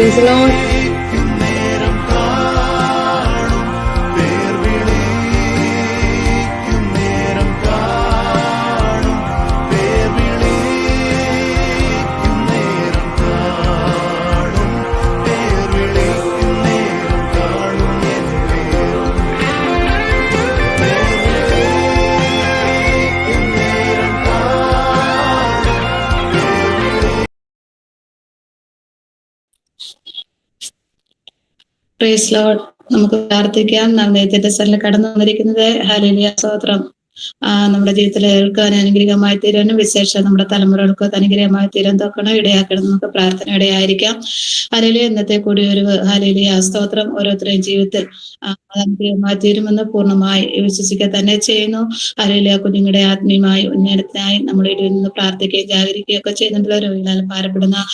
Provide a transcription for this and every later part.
Praise the Lord. Praise lord. നമുക്ക് പ്രാർത്ഥിക്കാം. നാം ദൈവത്തിന്റെ സ്ഥലം കടന്നു വന്നിരിക്കുന്നത് ഹല്ലേലൂയ സ്തോത്രം. നമ്മുടെ ജീവിതത്തിൽ കേൾക്കാൻ അനുഗ്രഹമായി തീരാനും വിശേഷം നമ്മുടെ തലമുറകൾക്ക് അനുഗ്രഹമായി തീരാൻ തൊക്കണം ഇടയാക്കണം. നമുക്ക് പ്രാർത്ഥനയുടെ ആയിരിക്കാം. ഹല്ലേലൂയ. ഇന്നത്തെ കൂടി ഒരു ഹല്ലേലൂയ സ്തോത്രം ഓരോരുത്തരുടെയും ജീവിതത്തിൽ അനുഗ്രഹമായി തീരുമെന്ന് പൂർണ്ണമായി വിശ്വസിക്കുക തന്നെ ചെയ്യുന്നു. ഹല്ലേലൂയ. കുഞ്ഞുങ്ങളുടെ ആത്മീയമായി ഉന്നതത്തിനായി നമ്മുടെ ഇടയിൽ നിന്ന് പ്രാർത്ഥിക്കുകയും ജാഗരിക്കുകയും ഒക്കെ ചെയ്യുന്നുണ്ടല്ലോ. രോഗികളാൽ ഭാരപ്പെടുന്ന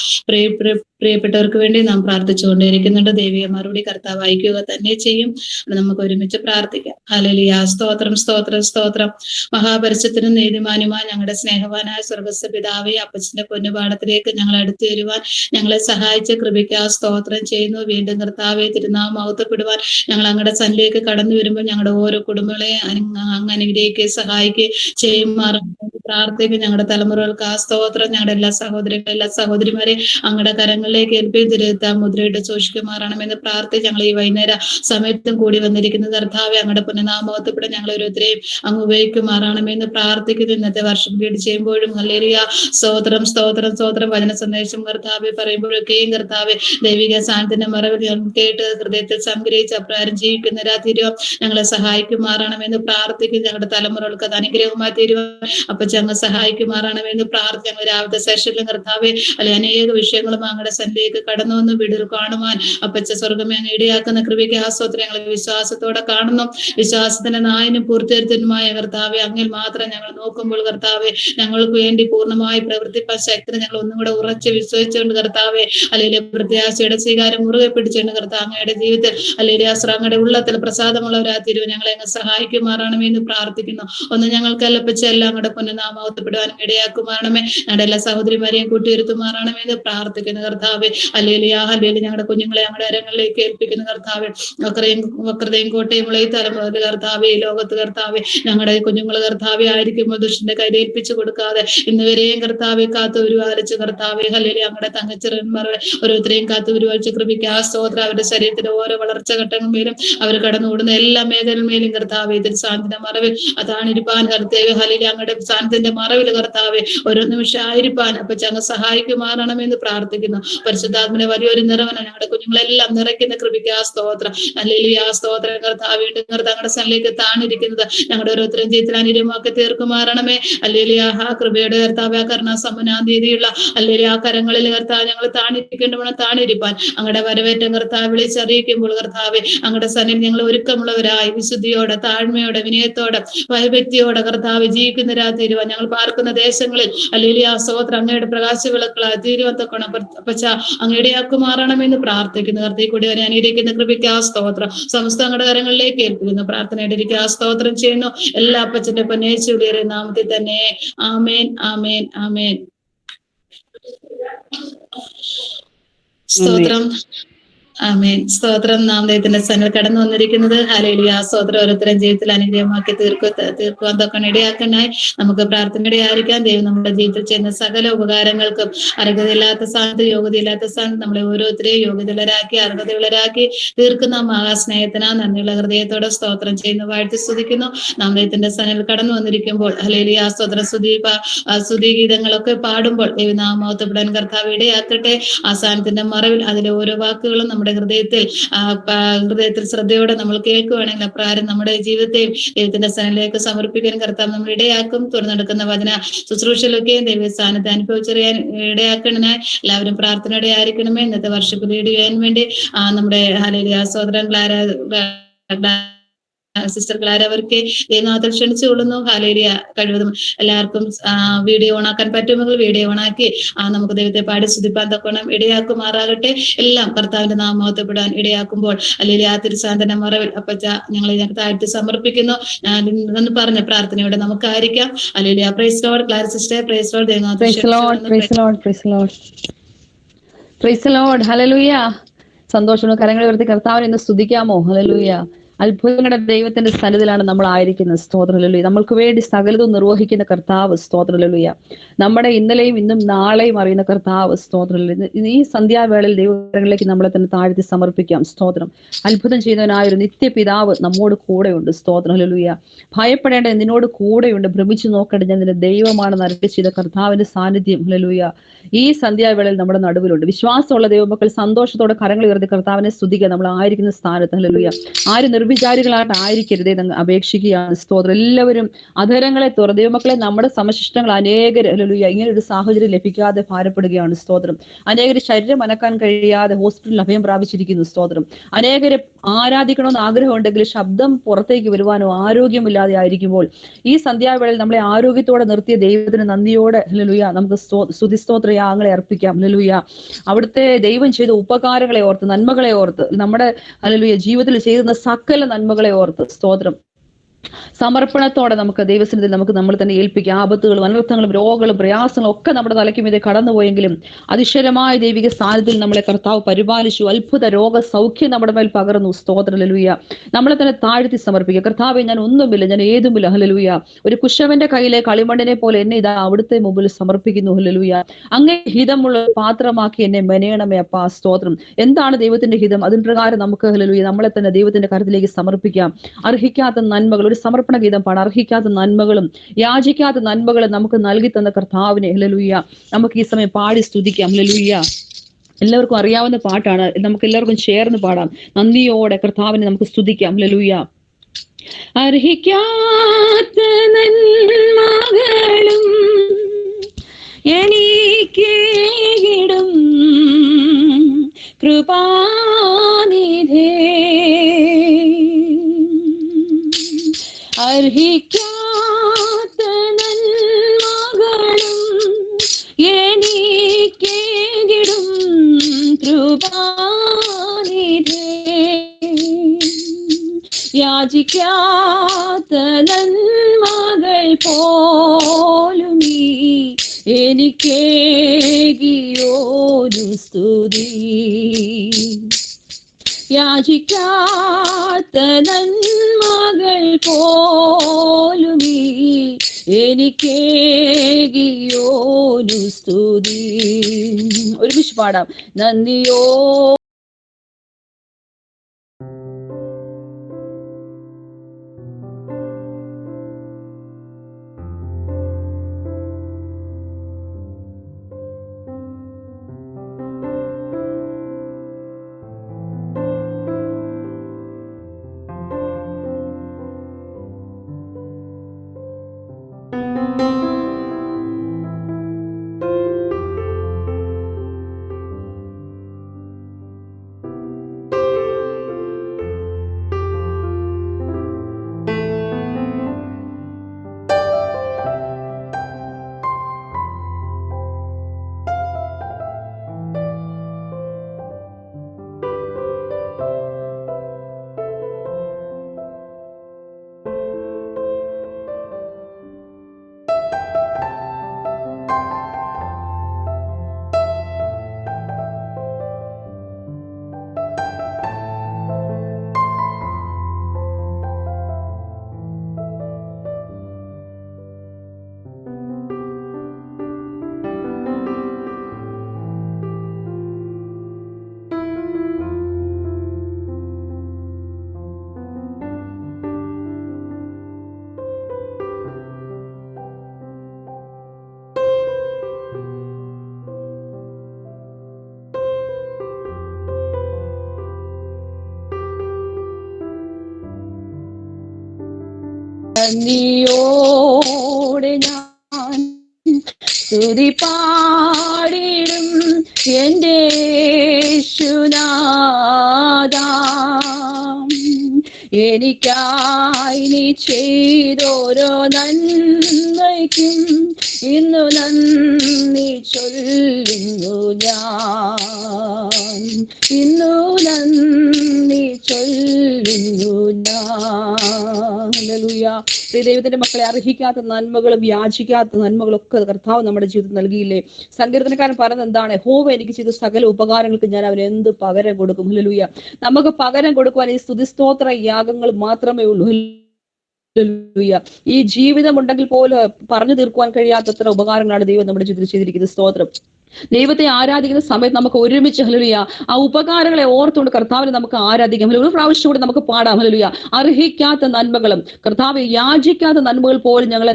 പ്രിയപ്പെട്ടവർക്ക് വേണ്ടി നാം പ്രാർത്ഥിച്ചുകൊണ്ടേയിരിക്കുന്നുണ്ട്. ദൈവിക മറുപടി കർത്താവ് അയക്കുക തന്നെ ചെയ്യും. നമുക്ക് ഒരുമിച്ച് പ്രാർത്ഥിക്കാം. ഹല്ലേലൂയ സ്തോത്രം സ്തോത്രം സ്തോത്രം. മഹാപരിശുദ്ധനും നീതിമാനുമായ ഞങ്ങളുടെ സ്നേഹവാനായ സ്വർഗ്ഗസ്ഥ പിതാവേ, അപ്പച്ചന്റെ പൊന്നുപാടത്തിലേക്ക് ഞങ്ങൾ അടുത്തു വരുവാൻ ഞങ്ങളെ സഹായിച്ച കൃപയ്ക്ക് സ്തോത്രം ചെയ്യുന്നു. വീണ്ടും കർത്താവെ തിരുനാമം മഹത്വപ്പെടുവാൻ ഞങ്ങൾ അങ്ങയുടെ സന്നിധിയിലേക്ക് കടന്നു വരുമ്പോൾ ഞങ്ങളുടെ ഓരോ കുടുംബങ്ങളെ അങ്ങ് അനുഗ്രഹിക്കുകയും സഹായിക്കുകയും ചെയ്യുമാറും പ്രാർത്ഥിക്കും. ഞങ്ങളുടെ തലമുറകൾക്ക് സ്തോത്രം. ഞങ്ങളുടെ എല്ലാ സഹോദരങ്ങളും എല്ലാ സഹോദരിമാരെ അങ്ങയുടെ കരങ്ങളിലേക്ക് ഏൽപ്പിച്ചിരുത്താൻ മുദ്രയിട്ട് സൂക്ഷിക്കുമാറാണെന്ന് പ്രാർത്ഥിച്ച് ഞങ്ങൾ ഈ വൈകുന്നേര സമയത്തും കൂടി വന്നിരിക്കുന്ന കർത്താവെ അങ്ങയുടെ പുനഃനാമത്വപ്പെടെ ഞങ്ങൾ ഓരോരുത്തരെയും അങ്ങ് ഉപയോഗിക്കുമാറാണെന്ന് പ്രാർത്ഥിക്കുന്നു. ഇന്നത്തെ വർഷം ലീഡ് ചെയ്യുമ്പോഴും ഹല്ലേലൂയ സ്തോത്രം സ്തോത്രം സ്തോത്രം. വചന സന്ദേശം കർത്താവെ പറയുമ്പോഴൊക്കെയും കർത്താവെ ദൈവിക സാന്നിധ്യത്തിന്റെ മറവിൽ കേട്ട് ഹൃദയത്തിൽ സംഗ്രഹിച്ച് അപ്രകാരം ജീവിക്കുന്നവരാ തീരുവാൻ ഞങ്ങളെ സഹായിക്കുമാറാണെന്ന് പ്രാർത്ഥിക്കും. ഞങ്ങളുടെ തലമുറകൾക്ക് അത് അനുഗ്രഹമായി തീരുവാൻ അപ്പച്ച അങ്ങ് സഹായിക്കുമാറാണെന്ന് പ്രാർത്ഥന. ഞങ്ങൾ രാവിലത്തെ സെഷനിലും കർത്താവെ അല്ലെ അനേക വിഷയങ്ങളും അങ്ങയുടെ സന്നിധിയിലേക്ക് കടന്നു വന്ന് വീടുകൾ കാണുവാൻ അപ്പച്ച സ്വർഗമേ അങ്ങ് ഇടയാക്കുന്ന കൃപയ്ക്ക് സ്തോത്രം. ഞങ്ങൾ വിശ്വാസത്തോടെ കാണുന്നു. വിശ്വാസത്തിന്റെ നായനും പൂർത്തീകരണത്തിനുമായ കർത്താവെ അങ്ങിൽ മാത്രം ഞങ്ങൾ നോക്കുമ്പോൾ കർത്താവെ ഞങ്ങൾക്ക് വേണ്ടി പൂർണ്ണമായി പ്രവർത്തിപ്പാൻ ശക്തി ഞങ്ങൾ ഒന്നും കൂടെ ഉറച്ച് വിശ്വസിച്ചുകൊണ്ട് കർത്താവെ അല്ലെങ്കിൽ പ്രത്യാശയുടെ സ്വീകാരം മുറുകെ പിടിച്ചുകൊണ്ട് കർത്താവ് അങ്ങയുടെ ജീവിതത്തിൽ അല്ലെങ്കിൽ അങ്ങയുടെ ഉള്ളത്തിൽ പ്രസാദമുള്ളവരാ തീരുവ ഞങ്ങളെ അങ്ങ് സഹായിക്കുമാറാണെന്ന് പ്രാർത്ഥിക്കുന്നു. ഒന്ന് ഞങ്ങൾക്ക് അല്ലപ്പച്ച എല്ലാം അങ്ങയുടെ പുനഃനാമത്വപ്പെടുവാനും ഇടയാക്കുമാറണമേ. ഞങ്ങളുടെ എല്ലാ സഹോദരിമാരെയും കൂട്ടിയിരുത്തുമാറാണെന്ന് പ്രാർത്ഥിക്കുന്നു കർത്താവെ. അല്ലെങ്കിൽ ഞങ്ങളുടെ കുഞ്ഞുങ്ങളെ ഞങ്ങളുടെ അരങ്ങളിലേക്ക് ഏൽപ്പിക്കുന്ന കർത്താവെ. വക്രതയും കോട്ടയും ഈ തലമുറ കർത്താവെ ഈ ലോകത്ത് കർത്താവെ ഞങ്ങളുടെ കുഞ്ഞുങ്ങൾ കർത്താവെ ആയിരിക്കുമ്പോൾ ദുഷ്ടന്റെ കയ്യിൽ ഏൽപ്പിച്ചു കൊടുക്കാതെ ഇന്നുവരെയും കർത്താവെ കാത്തു ഉരുവാലിച്ച് കർത്താവെ ഹല്ലേലൂയ അങ്ങയുടെ തങ്കച്ചെറുന്മാരുടെ ഓരോരുത്തരെയും കാത്തു ഉരുവാലിച്ച് കൃപയ്ക്ക് സ്തോത്രം. അവരുടെ ശരീരത്തിന്റെ ഓരോ വളർച്ച ഘട്ടങ്ങളിലും അവർ കടന്നുകൂടുന്ന എല്ലാ മേഖലമേലും കർത്താവെ ഇതിൽ സാന്തിന്റെ മറവിൽ അതാണ് ഇരിപ്പാൻ കർത്താവെ ഹല്ലേലൂയ അങ്ങയുടെ സാന്തിന്റെ മറവിൽ കർത്താവെ ഓരോ നിമിഷം ആയിരിക്കാൻ അപ്പച്ച അങ്ങ് സഹായിക്കുമാറണമെന്ന് പ്രാർത്ഥിക്കുന്നു. പരിശുദ്ധാത്മനെ വലിയൊരു നിറവന ഞങ്ങളുടെ കുഞ്ഞുങ്ങളെല്ലാം നിറയ്ക്കുന്ന കൃപയ്ക്ക് സ്തോത്രം. ഹല്ലേലൂയ സ്തോത്രം കർത്താവ്. വീണ്ടും കർത്താവ് സന്നിധിയിലേക്ക് താണിരിക്കുന്നത് ഞങ്ങളുടെ ഓരോരുത്തരും ജീവിതത്തിൽ അനുരൂപമാക്കി തീർക്കുമാറണമേ. ഹല്ലേലൂയ കൃപയുടെ കർത്താവ് കരുണാസമ്പന്നീതിയുള്ള ഹല്ലേലൂയ കരങ്ങളിൽ കർത്താവ് ഞങ്ങൾ താണിരിക്കേണ്ടവണ്ണം താണിരിപ്പാൻ അങ്ങയുടെ വരവേറ്റം കർത്താവ് വിളിച്ചറിയിക്കുമ്പോൾ കർത്താവെ അങ്ങയുടെ സന്നിധി ഞങ്ങൾ ഒരുക്കമുള്ളവരായി വിശുദ്ധിയോടെ താഴ്മയോടെ വിനയത്തോടെ ഭയഭക്തിയോടെ കർത്താവ് ജീവിക്കുന്നവരാ തീരുവാൻ ഞങ്ങൾ പാർക്കുന്ന ദേശങ്ങളിൽ ഹല്ലേലൂയ സ്തോത്രം അങ്ങയുടെ പ്രകാശ വിളക്കുകളായി തീരുവാൻ തക്കണം പച്ച അങ്ങയുടെ ആക്കുമാറണമെന്ന് പ്രാർത്ഥിക്കുന്നു. കർത്താവേ കൂടി വരെ അനുഗ്രഹിക്കുന്ന കൃപയ്ക്ക് സ്തോത്രം. സമസ്ത അങ്ങയുടെ കരങ്ങളിലേക്ക് ഏൽപ്പിക്കുന്നു. പ്രാർത്ഥനയുടെ ഇരിക്കുക സ്തോത്രം ചെയ്യുന്നു. എല്ലാ അപ്പച്ചന്റെ പൊന്നേശുവിന്റെ നാമത്തിൽ തന്നെ ആമേൻ ആമേൻ ആമേൻ. സ്തോത്രം ആമേൻ സ്തോത്രം. നാം ദൈവത്തിന്റെ സന്നിധിയിൽ കടന്നു വന്നിരിക്കുന്നത് ഹല്ലേലൂയ സ്തോത്രം ഓരോരുത്തരും ജീവിതത്തിൽ അനുഗ്രഹമാക്കി തീർക്കുവാൻ തൊക്കെ ഇടയാക്കാനായി നമുക്ക് പ്രാർത്ഥനയുടെ ആയിരിക്കാം. ദൈവം നമ്മുടെ ജീവിതത്തിൽ ചെയ്യുന്ന സകല ഉപകാരങ്ങൾക്കും അർഹതയില്ലാത്ത സ്ഥാനത്ത് യോഗ്യതയില്ലാത്ത സ്ഥാനത്ത് നമ്മളെ ഓരോരുത്തരെയും യോഗ്യതയുള്ളവരാക്കി അർഹതയുള്ളവരാക്കി തീർക്കുന്ന മഹാസ്നേഹത്തിനാ നന്ദിയുള്ള ഹൃദയത്തോടെ സ്തോത്രം ചെയ്യുന്നു. വാഴ്ത്തി സ്തുതിക്കുന്നു. നാം ദൈവത്തിന്റെ സന്നിധിയിൽ കടന്നു വന്നിരിക്കുമ്പോൾ ഹല്ലേലൂയ സ്തോത്രം സ്തുതി ഗീതങ്ങളൊക്കെ പാടുമ്പോൾ ദൈവനാമത്വപ്പെടാൻ കർത്താവ് ഇടയാക്കട്ടെ. ആ സ്ഥാനത്തിന്റെ മറവിൽ അതിലെ ഓരോ വാക്കുകളും നമ്മുടെ ഹൃദയത്തിൽ ശ്രദ്ധയോടെ നമ്മൾ കേൾക്കുകയാണെങ്കിൽ അപ്രകാരം നമ്മുടെ ജീവിതത്തെയും ദൈവത്തിന്റെ സ്ഥാനത്തിലേക്ക് സമർപ്പിക്കാൻ കർത്താവ് നമ്മൾ ഇടയാക്കും. തുറന്നെടുക്കുന്ന വചന ശുശ്രൂഷയിലൊക്കെയും ദൈവ സ്ഥാനത്ത് അനുഭവിച്ചറിയാൻ ഇടയാക്കണനായി എല്ലാവരും പ്രാർത്ഥനയുടെ ആയിരിക്കണമേ. ഇന്നത്തെ വർഷിപ്പ് ലീഡ് ചെയ്യാൻ വേണ്ടി നമ്മുടെ ഹല്ലേലൂയ സ്തോത്രം സിസ്റ്റർ ക്ലാര അവർക്ക് ദൈവനാഥത്തിൽ ക്ഷണിച്ചുകൊള്ളുന്നു. ഹല്ലേലൂയ. കഴിവതും എല്ലാവർക്കും വീഡിയോ ഓണാക്കാൻ പറ്റുമെങ്കിൽ വീഡിയോ ഓണാക്കി നമുക്ക് ദൈവത്തെ പാടി സ്തുതിപ്പാൻ തക്കണം ഇടയാക്കുമാറാകട്ടെ. എല്ലാം കർത്താവിന്റെ നാമത്വപ്പെടാൻ ഇടയാക്കുമ്പോൾ ഹല്ലേലൂയ തിരുസാന്തന മറവിൽ അപ്പച്ച ഞങ്ങളെ താഴ്ത്തി സമർപ്പിക്കുന്നു. ഞാൻ എന്ന് പറഞ്ഞ പ്രാർത്ഥനയോടെ നമുക്കായിരിക്കാം. Hallelujah. Praise Lord. Clara sister praise Lord. ദൈവനാഥത്തിൽ പ്രൈസ് ദി ലോർഡ്. ഹല്ലേലൂയ. സന്തോഷം. കരങ്ങൾ ഉയർത്തി കർത്താവിനെ ഇന്ന് സ്തുതിക്കാമോ? ഹല്ലേലൂയ. അത്ഭുതങ്ങളുടെ ദൈവത്തിന്റെ സന്നിധിയിലാണ് നമ്മൾ ആയിരിക്കുന്നത്. സ്തോത്രം. ഹല്ലേലൂയ. നമ്മൾക്ക് വേണ്ടി സകലതും നിർവഹിക്കുന്ന കർത്താവ്. സ്തോത്രം. ഹല്ലേലൂയ. നമ്മുടെ ഇന്നലെയും ഇന്നും നാളെയും അറിയുന്ന കർത്താവ്. സ്തോത്രം. ഈ സന്ധ്യാവേളയിൽ ദൈവങ്ങളിലേക്ക് നമ്മളെ തന്നെ താഴ്ത്തി സമർപ്പിക്കാം. സ്തോത്രം. അത്ഭുതം ചെയ്യുന്നവനായ ഒരു നിത്യപിതാവ് നമ്മോട് കൂടെയുണ്ട്. സ്തോത്രം. ഹല്ലേലൂയ. ഭയപ്പെടേണ്ട, നിന്നോട് കൂടെയുണ്ട്. ഭ്രമിച്ചു നോക്കേണ്ട, ഞാൻ നിന്റെ ദൈവമാണെന്ന് അറിയിച്ച ചെയ്ത കർത്താവിന്റെ സാന്നിധ്യം. ഹല്ലേലൂയ. ഈ സന്ധ്യാവേളയിൽ നമ്മുടെ നടുവിലുണ്ട്. വിശ്വാസമുള്ള ദൈവമക്കൾ സന്തോഷത്തോടെ കരങ്ങൾ ഉയർത്തി കർത്താവിനെ സ്തുതിക്കുക. നമ്മൾ ആയിരിക്കുന്ന സ്ഥാനത്ത്. ഹല്ലേലൂയ. ആരും നിർവിചാരികളായിട്ട് ആയിരിക്കരുതേ എന്ന് അപേക്ഷിക്കുകയാണ്. സ്തോത്രം. എല്ലാവരും അധരങ്ങളെ തുറന്ന് ദൈവമക്കളെ, നമ്മുടെ സമശിഷ്ടങ്ങൾ അനേകർ ഹല്ലേലൂയ ഇങ്ങനെ ഒരു സാഹചര്യം ലഭിക്കാതെ ഭാരപ്പെടുകയാണ്. സ്തോത്രം. അനേകർ ശരീരം അനക്കാൻ കഴിയാതെ ഹോസ്പിറ്റലിൽ അഭയം പ്രാപിച്ചിരിക്കുന്നു. സ്തോത്രം. അനേകരെ ആരാധിക്കണമെന്ന് ആഗ്രഹമുണ്ടെങ്കിൽ ശബ്ദം പുറത്തേക്ക് വരുവാനോ ആരോഗ്യമില്ലാതെ ആയിരിക്കുമ്പോൾ ഈ സന്ധ്യാവേളയിൽ നമ്മളെ ആരോഗ്യത്തോടെ നിർത്തിയ ദൈവത്തിന് നന്ദിയോടെ ഹല്ലേലൂയ നമുക്ക് സ്തുതിസ്തോത്രയാഗങ്ങളെ അർപ്പിക്കാം. ഹല്ലേലൂയ. അവിടുത്തെ ദൈവം ചെയ്ത ഉപകാരങ്ങളെ ഓർത്ത്, നന്മകളെ ഓർത്ത്, നമ്മുടെ ഹല്ലേലൂയ ജീവിതത്തിൽ ചെയ്യുന്ന സകല നന്മകളെ ഓർത്ത് സ്തോത്രം സമർപ്പണത്തോടെ നമുക്ക് ദൈവസന്നിധിയിൽ നമുക്ക് നമ്മൾ തന്നെ ഏൽപ്പിക്കാം. ആപത്തുകളും അനർത്ഥങ്ങളും രോഗങ്ങളും പ്രയാസങ്ങളും ഒക്കെ നമ്മുടെ തലയ്ക്ക് മീതെ കടന്നുപോയെങ്കിലും അതിശയമായ ദൈവിക സാന്നിധ്യത്തിൽ നമ്മളെ കർത്താവ് പരിപാലിച്ചു. അത്ഭുത രോഗ സൗഖ്യം നമ്മുടെ മേൽ പകർന്നു. സ്തോത്രം. ഹല്ലേലൂയ. നമ്മളെ തന്നെ താഴ്ത്തി സമർപ്പിക്കുക. കർത്താവേ, ഞാൻ ഒന്നുമില്ല, ഞാൻ ഏതുമില്ല. ഹല്ലേലൂയ. ഒരു കുശവന്റെ കയ്യിലെ കളിമണ്ണിനെ പോലെ എന്നെ ഇതാ അവിടുത്തെ മുമ്പിൽ സമർപ്പിക്കുന്നു. ഹല്ലേലൂയ. അങ്ങേ ഹിതമുള്ള പാത്രമാക്കി എന്നെ മെനയണമേ അപ്പാ. സ്തോത്രം. എന്താണ് ദൈവത്തിന്റെ ഹിതം? അതിന് പ്രകാരം നമുക്ക് ഹല്ലേലൂയ നമ്മളെ തന്നെ ദൈവത്തിന്റെ കരത്തിലേക്ക് സമർപ്പിക്കാം. അർഹിക്കാത്ത നന്മകൾ, ഒരു സമർപ്പണ ഗീതം പാടാം. അർഹിക്കാത്ത നന്മകളും യാചിക്കാത്ത നന്മകളും നമുക്ക് നൽകി തന്ന കർത്താവിനെ ഹല്ലേലൂയ നമുക്ക് ഈ സമയം പാടി സ്തുതിക്കാം. ഹല്ലേലൂയ. എല്ലാവർക്കും അറിയാവുന്ന പാട്ടാണ്. നമുക്ക് എല്ലാവർക്കും ചേർന്ന് പാടാം. നന്ദിയോടെ കർത്താവിനെ നമുക്ക് സ്തുതിക്കാം. ഹല്ലേലൂയ. അർഹിക്കാത്ത നന്മകളും എനിക്കേകിടും കൃപാനിധേ, അർഹിക്കാത്ത നന്മകളും എനിക്കേകിടും കൃപാനിധേ, യാചിക്കാത്ത നന്മകൾ പോലും എനിക്കേകിയോരു സ്തുതി, യാചിക്കാത്ത നന്മകൾ പോലും എനിക്കേകിയോരു സ്തുതി. ഒരുമിച്ച് പാടാം. നന്ദിയോ നന്ദിയോടെ ഞാൻ സ്തുതി പാടിടും എൻ്റെ യേശുനാഥാ. എനിക്കായി നീ ചെയ്തോരോ നന്മയ്ക്കും ഇന്നു നന്ദി ചൊല്ലുന്നു ഞാൻ, ഇന്നു നന്ദി ചൊല്ലുന്നു ഞാൻ. ഹല്ലേലൂയ. ദൈവത്തിന്റെ മക്കളെ അർഹിക്കാത്ത നന്മകളും യാചിക്കാത്ത നന്മകളും ഒക്കെ കർത്താവ് നമ്മുടെ ജീവിതത്തിൽ നൽകിയില്ലേ? സങ്കീർത്തനക്കാരൻ പറയുന്നത് എന്താണ്? യഹോവ എനിക്ക് ചെയ്ത സകല ഉപകാരങ്ങൾക്ക് ഞാൻ അവന് എന്ത് പകരം കൊടുക്കും? ഹല്ലേലൂയ. നമുക്ക് പകരം കൊടുക്കുവാൻ ഈ സ്തുതിസ്തോത്ര യാഗങ്ങൾ മാത്രമേ ഉള്ളൂ. ഈ ജീവിതം ഉണ്ടെങ്കിൽ പോലും പറഞ്ഞു തീർക്കുവാൻ കഴിയാത്തത്ര ഉപകാരങ്ങളാണ് ദൈവം നമ്മുടെ ജീവിതത്തിൽ ചെയ്തിരിക്കുന്നത്. സ്തോത്രം. ദൈവത്തെ ആരാധിക്കുന്ന സമയത്ത് നമുക്ക് ഒരുമിച്ച് ഹല്ലേലൂയ ആ ഉപകാരങ്ങളെ ഓർത്തുകൊണ്ട് കർത്താവിനെ നമുക്ക് ആരാധിക്കാം. ഒരു പ്രാവശ്യം കൂടെ നമുക്ക് പാടാം. ഹല്ലേലൂയ. അർഹിക്കാത്ത നന്മകളും കർത്താവ് യാചിക്കാത്ത നന്മകൾ പോലും ഞങ്ങളെ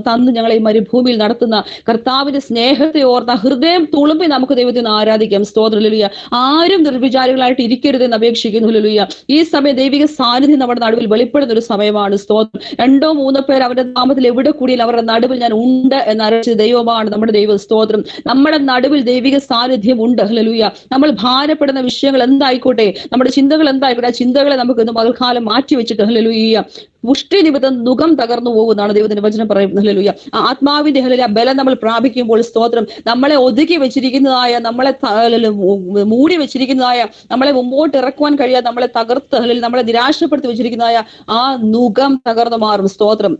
തന്ന് ഞങ്ങളെ ഈ മരുഭൂമിയിൽ നടത്തുന്ന കർത്താവിന്റെ സ്നേഹത്തെ ഓർത്ത ഹൃദയം തുളുമ്പി നമുക്ക് ദൈവത്തിന് ആരാധിക്കാം. സ്തോത്രം. ഹല്ലേലൂയ. ആരും നിർവിചാരികളായിട്ട് ഇരിക്കരുതെന്ന് അപേക്ഷിക്കുന്നു. ഹല്ലേലൂയ. ഈ സമയം ദൈവിക സാന്നിധ്യം നമ്മുടെ നടുവിൽ വെളിപ്പെടുന്ന ഒരു സമയമാണ്. സ്തോത്രം. 2-3 പേർ അവരുടെ നാമത്തിൽ എവിടെ കൂടിയാൽ അവരുടെ നടുവിൽ ഞാൻ ഉണ്ട് എന്നറിയിച്ച ദൈവമാണ് നമ്മുടെ ദൈവം. സ്തോത്രം. നമ്മുടെ നടുവിൽ ദൈവിക സാന്നിധ്യം ഉണ്ട്. ഹല്ലേലൂയ. നമ്മൾ ഭാരപ്പെടുന്ന വിഷയങ്ങൾ എന്തായിക്കോട്ടെ, നമ്മുടെ ചിന്തകൾ എന്തായിക്കോട്ടെ, ആ ചിന്തകളെ നമുക്ക് ഇന്ന് പകൽക്കാലം മാറ്റി വെച്ചിട്ട് ഹല്ലേലൂയ പുഷ്ടി നിമിത്തം മുഖം തകർന്നു പോകുന്നതാണ് ദൈവത്തിന്റെ വചനം പറയുന്നത്. ഹല്ലേലൂയ. ആത്മാവിന്റെ ഹല്ലേലൂയ ബലം നമ്മൾ പ്രാപിക്കുമ്പോൾ സ്തോത്രം നമ്മളെ ഒതുക്കി വെച്ചിരിക്കുന്നതായ, നമ്മളെ മൂടി വെച്ചിരിക്കുന്നതായ, നമ്മളെ മുമ്പോട്ട് ഇറക്കുവാൻ കഴിയാതെ നമ്മളെ തകർത്ത് ഹല്ലേലൂയ നമ്മളെ നിരാശപ്പെടുത്തി വെച്ചിരിക്കുന്നതായ ആ മുഖം തകർന്നു മാറും. സ്തോത്രം.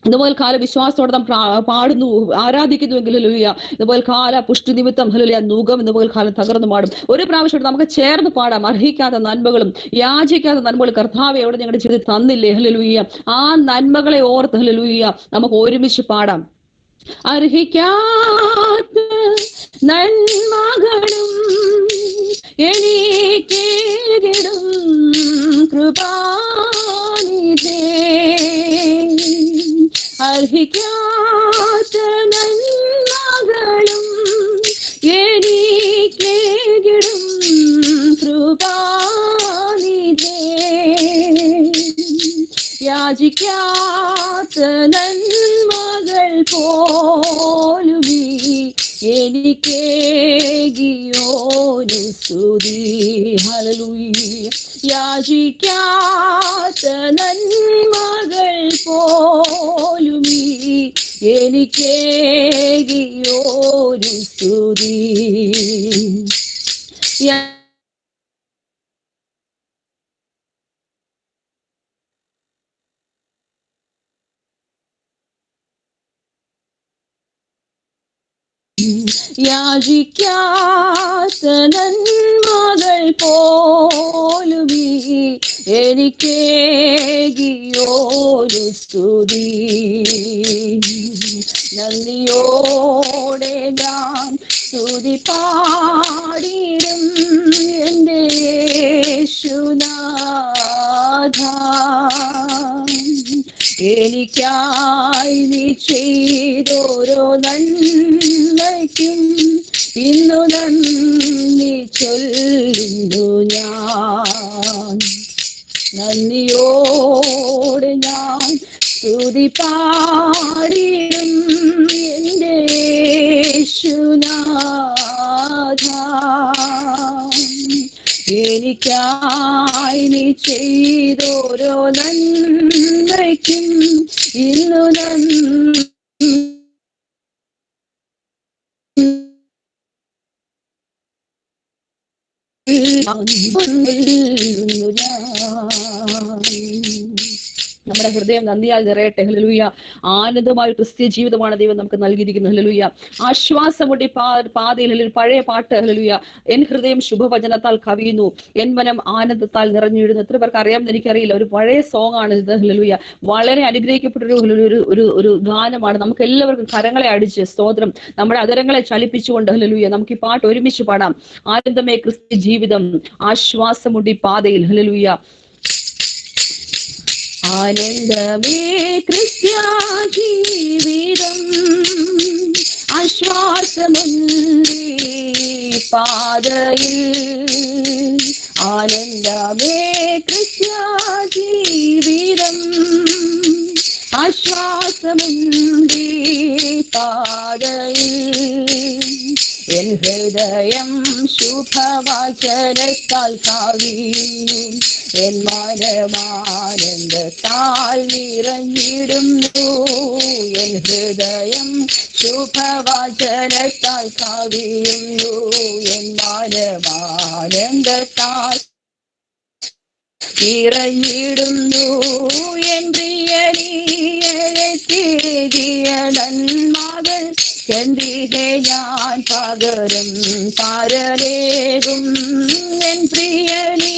ഇതുപോലെ കാല വിശ്വാസത്തോടെ നാം പാടുന്നു ആരാധിക്കുന്നുവെങ്കിൽ ഹല്ലേലൂയ ഇതുപോലെ കാല പുഷ്ടി നിമിത്തം ഹല്ലേലൂയ നുകം ഇതുപോലെ കാലം തകർന്നു മാറും. ഒരു പ്രാവശ്യം നമുക്ക് ചേർന്ന് പാടാം. അർഹിക്കാത്ത നന്മകളും യാചിക്കാത്ത നന്മകളും കർത്താവ് എവിടെ ഞങ്ങളുടെ ജീവിതത്തിൽ തന്നില്ലേ? ഹല്ലേലൂയ. ആ നന്മകളെ ഓർത്ത് ഹല്ലേലൂയ നമുക്ക് ഒരുമിച്ച് പാടാം. അർഹിക്കാത്ത നന്മകളും എനിക്കേകിടും കൃപാനിധേ, അർഹിക്കാത്ത നന്മകളും എനിക്കേകിടും കൃപാനിധേ, യാചിക്കാത്ത നന്മകൾ പോലും എനിക്കേകിയോന് സ്തുതി. ഹല്ലേലൂയ. യാചിക്കാത്ത നന്മകൾ പോലും എനിക്കേകിയോന് സ്തുതി. യാചിക്കാത്ത നന്മകൾ പോലും എനിക്കേകിയോന് സ്തുതി. നന്ദിയോടെ ഞാൻ സ്തുതി പാടിടും എൻ്റെ യേശുനാഥ, എനിക്കായി നീ ചെയ്തോരോ നന്മയ്ക്കും ഇന്നു നന്ദി ചൊല്ലുന്നു ഞാൻ. നന്ദിയോടെ ഞാൻ സ്തുതി പാടിടും എൻ്റെ യേശുനാഥ, എനിക്കായി നീ ചെയ്തോരോ നന്മയ്ക്കും ഇന്നു നന്ദി നമ്മുടെ ഹൃദയം നന്ദിയാൽ നിറയട്ടെ. ഹല്ലേലൂയ. ആനന്ദമായ ക്രിസ്ത്യ ജീവിതമാണ് ദൈവം നമുക്ക് നൽകിയിരിക്കുന്നത്. ഹല്ലേലൂയ. ആശ്വാസമുട്ടി പാതയിൽ പഴയ പാട്ട് ഹല്ലേലൂയ. എൻ ഹൃദയം ശുഭവചനത്താൽ കവിയുന്നു, എൻ മനം ആനന്ദത്താൽ നിറഞ്ഞിടുന്നു. എത്ര പേർക്ക് അറിയാമെന്ന് എനിക്കറിയില്ല. ഒരു പഴയ സോങ് ആണ് ഇത്. ഹല്ലേലൂയ. വളരെ അനുഗ്രഹിക്കപ്പെട്ടൊരു ഒരു ഗാനമാണ്. നമുക്ക് എല്ലാവർക്കും കരങ്ങളെ അടിച്ച് സ്തോത്രം നമ്മുടെ അതരങ്ങളെ ചലിപ്പിച്ചുകൊണ്ട് ഹല്ലേലൂയ നമുക്ക് ഈ പാട്ട് ഒരുമിച്ച് പാടാം. ആനന്ദമേ ക്രിസ്ത്യ ജീവിതം, ആശ്വാസമുട്ടി പാതയിൽ. ഹല്ലേലൂയ. ആനന്ദമേ ക്രിസ്ത്യ ജീവിതം, ആശ്വാസമുണ്ടി പാതയിൽ. ആനന്ദമേ ക്രിസ്ത്യ ജീവിതം, ആശ്വാസമുണ്ടി പാതയിൽ. എൻ ഹൃദയം ശുഭവചനത്താൽ കവിയും, എൻ മനമാനന്ദത്താൽ നിറഞ്ഞിടുന്നു. എൻ ഹൃദയം ശുഭവചനത്താൽ കവിയുന്നു, എൻ മനമാനന്ദത്താൽ നിറഞ്ഞിടുന്നു. എൻ പ്രിയനീ ഏഴെത്തിയ നന്മകൾ കണ്ടിഹേ ഞാൻ പകരം താരലേകും എൻ പ്രിയനി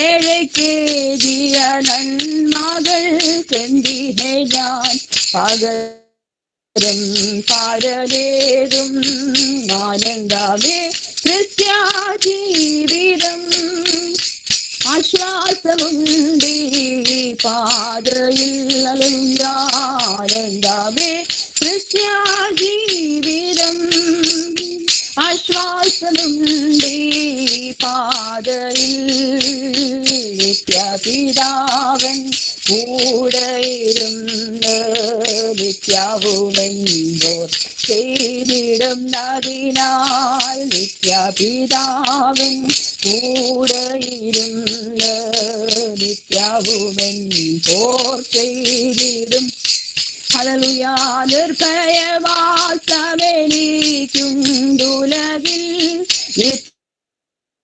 ഏഴെത്തിയ നന്മകൾ കണ്ടിഹേ ഞാൻ പകരം താരലേകും ആനന്ദമേ ക്രിസ്ത്യാജീവിതം ആശ്വാസമുണ്ടീ പാതയിൽ ആനന്ദമേ ക്രിസ്ത്യാജീവിതം ആശ്വാസമുണ്ടീ പാതയിൽ നിത്യപിതാവൻ കൂടെയിരുന്ന് നിത്യവുമെന്തോർ ചെയ്തിടുന്നതിനാൽ നിത്യപിതാവൻ കൂടെയിരുന്ന് നിത്യവുമെന്തോർ ചെയ്തിടും. ഹല്ലേലൂയ. നിർഭയവാസമെനിക്കുണ്ടുലകിൽ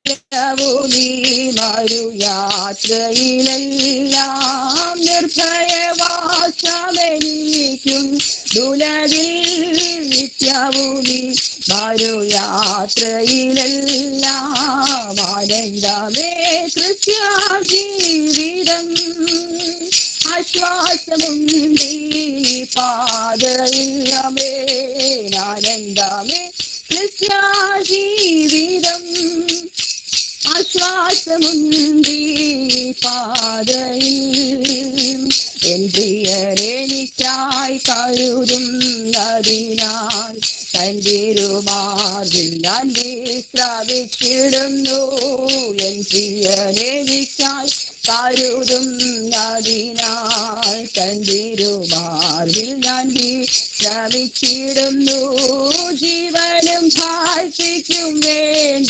നിത്യവുമീ മരുയാത്രയിലെല്ലാം നിർഭയവാസമെനിക്കുണ്ടുലകിൽ നിത്യവുമീ മരുയാത്രയിലെല്ലാം ആനന്ദമേ ക്രിസ്ത്യാജീവിതം ആശ്വാസമുണ്ടീ പാതയിൽ ആനന്ദമേ ക്രിസ്ത്യാജീവിതം ആശ്വാസമുണ്ടീ പാതയിൽ എൻ പ്രിയരെനിക്കായി കരുതുന്നതിനാൽ തന്തിരുമാർവിൽ ഞാൻ വിശ്രമിച്ചിടുന്നു. എൻ പ്രിയരെനിക്കായി കരുതുന്നതിനാൽ തന്തിരുമാർവിൽ ഞാൻ വിശ്രമിച്ചിടുന്നു. ജീവനും ഭാഷിക്കും വേണ്ടിയതോത്തെയും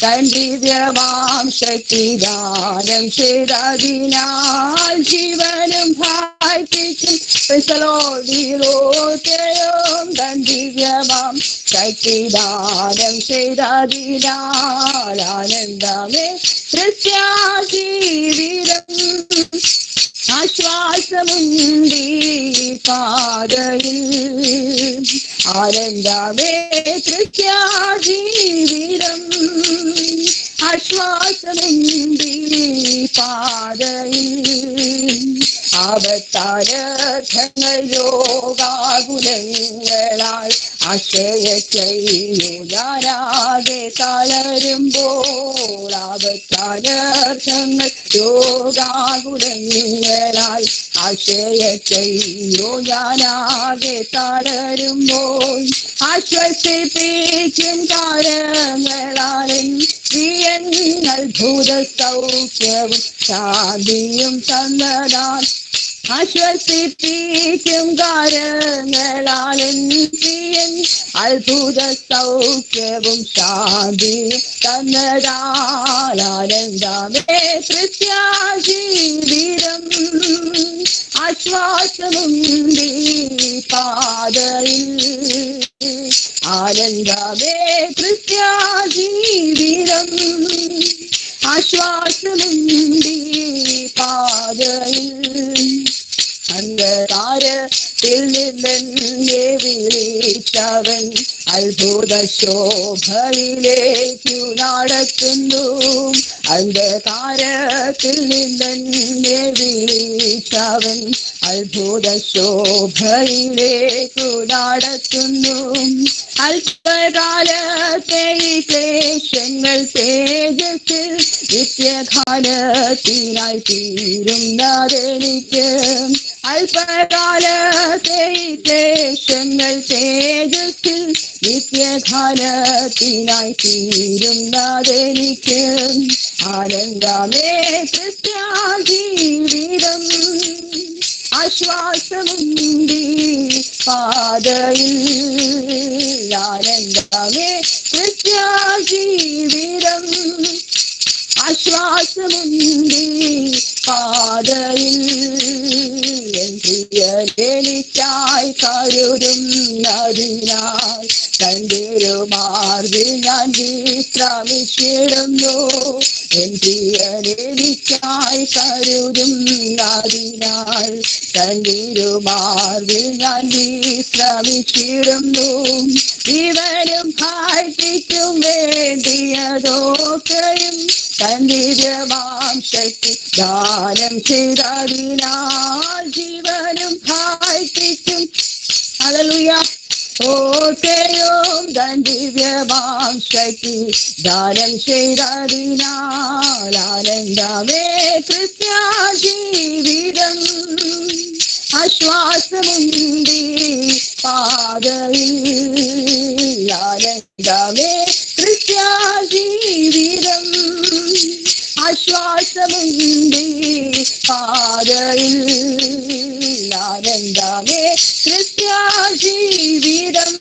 തൻ ദിവ്യമാം ശക്തിദാനം ചെയ്തതിനാൽ ജീവനും ഭാഷിക്കും ോത്തെയും തൻ ദിവ്യമാം ശക്തിദാനം ചെയ്തതിനാൽ ആനന്ദമേ ക്രിസ്ത്യാജീവിതം ആശ്വാസമുണ്ടീ പാതയിൽ ആനന്ദമേ ക്രിസ്ത്യാജീവിതം ആശ്വാസമുണ്ടീ പാതയിൽ ആപത്താരഥങ്ങൾ യോഗാകുലങ്ങളാൽ ആശ്രയച്ചെയ്യാനാകെ തളരുമ്പോൾ ആപത്താരഥങ്ങൾ യോഗാകുലങ്ങളാൽ ആശ്രയച്ചെയ്യാനാകെ തളരുമ്പോൾ ആശ്വസിപ്പിക്കും കാരങ്ങളാലും പ്രിയൻ അത്ഭുത സൗഖ്യവും ശാന്തിയും തന്നതാൽ ആശ്വസിപ്പിക്കും കാരങ്ങളാലും പ്രിയൻ അത്ഭുത സൗഖ്യവും ശാന്തിയും തന്നതാൽ ആനന്ദമേ ക്രിസ്ത്യാജീവിതം ആശ്വാസമുണ്ടീ പാതയിൽ ആനന്ദമേ ക്രിസ്ത്യാജീവിതം ആശ്വാസമുണ്ടീ പാതയിൽ അന്ധകാരത്തിൽ നിന്നെ വിളിച്ചവൻ അത്ഭുത ശോഭയിലേക്കു നടത്തുന്നു. അന്ധകാരത്തിൽ നിന്നെ വിളിച്ചവൻ അത്ഭുത ശോഭയിലേക്കു നടത്തുന്നു. അല്പകാലത്തെ ക്ലേശങ്ങൾ തേജസ്സിൽ നിത്യഘാനത്തിനായി തീരുന്നതെനിക്ക്. അല്പകാലത്തെ ക്ലേശങ്ങൾ തേജസ്സിൽ നിത്യഘാനത്തിനായി തീരുന്നതെനിക്ക്. ആനന്ദമേ ക്രിസ്ത്യാജീവിതം ആശ്വാസമുണ്ടീ പാതയിൽ ആനന്ദമേ ക്രിസ്ത്യാജീവിതം ആശ്വാസമുണ്ടീ പാതയിൽ. എനിക്കായി കരുതുന്നതിനാൽ തന്റെരുമാർവിൽ ഞാൻ വിശ്രമിച്ചിടുന്നു. എൻ പ്രിയനെനിക്കായി കരുതുന്നതിനാൽ തന്റെരുമാർവിൽ ഞാൻ വിശ്രമിച്ചിടുന്നു. ജീവനും ഭാഗ്യത്തിനും വേണ്ടിയതൊക്കെയും തന്നിരമാം ശക്തി ദാനം ചെയ്തതിനാൽ ജീവനും ഭാഗ്യത്തിനും ഹല്ലേലൂയ ഓക്കെയും തന്നിരമാം ശക്തി ദാനം ചെയ്തതിനാൽ ആനന്ദമേ ക്രിസ്ത്യ ജീവിതം ആശ്വാസമുണ്ടി പാതയിൽ ആനന്ദമേ ക്രിസ്ത്യ ജീവിതം ആശ്വാസമുണ്ടി പാതയിൽ ആനന്ദമേ ക്രിസ്ത്യ ജീവിതം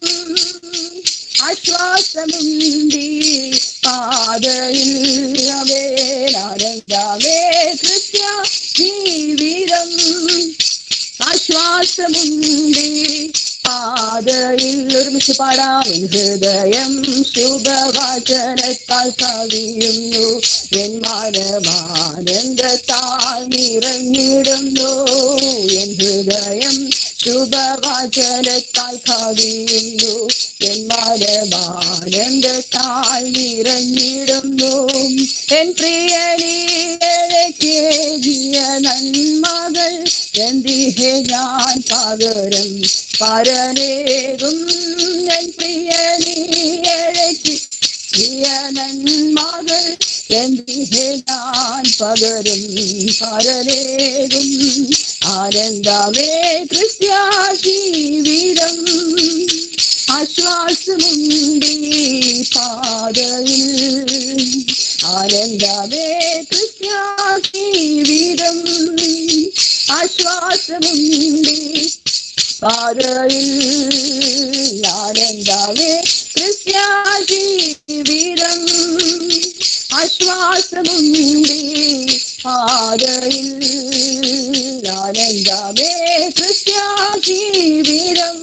ആശ്വാസമുണ്ടി പാതയിൽ ആനന്ദമേ ക്രിസ്ത്യ ജീവിതം ആശ്വാസമുണ്ടി പാതയിൽ. ഒരുമിച്ച് പാടാം. ഹൃദയം ശുഭവചനത്താൽ കവിയുന്നു, എൻ മനമാനന്ദത്താൽ നിറഞ്ഞിടുന്നു. എൻ ഹൃദയം ശുഭവചനത്താൽ കവിയുന്നു, എൻ മനമാനന്ദത്താൽ നിറഞ്ഞിടുന്നു. എൻ പ്രിയനീയ നന്മകൾ എന്തിഹേ ഞാൻ പകരം പരനേകും. എൻ പ്രിയ നന്മകൾ എന്തിഹേ ഞാൻ പകരം പരനേകും. ആനന്ദമേ ക്രിസ്ത്യ ജീവിതം ആശ്വാസമുണ്ടി പാതയിൽ. ആനന്ദമേ ക്രിസ്ത്യ ജീവിതം ആശ്വാസമുണ്ടി പാതയിൽ. ആനന്ദമേ ക്രിസ്ത്യ ജീവിതം ആശ്വാസമുണ്ടി പാതയിൽ. ആനന്ദമേ ക്രിസ്ത്യ ജീവിതം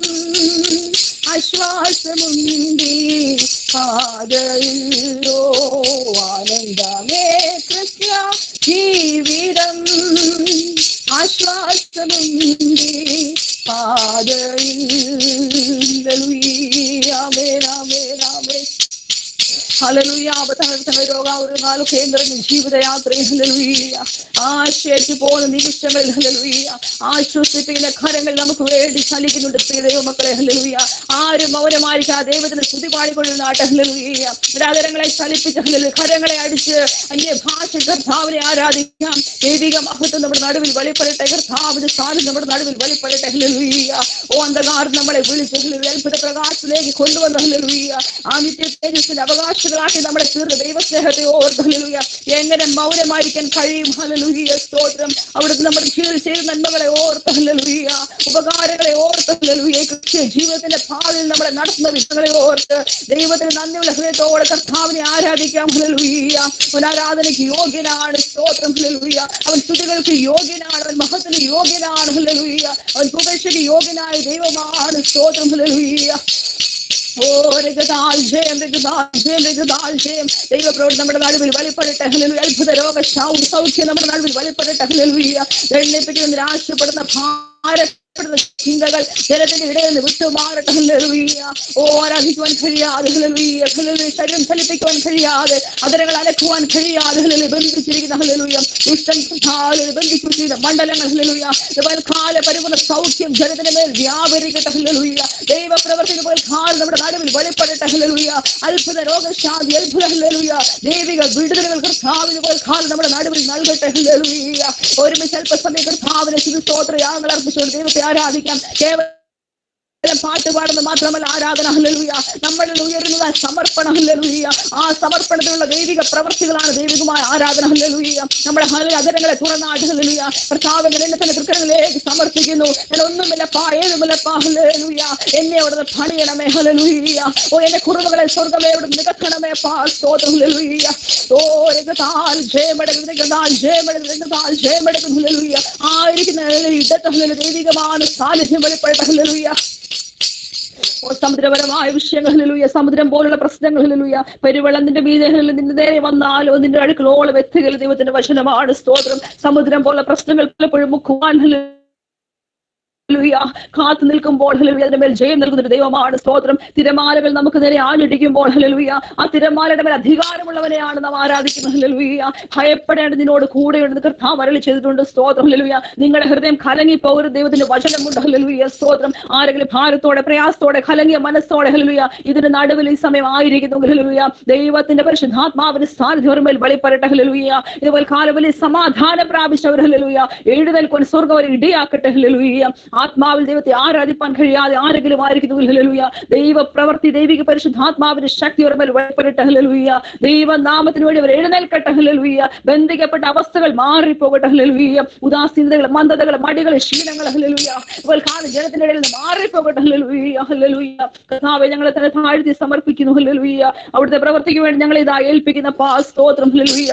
ആശ്വാസമുണ്ടി പാതയിൽ. ഓ ആനന്ദമേ ക്രിസ്ത്യ ജീവിതം ആശ്വാസമുണ്ടി പാതയിൽ. ഹല്ലേലൂയ. രോഗാവൃതങ്ങൾ കേന്ദ്രങ്ങൾ ജീവിതയാത്രയിൽ ഹല്ലേലൂയ. ആശയ്ക്ക് പോകുന്ന നിമിഷങ്ങളിൽ ഹല്ലേലൂയ ആശ്വസിപ്പിക്കുന്ന കരങ്ങൾ നമുക്ക് വേണ്ടി ചലിക്കുന്നുണ്ട്. ദൈവമക്കളെ ഹല്ലേലൂയ. ആരും മൗനമായിരിക്കാ ദൈവത്തിന് സ്തുതി പാടിക്കൊള്ളുന്നാട്ടെ ഹല്ലേലൂയ. നിരാകരങ്ങളെ ചലിപ്പിച്ച് ഹല്ലേലൂയ കരങ്ങളെ അടിച്ച് അന്യഭാഷ കർത്താവിനെ ആരാധിക്കാം. ദൈവിക മഹത്വം നമ്മുടെ നടുവിൽ വെളിപ്പെടട്ടെ. കർത്താവിന്റെ സ്ഥാനം നമ്മുടെ നടുവിൽ വെളിപ്പെടട്ടെ ഹല്ലേലൂയ. ഓ അന്ധകാരം നമ്മളെ വിളിച്ച് അത്ഭുത പ്രകാശത്തിലേക്ക് കൊണ്ടുവന്ന ഹല്ലേലൂയ ആ നിത്യ തേജസ്സിന്റെ അവകാശങ്ങളാക്കി നമ്മളെ തീർന്ന ദൈവസ്നേഹത്തെ ഓർത്ത് ഹല്ലേലൂയ. എങ്ങനെ മൗനമായിരിക്കാൻ കഴിയും? ഹല്ലേലൂയ സ്തോത്രം. അവിടുന്ന് നമ്മുടെ ജീവിതത്തിൽ ചെയ്ത നന്മകളെ ഓർത്ത് ഹല്ലേലൂയ, ഉപകാരങ്ങളെ ഓർത്ത് ഹല്ലേലൂയ, ക്രിസ്ത്യ ജീവിതത്തിന്റെ ഭാവിയിൽ നമ്മളെ നടത്തുന്ന വിഷയങ്ങളെ ഓർത്ത് ദൈവത്തിന് നന്ദിയുള്ള ഹൃദയത്തോടെ കർത്താവിനെ ആരാധിക്കാം. ഹല്ലേലൂയ. അവൻ ആരാധനയ്ക്ക് യോഗ്യനാണ്. സ്തോത്രം. ഹല്ലേലൂയ. അവൻ സ്തുതികൾക്ക് യോഗ്യനാണ്. അവൻ മഹത്തിന് യോഗ്യനാണ്. ഹല്ലേലൂയ. അവൻ പുകഴ്ചയ്ക്ക് യോഗ്യനായ ദൈവമാണ്. സ്തോത്രം. ഹല്ലേലൂയ. ദൈവപ്രവൃത്തി നമ്മുടെ നടുവിൽ വെളിപ്പെടട്ടെ ഹല്ലേലൂയ. അത്ഭുത രോഗ സൗഖ്യം നമ്മുടെ നടുവിൽ വെളിപ്പെടട്ടെ ഹല്ലേലൂയ. ദണ്ഡിപ്പിക്കുന്ന നിരാശപ്പെടുന്ന ചിന്തകൾ ജനത്തിന്റെ ഇടയിൽ നിന്ന് വിട്ടുമാറട്ടെ ഹല്ലേലൂയ. ഓ ആരാധിക്കുവാൻ കഴിയാതെ ഹല്ലേലൂയ ഹല്ലേലൂയ ശരീരം ചലിപ്പിക്കുവാൻ കഴിയാതെ അതരങ്ങൾ അലക്കുവാൻ കഴിയാതെ ഹല്ലേലൂയ ബന്ധിച്ചിരിക്കുന്ന ഹല്ലേലൂയ ദുഷ്ടൻ ബന്ധിച്ചിരിക്കുന്ന മണ്ഡലങ്ങൾ ഹല്ലേലൂയ കാല പരിപൂർണ്ണ സൗഖ്യം ജനത്തിന്റെ മേൽ വ്യാപരിക്കട്ടെ ഹല്ലേലൂയ. ദൈവപ്രവർത്തിക്ക് പോൽ കാലം നമ്മുടെ നടുവിൽ വെളിപ്പെടട്ടെ ഹല്ലേലൂയ. അത്ഭുത രോഗശാന്തി അത്ഭുത ഹല്ലേലൂയ ദൈവിക വിടുതലുകൾ കർത്താവിന് പോൽ കാലം നമ്മുടെ നടുവിൽ നൽകട്ടെ ഹല്ലേലൂയ. ഒരുമിച്ച് അല്പസമയം കർത്താവിനെ സ്തോത്ര യാഗങ്ങൾ അർപ്പിച്ചുകൊണ്ട് ദൈവത്തെ ആരാധിക്കാം. പാട്ട് പാടുന്നത് മാത്രമല്ല ആരാധന. ഹല്ലേലൂയ. നമ്മളിൽ ഉയരുന്നത് സമർപ്പണം. ഹല്ലേലൂയ. ആ സമർപ്പണത്തിലുള്ള ദൈവിക പ്രവൃത്തികളാണ് ദൈവികമായ ആരാധന. ഹല്ലേലൂയ. നമ്മുടെ അധരങ്ങളെ തുറന്നാട്ട് ഹല്ലേലൂയ കർത്താവിനെ എന്നെ തന്നെ തൃക്കരങ്ങളിലേക്ക് സമർപ്പിക്കുന്നു. ഞാൻ ഒന്നുമില്ലപ്പാ, ഏതുമില്ലപ്പാ. ഹല്ലേലൂയ. എന്നെ അവിടുന്ന് പണിയണമേ. ഹല്ലേലൂയ. ഓ എന്റെ കുറവുകളെ സ്വർഗ്ഗമേ അവിടെ നികത്തണമേ. സ്തോത്രം. ഹല്ലേലൂയ. ഓ രംഗത്താൽ ജയമെടുക്കുന്നു, രംഗത്താൽ ജയമെടുക്കുന്നു, രംഗത്താൽ ജയമെടുക്കുന്നു. ഹല്ലേലൂയ. ആയിരിക്കുന്ന ഇടത്ത് ദൈവികമാണ് സാന്നിധ്യം വെളിപ്പെടട്ടെ. ഹല്ലേലൂയ. സമുദ്രപരമായ വിഷയങ്ങൾ. ഹല്ലേലൂയ. സമുദ്രം പോലുള്ള പ്രശ്നങ്ങൾ. ഹല്ലേലൂയ. പെരുവെള്ളം നിന്റെ മീതെ നിന്റെ നേരെ വന്നാലോ നിന്റെ അടുക്കളോളം എത്തുക ദൈവത്തിന്റെ വചനമാണ്. സ്തോത്രം. സമുദ്രം പോലുള്ള പ്രശ്നങ്ങൾ പലപ്പോഴും മുക്കുവാൻ കാത്തു നിൽക്കുമ്പോൾ ഹല്ലേലൂയ അതിന്റെ മേൽ ജയം നൽകുന്ന ഒരു ദൈവമാണ്. സ്തോത്രം. തിരമാലകൾ നമുക്ക് നേരെ ആഞ്ഞടിക്കുമ്പോൾ ഹല്ലേലൂയ ആ തിരമാലയുടെ മേൽ അധികാരമുള്ളവനെയാണ് നാം ആരാധിക്കുന്നത്. ഹല്ലേലൂയ. ഭയപ്പെടേണ്ട നിന്നോട് കൂടെയുണ്ട് കർത്താവ് അരുളി ചെയ്തിട്ടുണ്ട്. സ്തോത്രം. ഹല്ലേലൂയ. നിങ്ങളുടെ ഹൃദയം കലങ്ങിപ്പോകരുത്. ദൈവത്തിന്റെ വചനമുണ്ട്. ഹല്ലേലൂയ. സ്തോത്രം. ആരെങ്കിലും ഭാരത്തോടെ പ്രയാസത്തോടെ കലങ്ങിയ മനസ്സോടെ ഹല്ലേലൂയ ഇതിന്റെ നടുവിൽ ഈ സമയം ആയിരിക്കുന്നു. ഹല്ലേലൂയ. ദൈവത്തിന്റെ പരിശുദ്ധാത്മാവിന്റെ സാന്നിധ്യം മേൽ വെളിപ്പെടട്ടെ. ഹല്ലേലൂയ. ഇതുപോലെ കാലവലി സമാധാനം പ്രാപിച്ചവർ ഹല്ലേലൂയ എഴുന്നേൽക്കുവാൻ സ്വർഗ്ഗം അവരെ ഇടയാക്കട്ടെ. ഹല്ലേലൂയ. ആത്മാവിൽ ദൈവത്തെ ആരാധിപ്പാൻ കഴിയാതെ ആരെങ്കിലും ആയിരിക്കുന്നു. ഹല്ലേലൂയ. ദൈവ പ്രവൃത്തി ദൈവിക പരിശുദ്ധാത്മാവിന്റെ ശക്തി അവരുടെ മേൽ വെളിപ്പെടട്ടെ. ഹല്ലേലൂയ. ദൈവനാമത്തിന് വേണ്ടി അവർ എഴുന്നേൽക്കട്ടെ. ഹല്ലേലൂയ. ബന്ധിക്കപ്പെട്ട അവസ്ഥകൾ മാറിപ്പോകട്ടെ. ഹല്ലേലൂയ. ഉദാസീനതകൾ, മന്ദതകൾ, മടികൾ, ക്ഷീണങ്ങൾ ഹല്ലേലൂയ ഇപ്പോൾ കാണുന്ന ജനത്തിന്റെ ഇടയിൽ നിന്ന് മാറിപ്പോകട്ടെ. ഹല്ലേലൂയ. ഹല്ലേലൂയ. കർത്താവേ ഞങ്ങളെ തന്നെ താഴ്ത്തി സമർപ്പിക്കുന്നു. ഹല്ലേലൂയ. അവിടുത്തെ പ്രവൃത്തിക്ക് വേണ്ടി ഞങ്ങളെ ഇതാ ഏൽപ്പിക്കുന്ന സ്തോത്രം. ഹല്ലേലൂയ.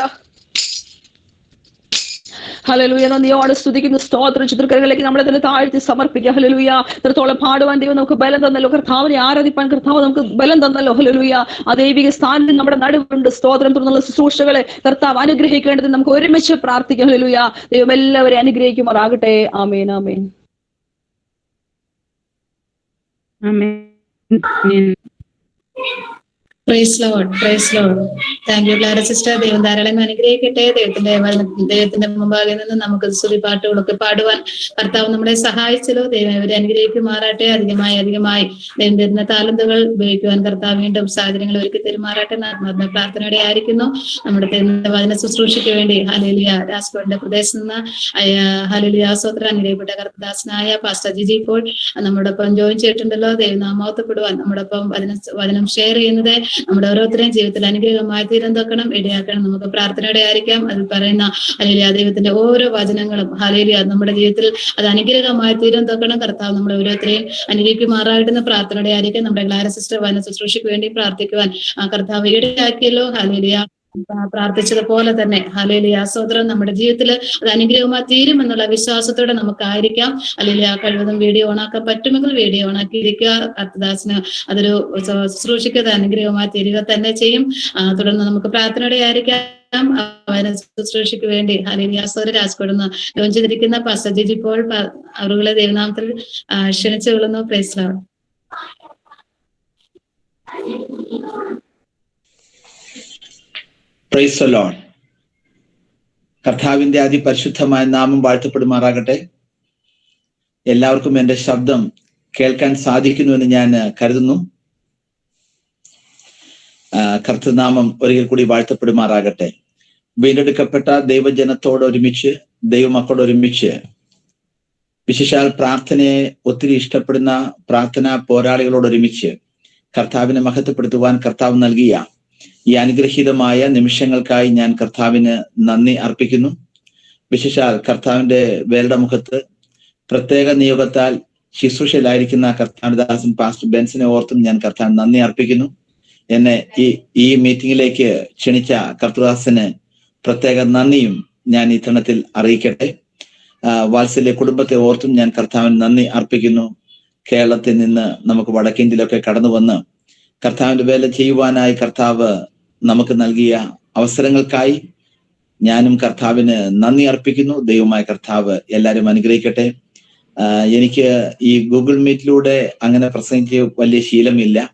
ഹല്ലേലൂയ. നന്ദിയോടെ സ്തുതിക്കുന്നു. സ്തോത്രം. ചിത്രകരങ്ങളിലേക്ക് നമ്മളെ തന്നെ താഴ്ത്തി സമർപ്പിക്കുക. ഹല്ലേലൂയ. ഇത്രത്തോളം പാടുവാൻ ദൈവം നമുക്ക് ബലം തന്നല്ലോ. കർത്താവിനെ ആരാധിപ്പാൻ കർത്താവ് നമുക്ക് ബലം തന്നല്ലോ. ഹല്ലേലൂയ. ആ ദൈവിക സ്ഥാനം നമ്മുടെ നടുവുണ്ട്. സ്തോത്രം. തുടർന്നുള്ള ശുശ്രൂഷകളെ കർത്താവ് അനുഗ്രഹിക്കേണ്ടത് നമുക്ക് ഒരുമിച്ച് പ്രാർത്ഥിക്കാം. ഹല്ലേലൂയ. ദൈവം എല്ലാവരെയും അനുഗ്രഹിക്കുമാറാകട്ടെ. ആമേൻ. ആമേൻ. ആമേൻ. Praise Lord. Praise Lord. Thank you Clara sister. ദൈവം ധാരാളം അനുഗ്രഹിക്കട്ടെ. ദൈവത്തിന്റെ മുമ്പാകെ നിന്ന് നമുക്ക് സ്തുതി പാട്ടുകളൊക്കെ പാടുവാൻ കർത്താവ് നമ്മളെ സഹായിച്ചല്ലോ. ദൈവം ഇവരെ അനുഗ്രഹിക്കുമാറാട്ടെ. അധികമായി ദൈവം തരുന്ന താലന്തുകൾ ഉപയോഗിക്കുവാൻ കർത്താവ് വീണ്ടും സാഹചര്യങ്ങൾ ഒരുക്കി തരുമാറാട്ടെ. ആത്മാർത്ഥ പ്രാർത്ഥനയോടെ ആയിരിക്കുന്നു. നമ്മുടെ വചന ശുശ്രൂഷയ്ക്ക് വേണ്ടി ഹല്ലേലൂയ രാസ്കോടിന്റെ പ്രദേശത്ത് നിന്ന് ഹല്ലേലൂയ സ്തോത്രം അനുഗ്രഹിക്കപ്പെട്ട കർത്താസ്നായ പാസ്റ്റർ ജിജി ഇപ്പോൾ നമ്മോടൊപ്പം ജോയിൻ ചെയ്തിട്ടുണ്ടല്ലോ. ദൈവനാമോത്തപ്പെടുവാൻ നമ്മോടൊപ്പം വചനം ഷെയർ ചെയ്യുന്നത് നമ്മുടെ ഓരോരുത്തരെയും ജീവിതത്തിൽ അനുഗ്രഹമായി തീരന്തക്കണം, ഇടയാക്കണം. നമുക്ക് പ്രാർത്ഥനയോടെ ആയിരിക്കാം. അതിൽ പറയുന്ന ഹല്ലേലൂയ ദൈവത്തിന്റെ ഓരോ വചനങ്ങളും ഹല്ലേലൂയ നമ്മുടെ ജീവിതത്തിൽ അത് അനുഗ്രഹമായി തീരന്തക്കണം. കർത്താവ് നമ്മുടെ ഓരോരുത്തരെയും അനുഗ്രഹിക്കുമാറായിട്ട് പ്രാർത്ഥനയോടെ ആയിരിക്കാം. നമ്മുടെ ക്ലാര സിസ്റ്റർ വചന ശുശ്രൂഷയ്ക്ക് വേണ്ടി പ്രാർത്ഥിക്കുവാൻ കർത്താവ് ഇടയാക്കിയല്ലോ. ഹല്ലേലൂയ. പ്രാർത്ഥിച്ചതുപോലെ തന്നെ ഹല്ലേലൂയ സ്തോത്രം നമ്മുടെ ജീവിതത്തിൽ അത് അനുഗ്രഹമായി തീരുമെന്നുള്ള വിശ്വാസത്തോടെ നമുക്കായിരിക്കാം. ഹല്ലേലൂയ. കഴിവതും വീഡിയോ ഓണാക്കാൻ പറ്റുമെങ്കിൽ വീഡിയോ ഓണാക്കിയിരിക്കുക. കർത്തദാസിന് അതൊരു ശുശ്രൂഷയ്ക്ക് അത് അനുഗ്രഹമായി തീരുക തന്നെ ചെയ്യും. തുടർന്ന് നമുക്ക് പ്രാർത്ഥനയോടെ ആയിരിക്കാം. ശുശ്രൂഷയ്ക്ക് വേണ്ടി ഹല്ലേലൂയ സ്തോത്രം രാജ്കോട് നിന്ന് ജോയിൻ ചെയ്തിരിക്കുന്ന പാസ്റ്റർ ജിജി പോൾ അവരുടെ ദൈവനാമത്തിൽ ക്ഷണിച്ചു കൊള്ളുന്നു. Praise Lord. Praise the lord. കർത്താവിന്റെ അതിപരിശുദ്ധമായ നാമം വാഴ്ത്തപ്പെടുമാറാകട്ടെ. എല്ലാവർക്കും എൻ്റെ ശബ്ദം കേൾക്കാൻ സാധിക്കുന്നുവെന്ന് ഞാൻ കരുതുന്നു. കർത്തൃനാമം ഒരിക്കൽ കൂടി വാഴ്ത്തപ്പെടുമാറാകട്ടെ. വീണ്ടെടുക്കപ്പെട്ട ദൈവജനത്തോട് ഒരുമിച്ച്, ദൈവമക്കളോട് ഒരുമിച്ച്, വിശേഷാൽ പ്രാർത്ഥനയെ ഒത്തിരി ഇഷ്ടപ്പെടുന്ന പ്രാർത്ഥനാ പോരാളികളോട് ഒരുമിച്ച് കർത്താവിനെ മഹത്വപ്പെടുത്തുവാൻ കർത്താവ് നൽകിയ ഈ അനുഗ്രഹീതമായ നിമിഷങ്ങൾക്കായി ഞാൻ കർത്താവിന് നന്ദി അർപ്പിക്കുന്നു. വിശേഷാൽ കർത്താവിന്റെ വേലയുടെ മുഖത്ത് പ്രത്യേക നിയോഗത്താൽ ശുശ്രൂഷയിലായിരിക്കുന്ന കർത്താവിദാസൻ പാസ്റ്റർ ബെൻസിനെ ഓർത്തും ഞാൻ കർത്താവിന് നന്ദി അർപ്പിക്കുന്നു. എന്നെ ഈ മീറ്റിംഗിലേക്ക് ക്ഷണിച്ച കർത്തദാസന് പ്രത്യേക നന്ദിയും ഞാൻ ഈ തരണത്തിൽ അറിയിക്കട്ടെ. വാത്സല്യ കുടുംബത്തെ ഓർത്തും ഞാൻ കർത്താവിന് നന്ദി അർപ്പിക്കുന്നു. കേരളത്തിൽ നിന്ന് നമുക്ക് വടക്കേന്ത്യയിലൊക്കെ കടന്നു വന്ന് കർത്താവിന്റെ വേല ചെയ്യുവാനായി കർത്താവ് നമുക്ക് നൽകിയ അവസരങ്ങൾക്കായി ഞാനും കർത്താവിന് നന്ദി അർപ്പിക്കുന്നു. ദൈവമായ കർത്താവ് എല്ലാവരും അനുഗ്രഹിക്കട്ടെ. എനിക്ക് ഈ ഗൂഗിൾ മീറ്റിലൂടെ അങ്ങനെ പ്രസംഗിച്ച് വലിയ ശീലമില്ല.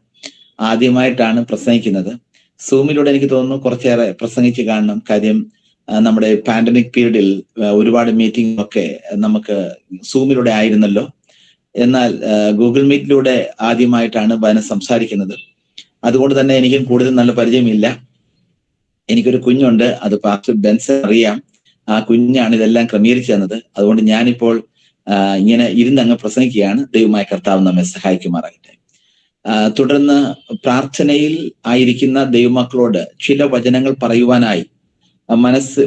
ആദ്യമായിട്ടാണ് പ്രസംഗിക്കുന്നത്. സൂമിലൂടെ എനിക്ക് തോന്നുന്നു കുറച്ചേറെ പ്രസംഗിച്ച് കാണണം. കാര്യം നമ്മുടെ പാൻഡമിക് പീരീഡിൽ ഒരുപാട് മീറ്റിംഗ് ഒക്കെ നമുക്ക് സൂമിലൂടെ ആയിരുന്നല്ലോ. എന്നാൽ ഗൂഗിൾ മീറ്റിലൂടെ ആദ്യമായിട്ടാണ് വചനം സംസാരിക്കുന്നത്. അതുകൊണ്ട് തന്നെ എനിക്കും കൂടുതൽ നല്ല പരിചയമില്ല. എനിക്കൊരു കുഞ്ഞുണ്ട്, അത് പാസ്റ്റർ ബെൻസൺ അറിയാം. ആ കുഞ്ഞാണ് ഇതെല്ലാം ക്രമീകരിച്ചു തന്നത്. അതുകൊണ്ട് ഞാനിപ്പോൾ ഇങ്ങനെ ഇരുന്നങ്ങ് പ്രസംഗിക്കുകയാണ്. ദൈവമായ കർത്താവ് നമ്മെ സഹായിക്കുമാറാകട്ടെ. തുടർന്ന് പ്രാർത്ഥനയിൽ ആയിരിക്കുന്ന ദൈവമക്കളോട് ചില വചനങ്ങൾ പറയുവാനായി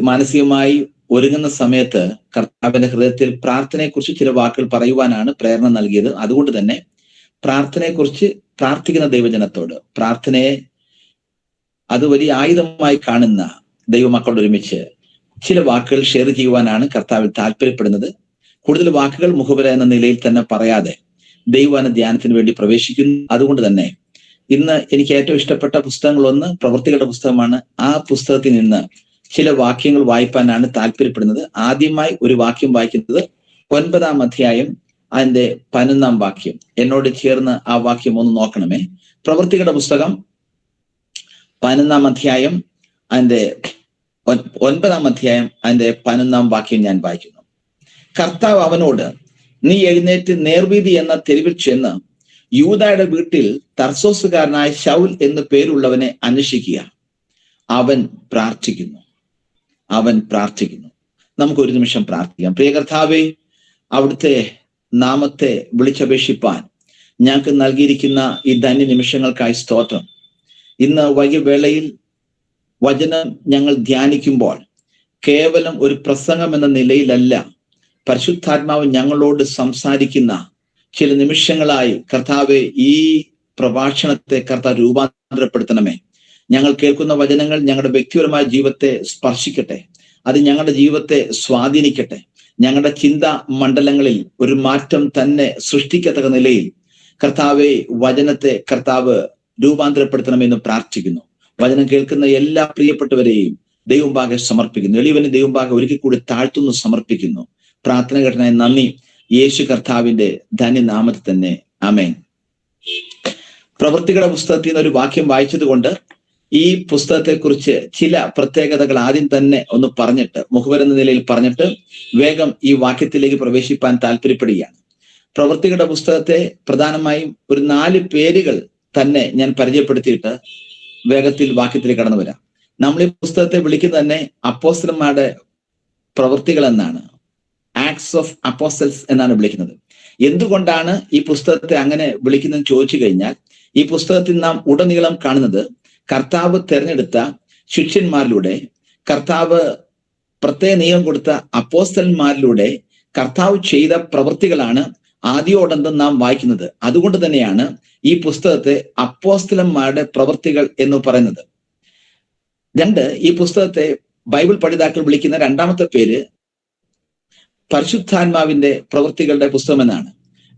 മാനസികമായി ഒരുങ്ങുന്ന സമയത്ത് കർത്താവിന്റെ ഹൃദയത്തിൽ പ്രാർത്ഥനയെക്കുറിച്ച് ചില വാക്കുകൾ പറയുവാനാണ് പ്രേരണ നൽകിയത്. അതുകൊണ്ട് തന്നെ പ്രാർത്ഥനയെക്കുറിച്ച് പ്രാർത്ഥിക്കുന്ന ദൈവജനത്തോട്, പ്രാർത്ഥനയെ അത് വലിയ ആയുധമായി കാണുന്ന ദൈവമക്കളോട് ഒരുമിച്ച് ചില വാക്കുകൾ ഷെയർ ചെയ്യുവാനാണ് കർത്താവിൽ താല്പര്യപ്പെടുന്നത്. കൂടുതൽ വാക്കുകൾ മുഖവര എന്ന നിലയിൽ തന്നെ പറയാതെ ദൈവവചന ധ്യാനത്തിന് വേണ്ടി പ്രവേശിക്കുന്നു. അതുകൊണ്ട് തന്നെ ഇന്ന് എനിക്ക് ഏറ്റവും ഇഷ്ടപ്പെട്ട പുസ്തകങ്ങളൊന്ന് പ്രവൃത്തികളുടെ പുസ്തകമാണ്. ആ പുസ്തകത്തിൽ നിന്ന് ചില വാക്യങ്ങൾ വായിപ്പാനാണ് താല്പര്യപ്പെടുന്നത്. ആദ്യമായി ഒരു വാക്യം വായിക്കുന്നത് 9-ാം അധ്യായം അതിന്റെ 11-ാം വാക്യം. എന്നോട് ചേർന്ന് ആ വാക്യം ഒന്ന് നോക്കണമേ. പ്രവൃത്തികളുടെ പുസ്തകം 11-ാം അധ്യായം അതിന്റെ 9-ാം അധ്യായം അതിന്റെ 11-ാം വാക്യം ഞാൻ വായിക്കുന്നു. കർത്താവ് അവനോട്, നീ എഴുന്നേറ്റ് നേർവീതി എന്ന തെരുവിൽ ചെന്ന് യൂദായുടെ വീട്ടിൽ തർസോസുകാരനായ ശൗൽ എന്ന് പേരുള്ളവനെ അന്വേഷിക്കുക. അവൻ പ്രാർത്ഥിക്കുന്നു. നമുക്കൊരു നിമിഷം പ്രാർത്ഥിക്കാം. പ്രിയ കർത്താവേ, അവിടുത്തെ നാമത്തെ വിളിച്ചപേക്ഷിപ്പാൻ ഞങ്ങൾക്ക് നൽകിയിരിക്കുന്ന ഈ ധന്യ നിമിഷങ്ങൾക്കായി സ്തോത്രം. ഇന്ന് വൈകിവേളയിൽ വചനം ഞങ്ങൾ ധ്യാനിക്കുമ്പോൾ കേവലം ഒരു പ്രസംഗം എന്ന നിലയിലല്ല, പരിശുദ്ധാത്മാവ് ഞങ്ങളോട് സംസാരിക്കുന്ന ചില നിമിഷങ്ങളായി കർത്താവെ ഈ പ്രഭാഷണത്തെ കർത്താവ് രൂപാന്തരപ്പെടുത്തണമേ. ഞങ്ങൾ കേൾക്കുന്ന വചനങ്ങൾ ഞങ്ങളുടെ വ്യക്തിപരമായ ജീവിതത്തെ സ്പർശിക്കട്ടെ. അത് ഞങ്ങളുടെ ജീവിതത്തെ സ്വാധീനിക്കട്ടെ. ഞങ്ങളുടെ ചിന്താ മണ്ഡലങ്ങളിൽ ഒരു മാറ്റം തന്നെ സൃഷ്ടിക്കത്തക്ക നിലയിൽ കർത്താവെ വചനത്തെ കർത്താവ് രൂപാന്തരപ്പെടുത്തണമെന്ന് പ്രാർത്ഥിക്കുന്നു. വചനം കേൾക്കുന്ന എല്ലാ പ്രിയപ്പെട്ടവരെയും ദൈവമുമ്പാകെ സമർപ്പിക്കുന്നു. എളിയവനെ ദൈവമുമ്പാകെ ഒരിക്കൽ കൂടി താഴ്ത്തുന്നു സമർപ്പിക്കുന്നു. പ്രാർത്ഥന കേട്ടനായി നന്ദി. യേശു കർത്താവിന്റെ ധന്യനാമത്തിൽ തന്നെ ആമേൻ. പ്രവൃത്തികളുടെ പുസ്തകത്തിൽ നിന്ന് ഒരു വാക്യം വായിച്ചത് കൊണ്ട് ഈ പുസ്തകത്തെക്കുറിച്ച് ചില പ്രത്യേകതകൾ ആദ്യം തന്നെ ഒന്ന് പറഞ്ഞിട്ട്, മുഖവരെന്ന നിലയിൽ പറഞ്ഞിട്ട് വേഗം ഈ വാക്യത്തിലേക്ക് പ്രവേശിപ്പാൻ താല്പര്യപ്പെടുകയാണ്. പ്രവൃത്തികളുടെ പുസ്തകത്തെ പ്രധാനമായും ഒരു 4 പേരുകൾ തന്നെ ഞാൻ പരിചയപ്പെടുത്തിയിട്ട് വേഗത്തിൽ വാക്യത്തിലേക്ക് കടന്നു വരാം. നമ്മൾ ഈ പുസ്തകത്തെ വിളിക്കുന്നത് തന്നെ അപ്പോസ്തലന്മാരുടെ പ്രവൃത്തികൾ എന്നാണ്, ആക്ട്സ് ഓഫ് അപ്പോസ്റ്റൽസ് എന്നാണ് വിളിക്കുന്നത്. എന്തുകൊണ്ടാണ് ഈ പുസ്തകത്തെ അങ്ങനെ വിളിക്കുന്നതെന്ന് ചോദിച്ചു കഴിഞ്ഞാൽ, ഈ പുസ്തകത്തിൽ നാം ഉടനീളം കാണുന്നത് കർത്താവ് തെരഞ്ഞെടുത്ത ശിഷ്യന്മാരിലൂടെ, കർത്താവ് പ്രത്യേക നിയമം കൊടുത്ത അപ്പോസ്തലന്മാരിലൂടെ കർത്താവ് ചെയ്ത പ്രവൃത്തികളാണ് ആദ്യോടന്തം നാം വായിക്കുന്നത്. അതുകൊണ്ട് തന്നെയാണ് ഈ പുസ്തകത്തെ അപ്പോസ്തലന്മാരുടെ പ്രവൃത്തികൾ എന്ന് പറയുന്നത്. 2, ഈ പുസ്തകത്തെ ബൈബിൾ പഠിതാക്കൾ വിളിക്കുന്ന രണ്ടാമത്തെ പേര് പരിശുദ്ധാത്മാവിന്റെ പ്രവൃത്തികളുടെ പുസ്തകം എന്നാണ്.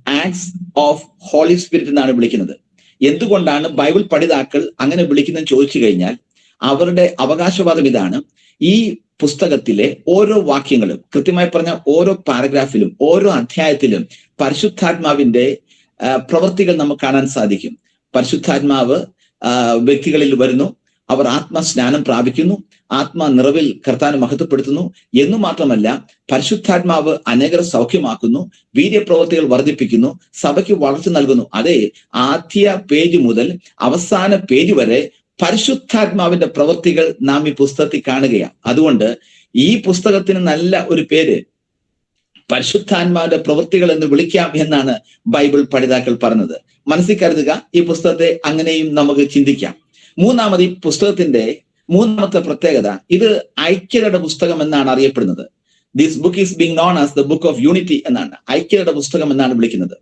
ആക്ട്സ് ഓഫ് ഹോളി സ്പിരിറ്റ് എന്നാണ് വിളിക്കുന്നത്. എന്തുകൊണ്ടാണ് ബൈബിൾ പഠിതാക്കൾ അങ്ങനെ വിളിക്കുന്നതെന്ന് ചോദിച്ചു കഴിഞ്ഞാൽ, അവരുടെ അവകാശവാദം ഇതാണ്: ഈ പുസ്തകത്തിലെ ഓരോ വാക്യങ്ങളും, കൃത്യമായി പറഞ്ഞ ഓരോ പാരഗ്രാഫിലും ഓരോ അധ്യായത്തിലും പരിശുദ്ധാത്മാവിന്റെ പ്രവൃത്തികൾ നമുക്ക് കാണാൻ സാധിക്കും. പരിശുദ്ധാത്മാവ് വ്യക്തികളിൽ വരുന്നു, അവർ ആത്മസ്നാനം പ്രാപിക്കുന്നു, ആത്മാ നിറവിൽ കർത്താവിനെ മഹത്വപ്പെടുത്തുന്നു എന്നു മാത്രമല്ല, പരിശുദ്ധാത്മാവ് അനേകരെ സൗഖ്യമാക്കുന്നു, വീര്യപ്രവൃത്തികൾ വർദ്ധിപ്പിക്കുന്നു, സഭയ്ക്ക് വളർച്ച നൽകുന്നു. അതെ, ആദ്യ പേജ് മുതൽ അവസാന പേജ് വരെ പരിശുദ്ധാത്മാവിന്റെ പ്രവൃത്തികൾ നാം ഈ പുസ്തകത്തിൽ കാണുകയാണ്. അതുകൊണ്ട് ഈ പുസ്തകത്തിന് നല്ല ഒരു പേര് പരിശുദ്ധാത്മാവിന്റെ പ്രവൃത്തികൾ എന്ന് വിളിക്കാം എന്നാണ് ബൈബിൾ പഠിതാക്കൾ പറഞ്ഞത്. മനസ്സിൽ കരുതുക, ഈ പുസ്തകത്തെ അങ്ങനെയും നമുക്ക് ചിന്തിക്കാം. മൂന്നാമത്, ഈ പുസ്തകത്തിന്റെ മൂന്നാമത്തെ പ്രത്യേകത, ഇത് ഐക്യതയുടെ പുസ്തകം എന്നാണ് അറിയപ്പെടുന്നത്. This book is being known as the book of unity എന്നാണ്, ഐക്യതയുടെ പുസ്തകം എന്നാണ് വിളിക്കുന്നത്.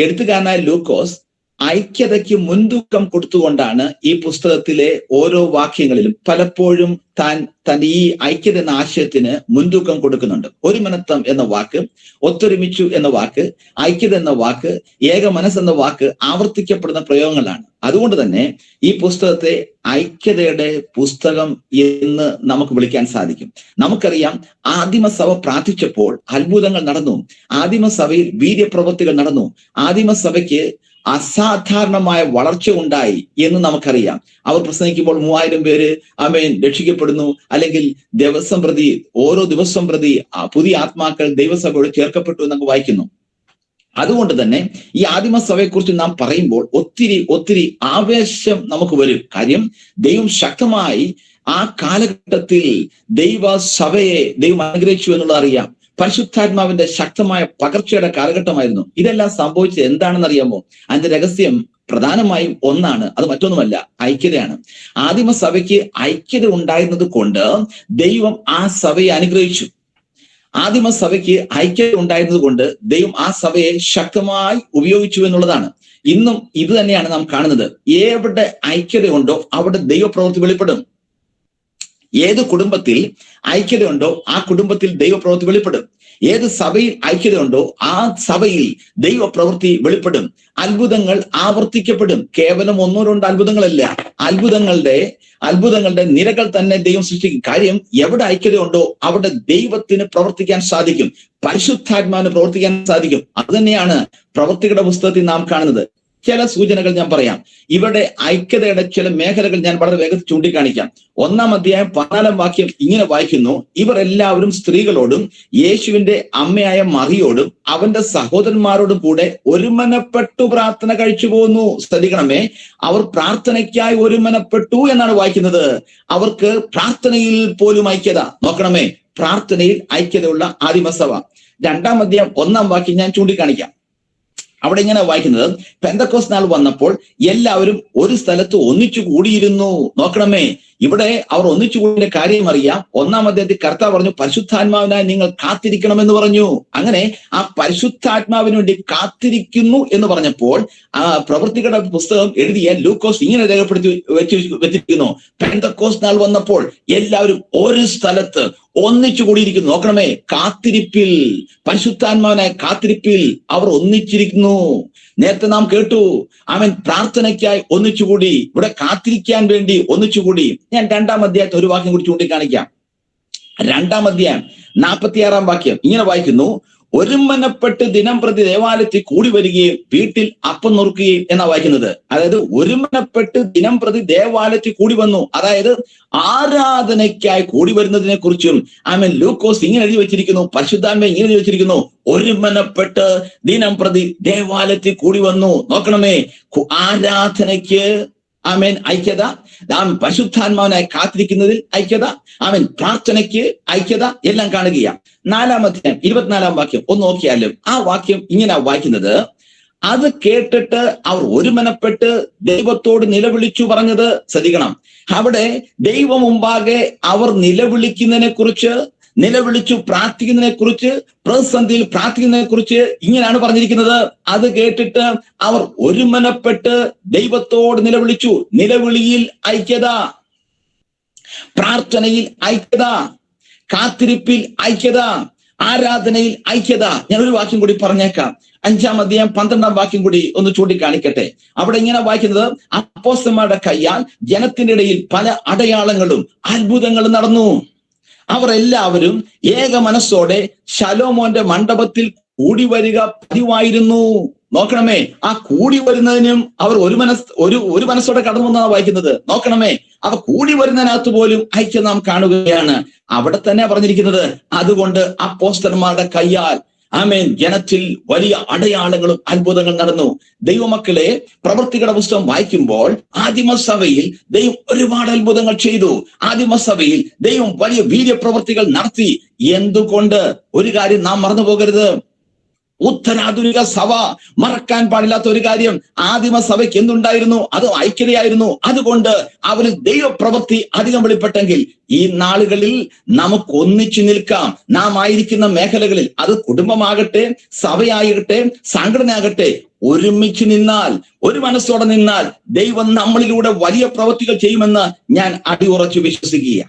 എഴുത്തുകാരനായ ലൂക്കോസ് ഐക്യതയ്ക്ക് മുൻതൂക്കം കൊടുത്തുകൊണ്ടാണ് ഈ പുസ്തകത്തിലെ ഓരോ വാക്യങ്ങളിലും പലപ്പോഴും തന്റെ ഈ ഐക്യത എന്ന ആശയത്തിന് മുൻതൂക്കം കൊടുക്കുന്നുണ്ട്. ഒരു മനത്വം എന്ന വാക്ക്, ഒത്തൊരുമിച്ചു എന്ന വാക്ക്, ഐക്യത എന്ന വാക്ക്, ഏക മനസ്സെന്ന വാക്ക് ആവർത്തിക്കപ്പെടുന്ന പ്രയോഗങ്ങളാണ്. അതുകൊണ്ട് തന്നെ ഈ പുസ്തകത്തെ ഐക്യതയുടെ പുസ്തകം എന്ന് നമുക്ക് വിളിക്കാൻ സാധിക്കും. നമുക്കറിയാം, ആദിമസഭ പ്രാർത്ഥിച്ചപ്പോൾ അത്ഭുതങ്ങൾ നടന്നു, ആദിമസഭയിൽ വീര്യപ്രവൃത്തികൾ നടന്നു, ആദിമസഭയ്ക്ക് അസാധാരണമായ വളർച്ച ഉണ്ടായി എന്ന് നമുക്കറിയാം. അവർ പ്രസംഗിക്കുമ്പോൾ 3000 പേര് ആമേൻ രക്ഷിക്കപ്പെടുന്നു, അല്ലെങ്കിൽ ഓരോ ദിവസം പ്രതി പുതിയ ആത്മാക്കൾ ദൈവസഭയോട് ചേർക്കപ്പെട്ടു എന്നൊക്കെ വായിക്കുന്നു. അതുകൊണ്ട് തന്നെ ഈ ആദിമസഭയെക്കുറിച്ച് നാം പറയുമ്പോൾ ഒത്തിരി ആവേശം നമുക്ക് വരും. കാര്യം, ദൈവം ശക്തമായി ആ കാലഘട്ടത്തിൽ ദൈവസഭയെ ദൈവം അനുഗ്രഹിച്ചു എന്നുള്ളത് അറിയാം. പരിശുദ്ധാത്മാവിന്റെ ശക്തമായ പകർച്ചയുടെ കാലഘട്ടമായിരുന്നു. ഇതെല്ലാം സംഭവിച്ചത് എന്താണെന്ന് അറിയാമോ? അതിന്റെ രഹസ്യം പ്രധാനമായും ഒന്നാണ്, അത് മറ്റൊന്നുമല്ല, ഐക്യതയാണ്. ആദിമ സഭയ്ക്ക് ഐക്യത ഉണ്ടായിരുന്നത് കൊണ്ട് ദൈവം ആ സഭയെ അനുഗ്രഹിച്ചു. ആദിമ സഭയ്ക്ക് ഐക്യത ഉണ്ടായിരുന്നത് കൊണ്ട് ദൈവം ആ സഭയെ ശക്തമായി ഉപയോഗിച്ചു എന്നുള്ളതാണ്. ഇന്നും ഇത് തന്നെയാണ് നാം കാണുന്നത്. എവിടെ ഐക്യതയുണ്ടോ അവിടെ ദൈവപ്രവൃത്തി വെളിപ്പെടും. ഏത് കുടുംബത്തിൽ ഐക്യതയുണ്ടോ ആ കുടുംബത്തിൽ ദൈവപ്രവൃത്തി വെളിപ്പെടും. ഏത് സഭയിൽ ഐക്യതയുണ്ടോ ആ സഭയിൽ ദൈവപ്രവൃത്തി വെളിപ്പെടും. അത്ഭുതങ്ങൾ ആവർത്തിക്കപ്പെടും. കേവലം 1-2 അത്ഭുതങ്ങളല്ല, അത്ഭുതങ്ങളുടെ നിരകൾ തന്നെ ദൈവം സൃഷ്ടിക്കും. കാര്യം എവിടെ ഐക്യതയുണ്ടോ അവിടെ ദൈവത്തിന് പ്രവർത്തിക്കാൻ സാധിക്കും, പരിശുദ്ധാത്മാവിന് പ്രവർത്തിക്കാൻ സാധിക്കും. അത് തന്നെയാണ് പ്രവൃത്തികളുടെ പുസ്തകത്തിൽ നാം കാണുന്നത്. ചില സൂചനകൾ ഞാൻ പറയാം. ഇവിടെ ഐക്യതയുടെ ചില മേഖലകൾ ഞാൻ വളരെ വേഗത്തിൽ ചൂണ്ടിക്കാണിക്കാം. 1-ാം അധ്യായം 14-ാം വാക്യം ഇങ്ങനെ വായിക്കുന്നു: ഇവർ എല്ലാവരും സ്ത്രീകളോടും യേശുവിന്റെ അമ്മയായ മറിയോടും അവന്റെ സഹോദരന്മാരോടും കൂടെ ഒരുമനപ്പെട്ടു പ്രാർത്ഥന കഴിച്ചു പോന്നു. ശ്രദ്ധിക്കണമേ, അവർ പ്രാർത്ഥനയ്ക്കായി ഒരുമനപ്പെട്ടു എന്നാണ് വായിക്കുന്നത്. അവർക്ക് പ്രാർത്ഥനയിൽ പോലും ഐക്യത. നോക്കണമേ, പ്രാർത്ഥനയിൽ ഐക്യതയുള്ള ആദിമസഭ. 2-ാം അധ്യായം 1-ാം വാക്യം ഞാൻ ചൂണ്ടിക്കാണിക്കാം. അവിടെ ഇങ്ങനെ വായിക്കുന്നത്: പെന്തക്കോസ്ത് നാൾ വന്നപ്പോൾ എല്ലാവരും ഒരു സ്ഥലത്ത് ഒന്നിച്ചു കൂടിയിരുന്നു. നോക്കണമേ, ഇവിടെ അവർ ഒന്നിച്ചു കൂടിയ കാര്യം അറിയാം. 1-ാം അധ്യായത്തിൽ കർത്താവ് പറഞ്ഞു, പരിശുദ്ധാത്മാവിനായി നിങ്ങൾ കാത്തിരിക്കണമെന്ന് പറഞ്ഞു. അങ്ങനെ ആ പരിശുദ്ധാത്മാവിന് വേണ്ടി കാത്തിരിക്കുന്നു എന്ന് പറഞ്ഞപ്പോൾ ആ പ്രവൃത്തികളുടെ പുസ്തകം എഴുതിയ ലൂക്കോസ് ഇങ്ങനെ രേഖപ്പെടുത്തി വെച്ചിരിക്കുന്നു: പെന്തക്കോസ്ത് നാൾ വന്നപ്പോൾ എല്ലാവരും ഒരു സ്ഥലത്ത് ഒന്നിച്ചു കൂടിയിരിക്കുന്നു. നോക്കണമേ, കാത്തിരിപ്പിൽ, പരിശുദ്ധാത്മാവിനായ കാത്തിരിപ്പിൽ അവർ ഒന്നിച്ചിരിക്കുന്നു. നേരത്തെ നാം കേട്ടു, അവൻ പ്രാർത്ഥനയ്ക്കായി ഒന്നിച്ചുകൂടി, ഇവിടെ കാത്തിരിക്കാൻ വേണ്ടി ഒന്നിച്ചുകൂടി. ഞാൻ 2-ാം അധ്യായത്തെ ഒരു വാക്യം കൂടി ചൂണ്ടിക്കാണിക്കാം. 2-ാം അധ്യായം 46-ാം വാക്യം ഇങ്ങനെ വായിക്കുന്നു: ഒരുമനപ്പെട്ട് ദിനം പ്രതി ദേവാലയത്തിൽ കൂടി വരികയും വീട്ടിൽ അപ്പം നുറുക്കുകയും എന്നാ വായിക്കുന്നത്. അതായത് ഒരുമനപ്പെട്ട് ദിനം പ്രതി ദേവാലയത്തിൽ കൂടി വന്നു. അതായത് ആരാധനയ്ക്കായി കൂടി വരുന്നതിനെ കുറിച്ചും ലൂക്കോസ് ഇങ്ങനെ എഴുതി വെച്ചിരിക്കുന്നു, പരിശുദ്ധാത്മ ഇങ്ങനെ എഴുതി വെച്ചിരിക്കുന്നു: ഒരുമനപ്പെട്ട് ദിനം പ്രതി ദേവാലയത്തിൽ കൂടി വന്നു. നോക്കണമേ, ആരാധനയ്ക്ക് ഐക്യത, പരിശുദ്ധാത്മാവിനായി കാത്തിരിക്കുന്നതിൽ ഐക്യത, പ്രാർത്ഥനയ്ക്ക് ഐക്യത, എല്ലാം കാണുകയാണ്. 4-ാം അധ്യായം 24-ാം വാക്യം ഒന്ന് നോക്കിയാലും ആ വാക്യം ഇങ്ങനെ വായിക്കുന്നത്: അത് കേട്ടിട്ട് അവർ ഒരുമനപ്പെട്ട് ദൈവത്തോട് നിലവിളിച്ചു പറഞ്ഞത്. ശ്രദ്ധിക്കണം, അവിടെ ദൈവം മുമ്പാകെ അവർ നിലവിളിച്ചു പ്രാർത്ഥിക്കുന്നതിനെ കുറിച്ച്, പ്രതിസന്ധിയിൽ പ്രാർത്ഥിക്കുന്നതിനെ കുറിച്ച് ഇങ്ങനെയാണ് പറഞ്ഞിരിക്കുന്നത്: അത് കേട്ടിട്ട് അവർ ഒരുമനപ്പെട്ട് ദൈവത്തോട് നിലവിളിച്ചു. നിലവിളിയിൽ ഐക്യത, പ്രാർത്ഥനയിൽ ഐക്യത, കാത്തിരിപ്പിൽ ഐക്യത, ആരാധനയിൽ ഐക്യത. ഞാൻ ഒരു വാക്യം കൂടി പറഞ്ഞേക്കാം. 5-ാം അധ്യായം 12-ാം വാക്യം കൂടി ഒന്ന് ചൂണ്ടിക്കാണിക്കട്ടെ. അവിടെ ഇങ്ങനെ വായിക്കുന്നത്: അപ്പോസ്തലന്മാരുടെ കയ്യാൽ ജനത്തിന്റെ ഇടയിൽ പല അടയാളങ്ങളും അത്ഭുതങ്ങളും നടന്നു. അവർ എല്ലാവരും ഏക മനസ്സോടെ ശലോമോന്റെ മണ്ഡപത്തിൽ കൂടി വരിക പതിവായിരുന്നു. നോക്കണമേ, ആ കൂടി വരുന്നതിനും അവർ ഒരു മനസ്സോടെ കടന്നു വന്നാണ് വായിക്കുന്നത്. നോക്കണമേ, അവ കൂടി വരുന്നതിനകത്ത് പോലും ഐക്യം നാം കാണുകയാണ്. അവിടെ തന്നെ പറഞ്ഞിരിക്കുന്നത്: അതുകൊണ്ട് അപ്പോസ്തലന്മാരുടെ കയ്യാൽ ജനത്തിൽ വലിയ അടയാളങ്ങളും അത്ഭുതങ്ങളും നടന്നു. ദൈവമക്കളെ, പ്രവൃത്തികളുടെ പുസ്തകം വായിക്കുമ്പോൾ ആദിമസഭയിൽ ദൈവം ഒരുപാട് അത്ഭുതങ്ങൾ ചെയ്തു. ആദിമസഭയിൽ ദൈവം വലിയ വീര്യപ്രവൃത്തികൾ നടത്തി. എന്തുകൊണ്ട്? ഒരു കാര്യം നാം മറന്നു പോകരുത്. ഉത്തരാധുനിക സഭ മറക്കാൻ പാടില്ലാത്ത ഒരു കാര്യം, ആദിമസഭയ്ക്ക് എന്തുണ്ടായിരുന്നു? അത് ഐക്യതയായിരുന്നു. അതുകൊണ്ട് അവരിൽ ദൈവപ്രവൃത്തി അധികം വെളിപ്പെട്ടെങ്കിൽ ഈ നാളുകളിൽ നമുക്ക് ഒന്നിച്ചു നിൽക്കാം. നാം ആയിരിക്കുന്ന മേഖലകളിൽ, അത് കുടുംബമാകട്ടെ, സഭയാകട്ടെ, സംഘടനയാകട്ടെ, ഒരുമിച്ച് നിന്നാൽ, ഒരു മനസ്സോടെ നിന്നാൽ ദൈവം നമ്മളിലൂടെ വലിയ പ്രവൃത്തികൾ ചെയ്യുമെന്ന് ഞാൻ അടിയുറച്ചു വിശ്വസിക്കുക.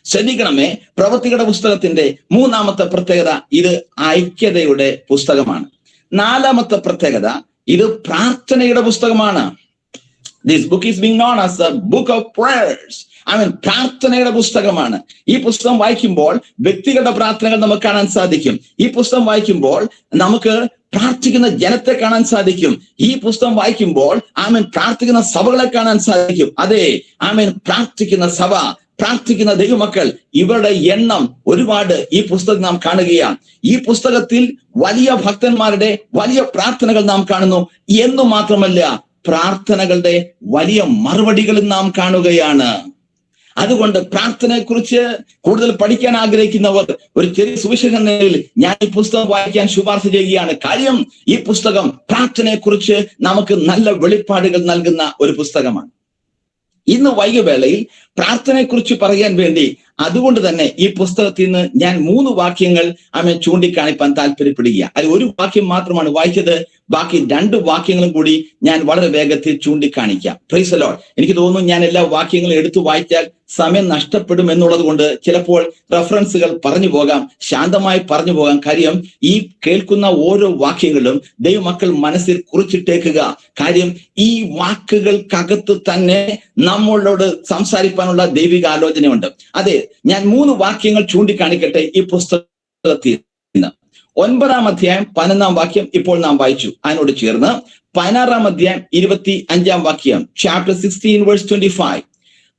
ശ്രദ്ധിക്കണമേ, പ്രവൃത്തികളുടെ പുസ്തകത്തിന്റെ 3-ാമത്തെ പ്രത്യേകത, ഇത് ഐക്യതയുടെ പുസ്തകമാണ്. 4-ാമത്തെ പ്രത്യേകത, ഇത് പ്രാർത്ഥനയുടെ പുസ്തകമാണ്. This book is being known as the book of prayers. പ്രാർത്ഥനയുടെ പുസ്തകമാണ്. ഈ പുസ്തകം വായിക്കുമ്പോൾ വ്യക്തികളുടെ പ്രാർത്ഥനകൾ നമുക്ക് കാണാൻ സാധിക്കും. ഈ പുസ്തകം വായിക്കുമ്പോൾ നമുക്ക് പ്രാർത്ഥിക്കുന്ന ജനത്തെ കാണാൻ സാധിക്കും. ഈ പുസ്തകം വായിക്കുമ്പോൾ പ്രാർത്ഥിക്കുന്ന സഭകളെ കാണാൻ സാധിക്കും. അതെ, പ്രാർത്ഥിക്കുന്ന സഭ, പ്രാർത്ഥിക്കുന്ന ദൈവമക്കൾ, ഇവരുടെ എണ്ണം ഒരുപാട് ഈ പുസ്തകം നാം കാണുകയാണ്. ഈ പുസ്തകത്തിൽ വലിയ ഭക്തന്മാരുടെ വലിയ പ്രാർത്ഥനകൾ നാം കാണുന്നു. എന്നു മാത്രമല്ല, പ്രാർത്ഥനകളുടെ വലിയ മറുപടികളും നാം കാണുകയാണ്. അതുകൊണ്ട് പ്രാർത്ഥനയെക്കുറിച്ച് കൂടുതൽ പഠിക്കാൻ ആഗ്രഹിക്കുന്നവർ ഒരു ചെറിയ സുവിശേഷ നിലയിൽ ഞാൻ ഈ പുസ്തകം വായിക്കാൻ ശുപാർശ ചെയ്യുകയാണ്. കാര്യം ഈ പുസ്തകം പ്രാർത്ഥനയെക്കുറിച്ച് നമുക്ക് നല്ല വെളിപ്പാടുകൾ നൽകുന്ന ഒരു പുസ്തകമാണ്. ഇന്ന് വൈകുവേളയിൽ പ്രാർത്ഥനയെക്കുറിച്ച് പറയാൻ വേണ്ടി അതുകൊണ്ട് തന്നെ ഈ പുസ്തകത്തിൽ നിന്ന് ഞാൻ 3 വാക്യങ്ങൾ ചൂണ്ടിക്കാണിപ്പാൻ താല്പര്യപ്പെടുക. അതിൽ ഒരു വാക്യം മാത്രമാണ് വായിച്ചത്. ബാക്കി 2 വാക്യങ്ങളും കൂടി ഞാൻ വളരെ വേഗത്തിൽ ചൂണ്ടിക്കാണിക്കാം. Price the Lord. എനിക്ക് തോന്നുന്നു ഞാൻ എല്ലാ വാക്യങ്ങളും എടുത്തു വായിച്ചാൽ സമയം നഷ്ടപ്പെടും എന്നുള്ളത് കൊണ്ട് ചിലപ്പോൾ റെഫറൻസുകൾ പറഞ്ഞു പോകാം, ശാന്തമായി പറഞ്ഞു പോകാം. കാര്യം ഈ കേൾക്കുന്ന ഓരോ വാക്യങ്ങളും ദൈവമക്കൾ മനസ്സിൽ കുറിച്ചിട്ടേക്കുക. കാര്യം ഈ വാക്കുകൾക്കകത്ത് തന്നെ നമ്മളോട് സംസാരിക്കാനുള്ള ദൈവിക ആലോചനയുണ്ട്. അതെ, ഞാൻ 3 വാക്യങ്ങൾ ചൂണ്ടിക്കാണിക്കട്ടെ ഈ പുസ്തകത്തിൽ നിന്ന്. 9-ാം അധ്യായം 11-ാം വാക്യം ഇപ്പോൾ നാം വായിച്ചു. അതിനോട് ചേർന്ന് 16-ാം അധ്യായം 25-ാം വാക്യം, ചാപ്റ്റർ 16 വേഴ്സ് 25.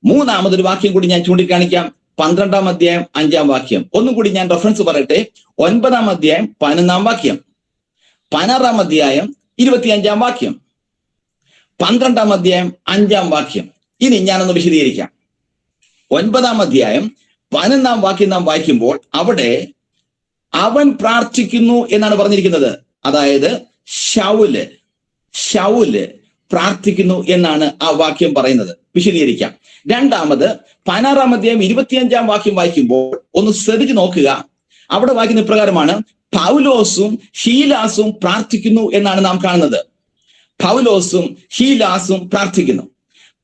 3-ാമതൊരു വാക്യം കൂടി ഞാൻ ചൂണ്ടിക്കാണിക്കാം, 12-ാം അധ്യായം 5-ാം വാക്യം. ഒന്നും കൂടി ഞാൻ റെഫറൻസ് പറയട്ടെ. 9-ാം അധ്യായം 11-ാം വാക്യം, 16-ാം അധ്യായം 25-ാം വാക്യം, 12-ാം അധ്യായം 5-ാം വാക്യം. ഇനി ഞാനൊന്ന് വിശദീകരിക്കാം. 9-ാം അധ്യായം 11-ാം വാക്യം നാം വായിക്കുമ്പോൾ അവിടെ അവൻ പ്രാർത്ഥിക്കുന്നു എന്നാണ് പറഞ്ഞിരിക്കുന്നത്. അതായത് ശൗല് പ്രാർത്ഥിക്കുന്നു എന്നാണ് ആ വാക്യം പറയുന്നത്. വിശദീകരിക്കാം. രണ്ടാമത് 16-ാം അധ്യായം 25-ാം വാക്യം വായിക്കുമ്പോൾ ഒന്ന് ശ്രദ്ധിച്ച് നോക്കുക. അവിടെ വായിക്കുന്ന ഇപ്രകാരമാണ്, പൗലോസും ശീലാസും പ്രാർത്ഥിക്കുന്നു എന്നാണ് നാം കാണുന്നത്. പൗലോസും ശീലാസും പ്രാർത്ഥിക്കുന്നു.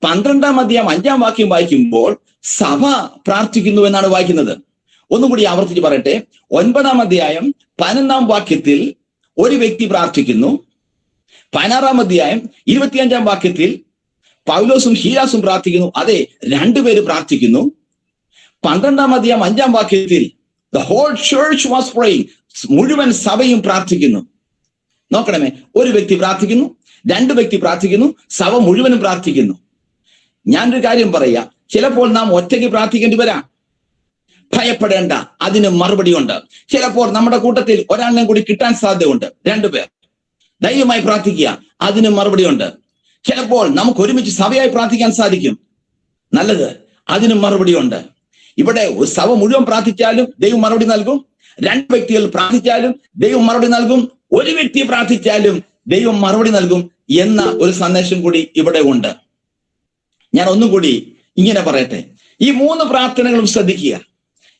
12-ാം അധ്യായം 5-ാം വാക്യം വായിക്കുമ്പോൾ സഭ പ്രാർത്ഥിക്കുന്നു എന്നാണ് വായിക്കുന്നത്. ഒന്നുകൂടി ആവർത്തിച്ച് പറയട്ടെ. 9-ാം അധ്യായം 11-ാം വാക്യത്തിൽ ഒരു വ്യക്തി പ്രാർത്ഥിക്കുന്നു. 16-ാം അധ്യായം 25-ാം വാക്യത്തിൽ പൗലോസും ശീലാസും പ്രാർത്ഥിക്കുന്നു. അതെ, 2 പേര് പ്രാർത്ഥിക്കുന്നു. 12-ാം അധ്യായം 5-ാം വാക്യത്തിൽ the whole church was praying, മുഴുവൻ സഭയും പ്രാർത്ഥിക്കുന്നു. നോക്കണമേ, ഒരു വ്യക്തി പ്രാർത്ഥിക്കുന്നു, 2 വ്യക്തി പ്രാർത്ഥിക്കുന്നു, സഭ മുഴുവനും പ്രാർത്ഥിക്കുന്നു. ഞാനൊരു കാര്യം പറയാം, ചിലപ്പോൾ നാം ഒറ്റയ്ക്ക് പ്രാർത്ഥിക്കേണ്ടി വരാം. ഭയപ്പെടേണ്ട, അതിന് മറുപടിയുണ്ട്. ചിലപ്പോൾ നമ്മുടെ കൂട്ടത്തിൽ ഒരാളിനെ കൂടി കിട്ടാൻ സാധ്യതയുണ്ട്. 2 പേർ ധൈര്യമായി പ്രാർത്ഥിക്കുക, അതിന് മറുപടിയുണ്ട്. ചിലപ്പോൾ നമുക്ക് ഒരുമിച്ച് സഭയായി പ്രാർത്ഥിക്കാൻ സാധിക്കും, നല്ലത്, അതിന് മറുപടിയുണ്ട്. ഇവിടെ സഭ മുഴുവൻ പ്രാർത്ഥിച്ചാലും ദൈവം മറുപടി നൽകും. 2 വ്യക്തികൾ പ്രാർത്ഥിച്ചാലും ദൈവം മറുപടി നൽകും. ഒരു വ്യക്തി പ്രാർത്ഥിച്ചാലും ദൈവം മറുപടി നൽകും എന്ന ഒരു സന്ദേശം കൂടി ഇവിടെ ഉണ്ട്. ഞാൻ ഒന്നുകൂടി ഇങ്ങനെ പറയട്ടെ, ഈ 3 പ്രാർത്ഥനകളും ശ്രദ്ധിക്കുക.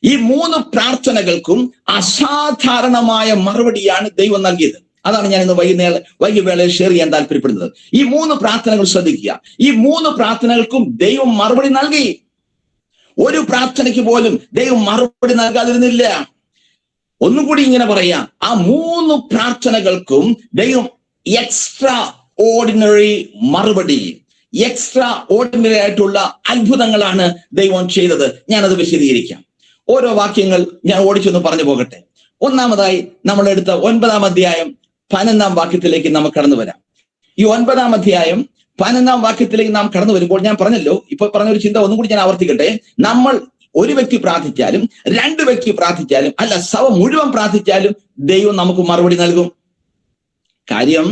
ഈ 3 പ്രാർത്ഥനകൾക്കും അസാധാരണമായ മറുപടിയാണ് ദൈവം നൽകിയത്. അതാണ് ഞാൻ ഇന്ന് വൈകുവേളയിൽ ഷെയർ ചെയ്യാൻ താല്പര്യപ്പെടുന്നത്. ഈ 3 പ്രാർത്ഥനകൾ ശ്രദ്ധിക്കുക. ഈ 3 പ്രാർത്ഥനകൾക്കും ദൈവം മറുപടി നൽകി. ഒരു പ്രാർത്ഥനയ്ക്ക് പോലും ദൈവം മറുപടി നൽകാതിരുന്നില്ല. ഒന്നുകൂടി ഇങ്ങനെ പറയാം, ആ 3 പ്രാർത്ഥനകൾക്കും ദൈവം എക്സ്ട്രാ ഓർഡിനറി മറുപടി, എക്സ്ട്രാ ഓർഡിനറി ആയിട്ടുള്ള അത്ഭുതങ്ങളാണ് ദൈവം ചെയ്തത്. ഞാനത് വിശദീകരിക്കാം. ഓരോ വാക്യങ്ങൾ ഞാൻ ഓടിച്ചൊന്ന് പറഞ്ഞു പോകട്ടെ. ഒന്നാമതായി നമ്മൾ എടുത്ത 9-ാം അധ്യായം 11-ാം വാക്യത്തിലേക്ക് നമുക്ക് കടന്നു വരാം. ഈ 9-ാം അധ്യായം 11-ാം വാക്യത്തിലേക്ക് നാം കടന്നു വരുമ്പോൾ ഞാൻ പറഞ്ഞല്ലോ, ഇപ്പൊ പറഞ്ഞൊരു ചിന്ത ഒന്നും കൂടി ഞാൻ ആവർത്തിക്കട്ടെ. നമ്മൾ ഒരു വ്യക്തി പ്രാർത്ഥിച്ചാലും 2 വ്യക്തി പ്രാർത്ഥിച്ചാലും അല്ല, സഭ മുഴുവൻ പ്രാർത്ഥിച്ചാലും ദൈവം നമുക്ക് മറുപടി നൽകും. കാര്യം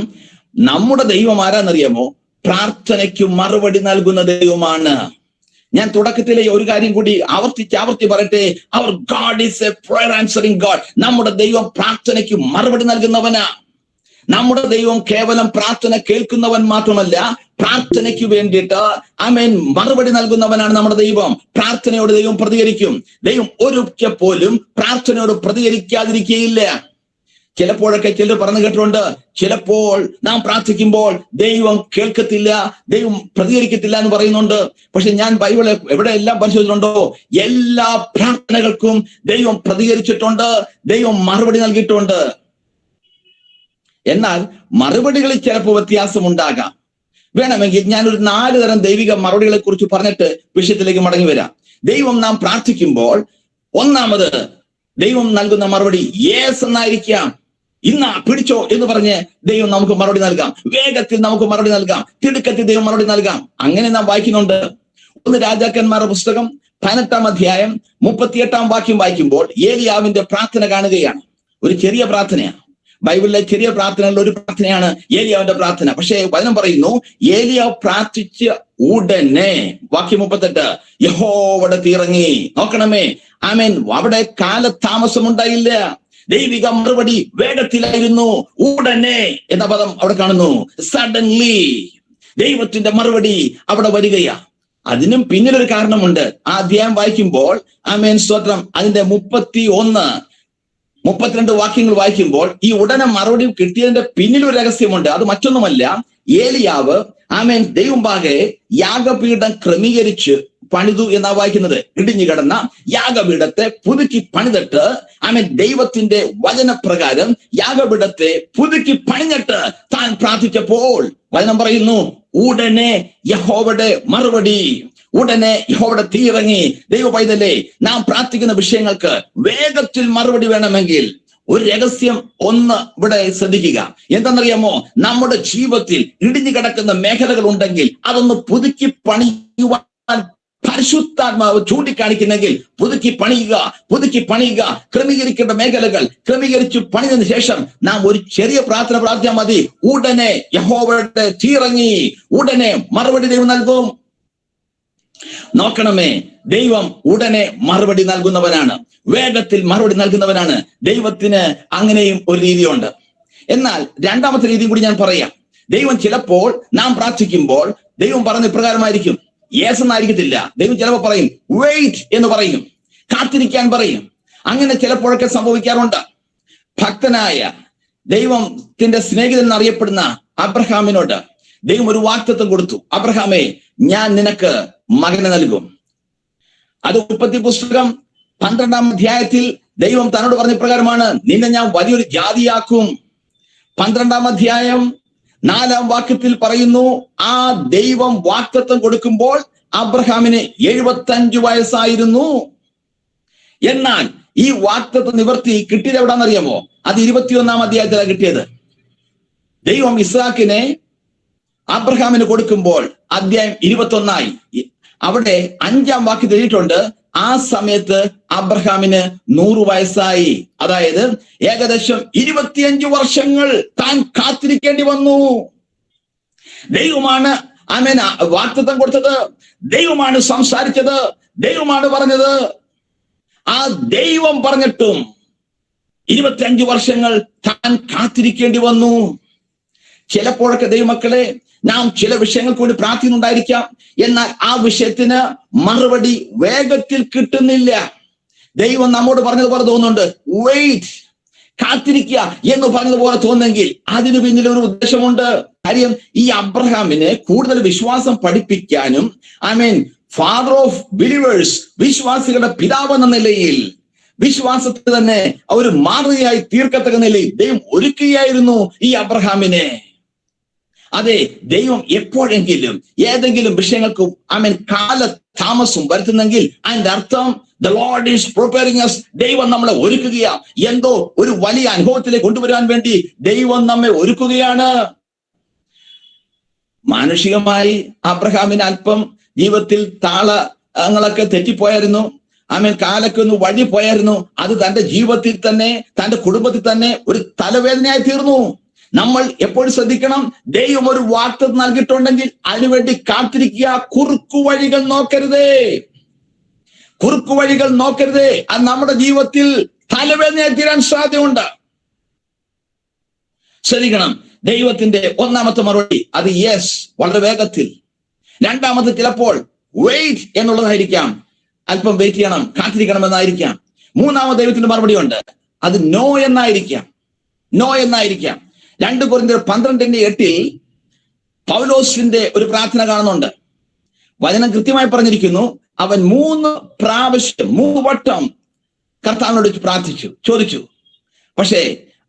നമ്മുടെ ദൈവം ആരാന്നറിയാമോ? പ്രാർത്ഥനയ്ക്ക് മറുപടി നൽകുന്ന ദൈവമാണ്. ഞാൻ തുടക്കത്തിലെ ഒരു കാര്യം കൂടി ആവർത്തി പറയട്ടെ. അവർ God is a prayer answering God. നമ്മുടെ ദൈവം പ്രാർത്ഥനയ്ക്ക് മറുപടി നൽകുന്നവനാ. നമ്മുടെ ദൈവം കേവലം പ്രാർത്ഥന കേൾക്കുന്നവൻ മാത്രമല്ല, പ്രാർത്ഥനയ്ക്ക് വേണ്ടിയിട്ട് മറുപടി നൽകുന്നവനാണ് നമ്മുടെ ദൈവം. പ്രാർത്ഥനയോട് ദൈവം പ്രതികരിക്കും. ദൈവം ഒരിക്കൽ പോലും പ്രാർത്ഥനയോട് പ്രതികരിക്കാതിരിക്കുകയില്ല. ചിലപ്പോഴൊക്കെ ചിലർ പറഞ്ഞു കേട്ടിട്ടുണ്ട്, ചിലപ്പോൾ നാം പ്രാർത്ഥിക്കുമ്പോൾ ദൈവം കേൾക്കത്തില്ല, ദൈവം പ്രതികരിക്കത്തില്ല എന്ന് പറയുന്നുണ്ട്. പക്ഷെ ഞാൻ ബൈബിള് എവിടെയെല്ലാം പരിശോധിച്ചിട്ടുണ്ടോ, എല്ലാ പ്രാർത്ഥനകൾക്കും ദൈവം പ്രതികരിച്ചിട്ടുണ്ട്, ദൈവം മറുപടി നൽകിയിട്ടുണ്ട്. എന്നാൽ മറുപടികളിൽ ചിലപ്പോൾ വ്യത്യാസം ഉണ്ടാകാം. വേണമെങ്കിൽ ഞാനൊരു 4 തരം ദൈവിക മറുപടികളെ കുറിച്ച് പറഞ്ഞിട്ട് വിഷയത്തിലേക്ക് മടങ്ങി വരാം. ദൈവം നാം പ്രാർത്ഥിക്കുമ്പോൾ ഒന്നാമത് ദൈവം നൽകുന്ന മറുപടി യേസ് എന്നായിരിക്കാം. ഇന്നാ പിടിച്ചോ എന്ന് പറഞ്ഞ് ദൈവം നമുക്ക് മറുപടി നൽകാം. വേഗത്തിൽ നമുക്ക് മറുപടി നൽകാം. തിടുക്കത്തിൽ ദൈവം മറുപടി നൽകാം. അങ്ങനെ നാം വായിക്കുന്നുണ്ട്. 1 രാജാക്കന്മാരുടെ പുസ്തകം 18-ാം അധ്യായം 38-ാം വാക്യം വായിക്കുമ്പോൾ ഏലിയാവിന്റെ പ്രാർത്ഥന കാണുകയാണ്. ഒരു ചെറിയ പ്രാർത്ഥനയാണ്. ബൈബിളിലെ ചെറിയ പ്രാർത്ഥനകളിൽ ഒരു പ്രാർത്ഥനയാണ് ഏലിയാവിന്റെ പ്രാർത്ഥന. പക്ഷേ വചനം പറയുന്നു, ഏലിയാവ് പ്രാർത്ഥിച്ച് ഉടനെ വാക്യം 38 യഹോവയുടെ തീ ഇറങ്ങി. നോക്കണമേ, ആമേൻ, അവിടെ കാലതാമസം ഉണ്ടായില്ല. ദൈവിക മറുപടി വേഗത്തിലായിരുന്നു. ഉടനെ എന്ന പദം അവിടെ കാണുന്നു. സഡൻലി ദൈവത്തിന്റെ മറുപടി അവിടെ വരികയാ. അതിനും പിന്നിലൊരു കാരണമുണ്ട്. ആ അധ്യായം വായിക്കുമ്പോൾ, ആമേൻ സ്തോത്രം, അതിന്റെ 31, 32 വാക്യങ്ങൾ വായിക്കുമ്പോൾ ഈ ഉടനെ മറുപടി കിട്ടിയതിന്റെ പിന്നിലൊരു രഹസ്യമുണ്ട്. അത് മറ്റൊന്നുമല്ല, ഏലിയാവ് ആമേൻ ദൈവമുമ്പാകെ യാഗപീഠം ക്രമീകരിച്ച് പണിതു എന്നാ വായിക്കുന്നത്. ഇടിഞ്ഞു കിടന്ന യാഗപീഠത്തെ പുതുക്കി പണിതിട്ട് ആമേൻ ദൈവത്തിന്റെ വചനപ്രകാരം യാഗപീഠത്തെ പുതുക്കി പണിഞ്ഞിട്ട് താൻ പ്രാർത്ഥിച്ചപ്പോൾ വചനം പറയുന്നു, ഉടനെ യഹോവയുടെ മറുപടി, ഉടനെ യഹോവയുടെ തീ ഇറങ്ങി. ദൈവ പൈതലേ, നാം പ്രാർത്ഥിക്കുന്ന വിഷയങ്ങൾക്ക് വേഗത്തിൽ മറുപടി വേണമെങ്കിൽ ഒരു രഹസ്യം ഒന്ന് ഇവിടെ ശ്രദ്ധിക്കുക. എന്താണെന്നറിയാമോ? നമ്മുടെ ജീവിതത്തിൽ ഇടിഞ്ഞു കിടക്കുന്ന മേഖലകൾ ഉണ്ടെങ്കിൽ അതൊന്ന് പുതുക്കി പണിയുവാൻ പരിശുദ്ധാത്മാവ് ചൂണ്ടിക്കാണിക്കുന്നെങ്കിൽ പുതുക്കി പണിയുക. ക്രമീകരിക്കേണ്ട മേഖലകൾ ക്രമീകരിച്ചു പണിതതിനു ശേഷം നാം ഒരു ചെറിയ പ്രാർത്ഥന പ്രാർത്ഥിച്ചാൽ മതി. ഉടനെ യഹോവയുടെ തീ ഇറങ്ങി, ഉടനെ മറുപടി ദൈവം നൽകും. നോക്കണമേ, ദൈവം ഉടനെ മറുപടി നൽകുന്നവനാണ്, വേഗത്തിൽ മറുപടി നൽകുന്നവനാണ്. ദൈവത്തിന് അങ്ങനെയും ഒരു രീതിയുണ്ട്. എന്നാൽ രണ്ടാമത്തെ രീതി കൂടി ഞാൻ പറയാം. ദൈവം ചിലപ്പോൾ നാം പ്രാർത്ഥിക്കുമ്പോൾ ദൈവം പറഞ്ഞ ഇപ്രകാരമായിരിക്കും. യേസ് എന്നായിരിക്കത്തില്ല. ദൈവം ചിലപ്പോൾ പറയും വെയിറ്റ് എന്ന് പറയും, കാത്തിരിക്കാൻ പറയും. അങ്ങനെ ചിലപ്പോഴൊക്കെ സംഭവിക്കാറുണ്ട്. ഭക്തനായ ദൈവത്തിന്റെ സ്നേഹിതൻ എന്നറിയപ്പെടുന്ന അബ്രഹാമിനോട് ദൈവം ഒരു വാഗ്ദത്തം കൊടുത്തു. അബ്രഹാമേ, ഞാൻ നിനക്ക് മകനെ നൽകും. അത് ഉൽപ്പത്തി പുസ്തകം 12-ാം അധ്യായത്തിൽ ദൈവം തന്നോട് പറഞ്ഞ പ്രകാരമാണ്, നിന്നെ ഞാൻ വലിയൊരു ജാതിയാക്കും. 12-ാം അധ്യായം 4-ാം വാക്യത്തിൽ പറയുന്നു, ആ ദൈവം വാഗ്ദത്തം കൊടുക്കുമ്പോൾ അബ്രഹാമിന് 75 വയസ്സായിരുന്നു. എന്നാൽ ഈ വാഗ്ദത്ത നിവർത്തി കിട്ടിയത് എവിടാന്നറിയാമോ? അത് 21-ാം അധ്യായത്തിലാണ് കിട്ടിയത്. ദൈവം ഇസ്ഹാക്കിനെ അബ്രഹാമിന് കൊടുക്കുമ്പോൾ അധ്യായം 21-ആയി. അവിടെ 5-ാം വാക്യത്തിൽ എഴുതിയിട്ടുണ്ട്, ആ സമയത്ത് അബ്രഹാമിന് 100 വയസ്സായി. അതായത് ഏകദേശം 25 വർഷങ്ങൾ താൻ കാത്തിരിക്കേണ്ടി വന്നു. ദൈവമാണ് ആമേൻ വാഗ്ദത്തം കൊടുത്തത്, ദൈവമാണ് സംസാരിച്ചത്, ദൈവമാണ് പറഞ്ഞത്. ആ ദൈവം പറഞ്ഞിട്ടും 25 വർഷങ്ങൾ താൻ കാത്തിരിക്കേണ്ടി വന്നു. ചിലപ്പോഴൊക്കെ ദൈവമക്കളെ, നാം ചില വിഷയങ്ങൾക്ക് വേണ്ടി പ്രാർത്ഥിക്കുന്നുണ്ടായിരിക്കാം. എന്നാൽ ആ വിഷയത്തിന് മറുപടി വേഗത്തിൽ കിട്ടുന്നില്ല. ദൈവം നമ്മോട് പറഞ്ഞതുപോലെ തോന്നുന്നുണ്ട്, വെയിറ്റ്, കാത്തിരിക്കുക എന്ന് പറഞ്ഞതുപോലെ തോന്നുന്നെങ്കിൽ അതിന് പിന്നിൽ ഒരു ഉദ്ദേശമുണ്ട്. കാര്യം, ഈ അബ്രഹാമിനെ കൂടുതൽ വിശ്വാസം പഠിപ്പിക്കാനും ആമേൻ ഫാദർ ഓഫ് ബിലീവേഴ്സ്, വിശ്വാസികളുടെ പിതാവ് എന്ന നിലയിൽ വിശ്വാസത്തിൽ തന്നെ ഒരു മാതൃകയായി തീർക്കത്തക്ക നിലയിൽ ദൈവം ഒരുക്കുകയായിരുന്നു ഈ അബ്രഹാമിനെ. അതെ, ദൈവം എപ്പോഴെങ്കിലും ഏതെങ്കിലും വിഷയങ്ങൾക്കും ആമേൻ കാലതാമസം വരുത്തുന്നെങ്കിൽ അതിന്റെ അർത്ഥം the Lord is preparing us. ദൈവം നമ്മളെ ഒരുക്കുകയാ. എന്തോ ഒരു വലിയ അനുഭവത്തിലേക്ക് കൊണ്ടുവരാൻ വേണ്ടി ദൈവം നമ്മെ ഒരുക്കുകയാണ്. മാനുഷികമായി അബ്രഹാമിന് അല്പം ജീവിതത്തിൽ താളങ്ങളൊക്കെ തെറ്റിപ്പോയായിരുന്നു. ആമേൻ കാലൊക്കെ ഒന്ന് വഴി പോയായിരുന്നു. അത് തന്റെ ജീവിതത്തിൽ തന്നെ, തന്റെ കുടുംബത്തിൽ തന്നെ ഒരു തലവേദനയായി തീർന്നു. നമ്മൾ എപ്പോഴും ശ്രദ്ധിക്കണം, ദൈവം ഒരു വാഗ്ദത്തം നൽകിയിട്ടുണ്ടെങ്കിൽ അതിനുവേണ്ടി കാത്തിരിക്കുക. കുറുക്കുവഴികൾ നോക്കരുതേ. അത് നമ്മുടെ ജീവിതത്തിൽ തലവേദനയായി തീരാൻ സാധ്യതയുണ്ട്. ശ്രദ്ധിക്കണം. ദൈവത്തിന്റെ ഒന്നാമത്തെ മറുപടി അത് യെസ്, വളരെ വേഗത്തിൽ. രണ്ടാമത്തെ ചിലപ്പോൾ വെയിറ്റ് എന്നുള്ളതായിരിക്കാം, അല്പം വെയിറ്റ് ചെയ്യണം, കാത്തിരിക്കണം എന്നായിരിക്കാം. മൂന്നാമത് ദൈവത്തിന്റെ മറുപടി ഉണ്ട്, അത് നോ എന്നായിരിക്കാം. 2 കൊരിന്ത്യർ 12:8 പൗലോസിന്റെ ഒരു പ്രാർത്ഥന കാണുന്നുണ്ട്. വചനം കൃത്യമായി പറഞ്ഞിരിക്കുന്നു, അവൻ 3 വട്ടം കർത്താവിനോട് ചോദിച്ചു. പക്ഷേ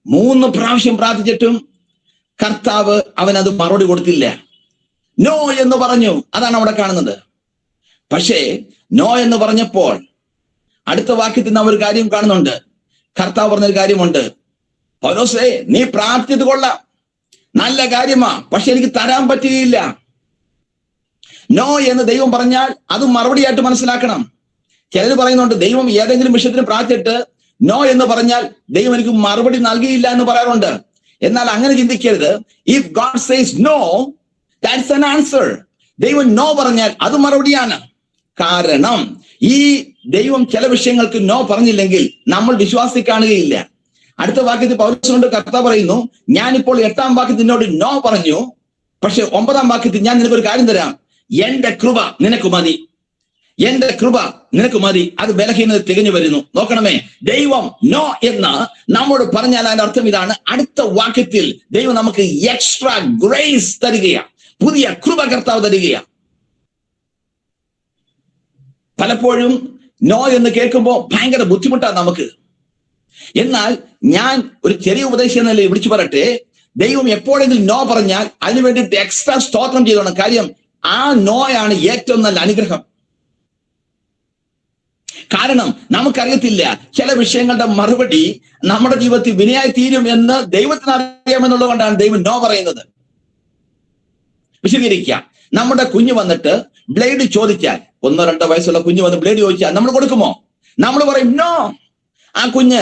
3 പ്രാവശ്യം പ്രാർത്ഥിച്ചിട്ടും കർത്താവ് അവനത് മറുപടി കൊടുത്തില്ല. നോ എന്ന് പറഞ്ഞു. അതാണ് അവിടെ കാണുന്നത്. പക്ഷേ നോ എന്ന് പറഞ്ഞപ്പോൾ അടുത്ത വാക്യത്തിൽ നാം ഒരു കാര്യം കാണുന്നുണ്ട്. കർത്താവ് പറഞ്ഞൊരു കാര്യമുണ്ട്, പൗലോസേ, നീ പ്രാർത്ഥിച്ചത് കൊള്ളാം, നല്ല കാര്യമാ, പക്ഷെ എനിക്ക് തരാൻ പറ്റുകയില്ല. നോ എന്ന് ദൈവം പറഞ്ഞാൽ അത് മറുപടിയായിട്ട് മനസ്സിലാക്കണം. ചിലർ പറയുന്നുണ്ട്, ദൈവം ഏതെങ്കിലും വിഷയത്തിന് പ്രാർത്ഥിച്ചിട്ട് നോ എന്ന് പറഞ്ഞാൽ ദൈവം എനിക്ക് മറുപടി നൽകിയില്ല എന്ന് പറയാറുണ്ട്. എന്നാൽ അങ്ങനെ ചിന്തിക്കരുത്. If god says no, that's an answer. ദൈവം നോ പറഞ്ഞാൽ അത് മറുപടിയാണ്. കാരണം ഈ ദൈവം ചില വിഷയങ്ങൾക്ക് നോ പറഞ്ഞില്ലെങ്കിൽ നമ്മൾ വിശ്വാസി കാണുകയില്ല. അടുത്ത വാക്യത്തിൽ പൗലോസിനോട് കർത്താവ് പറയുന്നു, ഞാനിപ്പോൾ 8-ാം വാക്യത്തിൽ നിന്നോട് നോ പറഞ്ഞു, പക്ഷെ 9-ാം വാക്യത്തിൽ ഞാൻ നിനക്കൊരു കാര്യം തരാം, എന്റെ കൃപ നിനക്ക് മതി, എന്റെ കൃപ നിനക്ക് മതി, അത് ബലഹീനത തികഞ്ഞു വരുന്നു. നോക്കണമേ, ദൈവം നോ എന്ന് നമ്മോട് പറഞ്ഞാൽ അതിന്റെ അർത്ഥം ഇതാണ്, അടുത്ത വാക്യത്തിൽ ദൈവം നമുക്ക് എക്സ്ട്രാ ഗ്രേസ് തരികയാണ്, പുതിയ കൃപ കർത്താവ് തരികയാണ്. പലപ്പോഴും നോ എന്ന് കേൾക്കുമ്പോൾ ഭയങ്കര ബുദ്ധിമുട്ടാണ് നമുക്ക്. എന്നാൽ ഞാൻ ഒരു ചെറിയ ഉപദേശം എന്നല്ലേ വിളിച്ചു പറയട്ടെ, ദൈവം എപ്പോഴെങ്കിലും നോ പറഞ്ഞാൽ അതിനു വേണ്ടിയിട്ട് എക്സ്ട്രാ സ്തോത്രം ചെയ്തോണം. കാര്യം ആ നോയാണ് ഏറ്റവും നല്ല അനുഗ്രഹം. കാരണം നമുക്കറിയത്തില്ല ചില വിഷയങ്ങളുടെ മറുപടി നമ്മുടെ ജീവിതത്തിൽ വിനയായി തീരും എന്ന് ദൈവത്തിന് അറിയാമെന്നുള്ളത് കൊണ്ടാണ് ദൈവം നോ പറയുന്നത്. വിശദീകരിക്കാം. നമ്മുടെ കുഞ്ഞ് വന്നിട്ട് ബ്ലേഡ് ചോദിച്ചാൽ, 1-2 വയസ്സുള്ള കുഞ്ഞ് വന്ന് ബ്ലേഡ് ചോദിച്ചാൽ നമ്മൾ കൊടുക്കുമോ? നമ്മൾ പറയും നോ. ആ കുഞ്ഞ്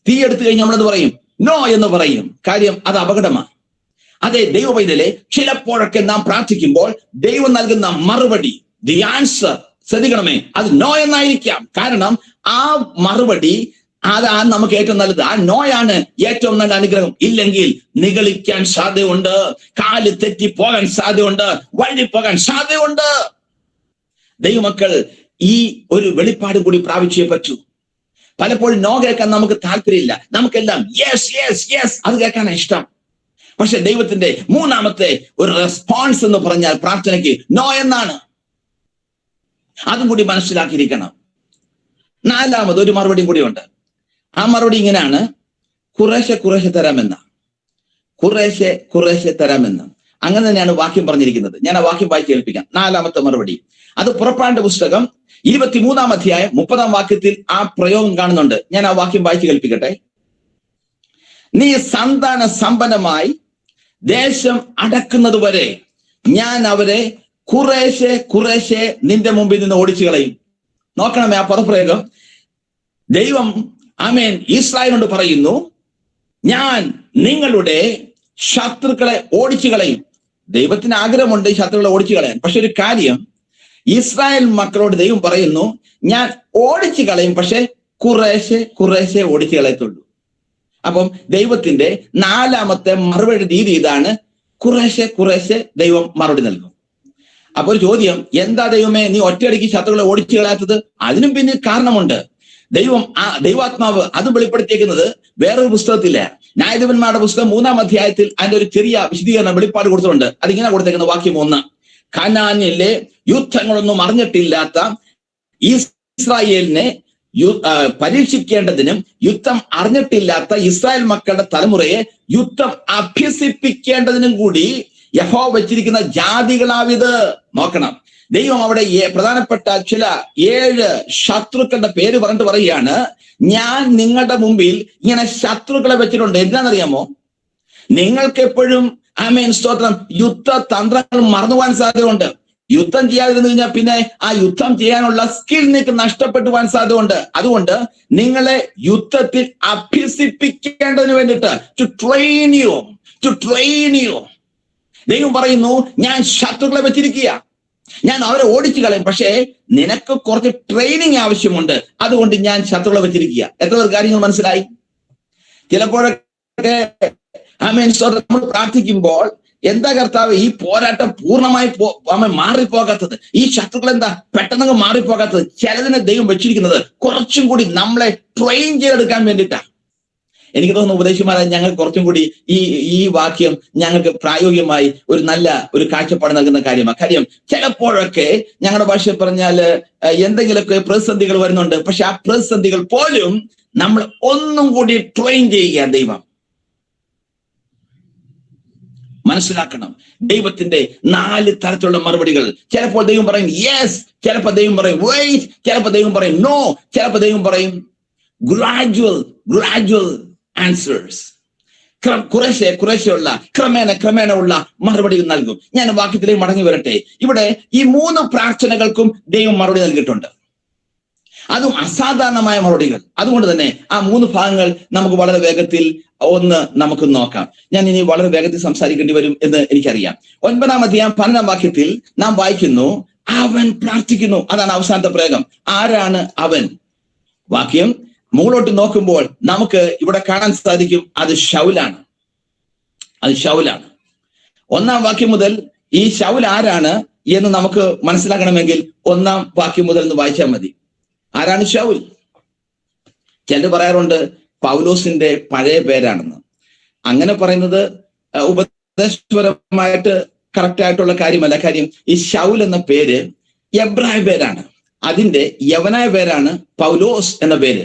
തീ എടുത്തു കഴിഞ്ഞ് നമ്മളത് പറയും നോ എന്ന് പറയും. കാര്യം അത് അപകടമാണ്. അതെ, ദൈവ പൈതലെ, ചിലപ്പോഴൊക്കെ നാം പ്രാർത്ഥിക്കുമ്പോൾ ദൈവം നൽകുന്ന മറുപടി, ദി ആൻസർ, ശ്രദ്ധിക്കണമേ, അത് നോ എന്നായിരിക്കാം. കാരണം ആ മറുപടി അതാണ് നമുക്ക് ഏറ്റവും നല്ലത്. ആ നോയാണ് ഏറ്റവും നല്ല അനുഗ്രഹം. ഇല്ലെങ്കിൽ നിഗളിക്കാൻ സാധ്യതയുണ്ട്, കാല് തെറ്റി പോകാൻ സാധ്യതയുണ്ട്, വഴി പോകാൻ സാധ്യതയുണ്ട്. ദൈവമക്കൾ ഈ ഒരു വെളിപ്പാട് കൂടി പ്രാപിച്ചേ പറ്റൂ. പലപ്പോഴും നോ കേൾക്കാൻ നമുക്ക് താല്പര്യമില്ല. നമുക്കെല്ലാം യെസ് യെസ് യെസ് അത് കേൾക്കാനാണ് ഇഷ്ടം. പക്ഷെ ദൈവത്തിന്റെ 3-ാമത്തെ ഒരു റെസ്പോൺസ് എന്ന് പറഞ്ഞാൽ പ്രാർത്ഥനയ്ക്ക് നോ എന്നാണ്. അതും കൂടി മനസ്സിലാക്കിയിരിക്കണം. 4-ാമത് ഒരു മറുപടിയും കൂടി ഉണ്ട്. ആ മറുപടി ഇങ്ങനെയാണ്, കുറേശ്ശെ കുറേശ്ശെ തരാമെന്ന, കുറേശ്ശെ കുറേശ്ശെ തരാമെന്ന്. അങ്ങനെ തന്നെയാണ് വാക്യം പറഞ്ഞിരിക്കുന്നത്. ഞാൻ ആ വാക്യം വായിച്ച് കേൾപ്പിക്കാം. 4-ാമത്തെ മറുപടി അത് പുറപ്പാടിന്റെ പുസ്തകം 23-ാം അധ്യായം 30-ാം വാക്യത്തിൽ ആ പ്രയോഗം കാണുന്നുണ്ട്. ഞാൻ ആ വാക്യം വായിച്ച് കേൾപ്പിക്കട്ടെ. നീ സന്താന സമ്പന്നമായി ദേശം അടക്കുന്നത് വരെ ഞാൻ അവരെ കുറേശ്ശെ കുറേശ്ശെ നിന്റെ മുമ്പിൽ നിന്ന് ഓടിച്ചു കളയും. നോക്കണമേ ആ പദപ്രയോഗം. ദൈവം ആമേൻ ഇസ്രായേലിനോട് പറയുന്നു, ഞാൻ നിങ്ങളുടെ ശത്രുക്കളെ ഓടിച്ചു കളയും. ദൈവത്തിന് ആഗ്രഹമുണ്ട് ശത്രുക്കളെ ഓടിച്ചു കളയാൻ. പക്ഷെ ഒരു കാര്യം, ഇസ്രായേൽ മക്കളോട് ദൈവം പറയുന്നു, ഞാൻ ഓടിച്ചു കളയും, പക്ഷെ കുറേശ്ശെ കുറേശ്ശെ ഓടിച്ചു കളയത്തുള്ളൂ. അപ്പം ദൈവത്തിന്റെ 4-ാമത്തെ മറുപടി രീതി ഇതാണ്, കുറേശ്ശെ കുറേശ്ശെ ദൈവം മറുപടി നൽകും. അപ്പൊ ഒരു ചോദ്യം, എന്താ ദൈവമേ നീ ഒറ്റയടിക്ക് ശത്രുക്കളെ ഓടിച്ചു കളയാത്തത്? അതിനും പിന്നെ കാരണമുണ്ട്. ദൈവാത്മാവ് അത് വെളിപ്പെടുത്തിയിരിക്കുന്നത് വേറൊരു പുസ്തകത്തില്ല. ന്യായാധിപന്മാരുടെ പുസ്തകം 3-ാം അധ്യായത്തിൽ അതിന്റെ ഒരു ചെറിയ വിശദീകരണം വെളിപ്പാട് കൊടുത്തിട്ടുണ്ട്. അതിങ്ങനെ കൊടുത്തേക്കുന്ന വാക്യം 1, കനാനിലെ യുദ്ധങ്ങളൊന്നും അറിഞ്ഞിട്ടില്ലാത്ത ഇസ്രായേലിനെ പരീക്ഷിക്കേണ്ടതിനും യുദ്ധം അറിഞ്ഞിട്ടില്ലാത്ത ഇസ്രായേൽ മക്കളുടെ തലമുറയെ യുദ്ധം അഭ്യസിപ്പിക്കേണ്ടതിനും കൂടി യഹോവ വെച്ചിരിക്കുന്ന ജാതികളാവിത്. നോക്കണം, ദൈവം അവിടെ പ്രധാനപ്പെട്ട ചില 7 ശത്രുക്കളുടെ പേര് പറഞ്ഞിട്ട് പറയുകയാണ്, ഞാൻ നിങ്ങളുടെ മുമ്പിൽ ഇങ്ങനെ ശത്രുക്കളെ വെച്ചിട്ടുണ്ട്. എന്താണെന്നറിയാമോ? നിങ്ങൾക്ക് എപ്പോഴും ആമേൻ സ്തോത്രം യുദ്ധതന്ത്രങ്ങൾ മറന്നുപോകാൻ സാധ്യതയുണ്ട്. യുദ്ധം ചെയ്യാതിരുന്നു കഴിഞ്ഞാൽ പിന്നെ ആ യുദ്ധം ചെയ്യാനുള്ള സ്കിൽ നിങ്ങൾക്ക് നഷ്ടപ്പെട്ടു പോകാൻ സാധ്യതയുണ്ട്. അതുകൊണ്ട് നിങ്ങളെ യുദ്ധത്തിൽ അഭ്യസിപ്പിക്കേണ്ടതിന് വേണ്ടിയിട്ട് ടു ട്രെയിൻ യു ദൈവം പറയുന്നു, ഞാൻ ശത്രുക്കളെ വെച്ചിരിക്കുക, ഞാൻ അവരെ ഓടിച്ചു കളയും, പക്ഷേ നിനക്ക് കുറച്ച് ട്രെയിനിങ് ആവശ്യമുണ്ട്. അതുകൊണ്ട് ഞാൻ ശത്രുക്കളെ വെച്ചിരിക്കുക. എത്ര പേർ കാര്യങ്ങൾ മനസ്സിലായി? ചിലപ്പോഴൊക്കെ നമ്മൾ പ്രാർത്ഥിക്കുമ്പോൾ എന്താ കർത്താവ് ഈ പോരാട്ടം പൂർണ്ണമായി മാറിപ്പോകാത്തത്, ഈ ശത്രുക്കൾ എന്താ പെട്ടെന്ന് മാറിപ്പോകാത്തത്? ചിലതിനെ ദൈവം വെച്ചിരിക്കുന്നത് കുറച്ചും കൂടി നമ്മളെ ട്രെയിൻ ചെയ്തെടുക്കാൻ വേണ്ടിയിട്ടാണ്. എനിക്ക് തോന്നുന്നു ഉപദേശിമാരെ ഞങ്ങൾ കുറച്ചും കൂടി ഈ വാക്യം ഞങ്ങൾക്ക് പ്രായോഗികമായി ഒരു നല്ല ഒരു കാഴ്ചപ്പാട് നൽകുന്ന കാര്യമാണ്. കാര്യം ചിലപ്പോഴൊക്കെ ഞങ്ങളുടെ ഭാഷയിൽ പറഞ്ഞാൽ എന്തെങ്കിലുമൊക്കെ പ്രതിസന്ധികൾ വരുന്നുണ്ട്. പക്ഷെ ആ പ്രതിസന്ധികൾ പോലും നമ്മൾ ഒന്നും കൂടി ട്രെയിൻ ചെയ്യുക. ദൈവം മനസ്സിലാക്കണം, ദൈവത്തിന്റെ 4 തരത്തിലുള്ള മറുപടികൾ. ചിലപ്പോൾ ദൈവം പറയും യെസ്, ചിലപ്പോൾ ദൈവം പറയും വെയിറ്റ്, ചിലപ്പോൾ ദൈവം പറയും നോ, ചിലപ്പോൾ ദൈവം പറയും ഗ്രാജുവൽ ആൻസേഴ്സ്. കുറേശ്ശെയുള്ള ക്രമേണ ഉള്ള മറുപടികൾ നൽകും. ഞാൻ വാക്യത്തിലേക്ക് മടങ്ങി വരട്ടെ. ഇവിടെ ഈ 3 പ്രാർത്ഥനകൾക്കും ദൈവം മറുപടി നൽകിയിട്ടുണ്ട്. അതും അസാധാരണമായ മറുപടികൾ. അതുകൊണ്ട് തന്നെ ആ 3 ഭാഗങ്ങൾ നമുക്ക് വളരെ വേഗത്തിൽ നമുക്ക് നോക്കാം. ഞാൻ ഇനി വളരെ വേഗത്തിൽ സംസാരിക്കേണ്ടി വരും എന്ന് എനിക്കറിയാം. 9-ാം അധ്യായം 12-ാം വാക്യത്തിൽ നാം വായിക്കുന്നു, അവൻ പ്രാർത്ഥിക്കുന്നു. അതാണ് അവസാനത്തെ പ്രയോഗം. ആരാണ് അവൻ? വാക്യം മുകളോട്ട് നോക്കുമ്പോൾ നമുക്ക് ഇവിടെ കാണാൻ സാധിക്കും, അത് ശൗലാണ്. അത് ശൗലാണ്. 1-ാം വാക്യം മുതൽ ഈ ശൗൽ ആരാണ് എന്ന് നമുക്ക് മനസ്സിലാക്കണമെങ്കിൽ 1-ാം വാക്യം മുതൽ ഒന്ന് വായിച്ചാൽ മതി. ആരാണ് ശൗൽ? ചിലർ പറയാറുണ്ട് പൗലോസിന്റെ പഴയ പേരാണെന്ന്. അങ്ങനെ പറയുന്നത് ഉപദേശപരമായിട്ട് കറക്റ്റ് ആയിട്ടുള്ള കാര്യമല്ല. കാര്യം ഈ ശൗൽ എന്ന പേര് എബ്രായ പേരാണ്. അതിന്റെ യവനായ പേരാണ് പൗലോസ് എന്ന പേര്.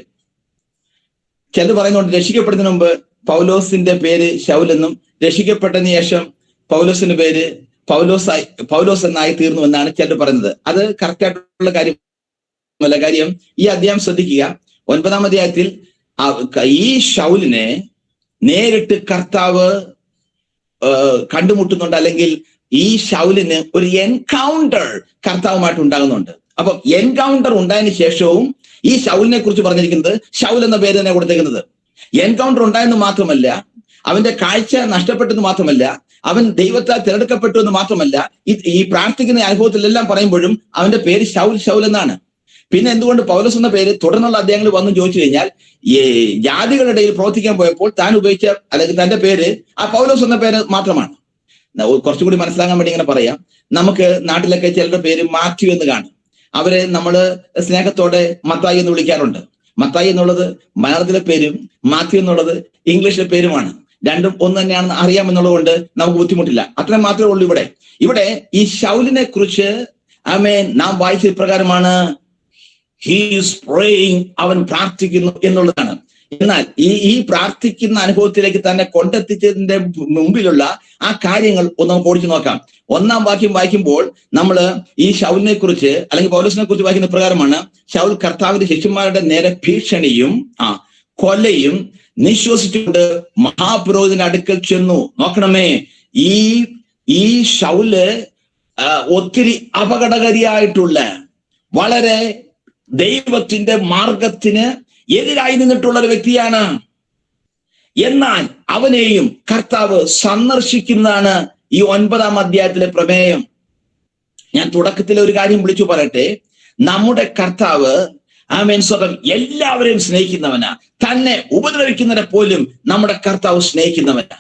ചിലർ പറയുന്നുണ്ട് രക്ഷിക്കപ്പെടുന്നതിന് മുമ്പ് പൗലോസിന്റെ പേര് ശൗൽ എന്നും രക്ഷിക്കപ്പെട്ടതിന് ശേഷം പൗലോസിന്റെ പേര് പൗലോസ് എന്നായി തീർന്നു എന്നാണ് ചിലർ പറയുന്നത്. അത് കറക്റ്റ് ആയിട്ടുള്ള കാര്യമല്ല. കാര്യം ഈ അധ്യായം ശ്രദ്ധിക്കുക. 9-ാം അധ്യായത്തിൽ ഈ ശൗലിനെ നേരിട്ട് കർത്താവ് കണ്ടുമുട്ടുന്നുണ്ട്. അല്ലെങ്കിൽ ഈ ശൗലിന് ഒരു എൻകൗണ്ടർ കർത്താവുമായിട്ട് ഉണ്ടാകുന്നുണ്ട്. അപ്പൊ എൻകൗണ്ടർ ഉണ്ടായതിനു ശേഷവും ഈ ശൗലിനെ കുറിച്ച് പറഞ്ഞിരിക്കുന്നത് ശൗൽ എന്ന പേര് തന്നെ കൊടുത്തേക്കുന്നത്. എൻകൗണ്ടർ ഉണ്ടായെന്ന് മാത്രമല്ല, അവന്റെ കാഴ്ച നഷ്ടപ്പെട്ടെന്ന് മാത്രമല്ല, അവൻ ദൈവത്താൽ തിരഞ്ഞെടുക്കപ്പെട്ടു എന്ന് മാത്രമല്ല, ഈ പ്രാർത്ഥിക്കുന്ന അനുഭവത്തിലെല്ലാം പറയുമ്പോഴും അവന്റെ പേര് ശൗൽ എന്നാണ്. പിന്നെ എന്തുകൊണ്ട് പൗലോസ് എന്ന പേര് തുടർന്നുള്ള അധ്യായങ്ങൾ വന്നു ചോദിച്ചു കഴിഞ്ഞാൽ, ഈ ജാതികളുടെ ഇടയിൽ പ്രവർത്തിക്കാൻ പോയപ്പോൾ താൻ ഉപയോഗിച്ച അല്ലെങ്കിൽ തന്റെ പേര് ആ പൗലോസ് എന്ന പേര് മാത്രമാണ്. കുറച്ചും കൂടി മനസ്സിലാക്കാൻ വേണ്ടി ഇങ്ങനെ പറയാം. നമുക്ക് നാട്ടിലൊക്കെ ചിലരുടെ പേര് മാത്യു എന്ന് കാണും. അവരെ നമ്മൾ സ്നേഹത്തോടെ മത്തായി എന്ന് വിളിക്കാറുണ്ട്. മത്തായി എന്നുള്ളത് മലയാളത്തിലെ പേരും മാത്യു എന്നുള്ളത് ഇംഗ്ലീഷിലെ പേരുമാണ്. രണ്ടും ഒന്ന് തന്നെയാണെന്ന് അറിയാമെന്നുള്ളത് കൊണ്ട് നമുക്ക് ബുദ്ധിമുട്ടില്ല. അത്രയും മാത്രമേ ഉള്ളൂ. ഇവിടെ ഈ ശൗലിനെ കുറിച്ച് നാം വായിച്ച ഇപ്രകാരമാണ്, he is praying, അവൻ പ്രാർത്ഥിക്കുന്നു എന്നുള്ളതാണ്. എന്നാൽ ഈ പ്രാർത്ഥിക്കുന്ന അനുഭവത്തിലേക്ക് തന്നെ കൊണ്ടെത്തിച്ചതിന്റെ മുമ്പിലുള്ള ആ കാര്യങ്ങൾ ഒന്ന് നമുക്ക് ഓടിച്ചു നോക്കാം. 1-ാം വാക്യം വായിക്കുമ്പോൾ നമ്മൾ ഈ ശൗലിനെ കുറിച്ച് അല്ലെങ്കിൽ പൗലോസിനെ കുറിച്ച് വായിക്കുന്ന പ്രകാരമാണ്, ശൗൽ കർത്താവിന്റെ ശിഷ്യന്മാരുടെ നേരെ ഭീഷണിയും കൊലയും നിശ്വസിച്ചുകൊണ്ട് മഹാപുരോഹിതന്റെ അടുക്കൽ ചെന്നു. നോക്കണമേ, ഈ ശൗല് ഒത്തിരി അപകടകാരിയായിട്ടുള്ള, വളരെ ദൈവത്തിന്റെ മാർഗത്തിന് എതിരായി നിന്നിട്ടുള്ള ഒരു വ്യക്തിയാണ്. എന്നാൽ അവനെയും കർത്താവ് സന്ദർശിക്കുന്നതാണ് ഈ 9-ാം അധ്യായത്തിലെ പ്രമേയം. ഞാൻ തുടക്കത്തിൽ ഒരു കാര്യം വിളിച്ചു പറയട്ടെ. നമ്മുടെ കർത്താവ് സ്വതം എല്ലാവരെയും സ്നേഹിക്കുന്നവനാ. തന്നെ ഉപദ്രവിക്കുന്നവരെ പോലും നമ്മുടെ കർത്താവ് സ്നേഹിക്കുന്നവനാ.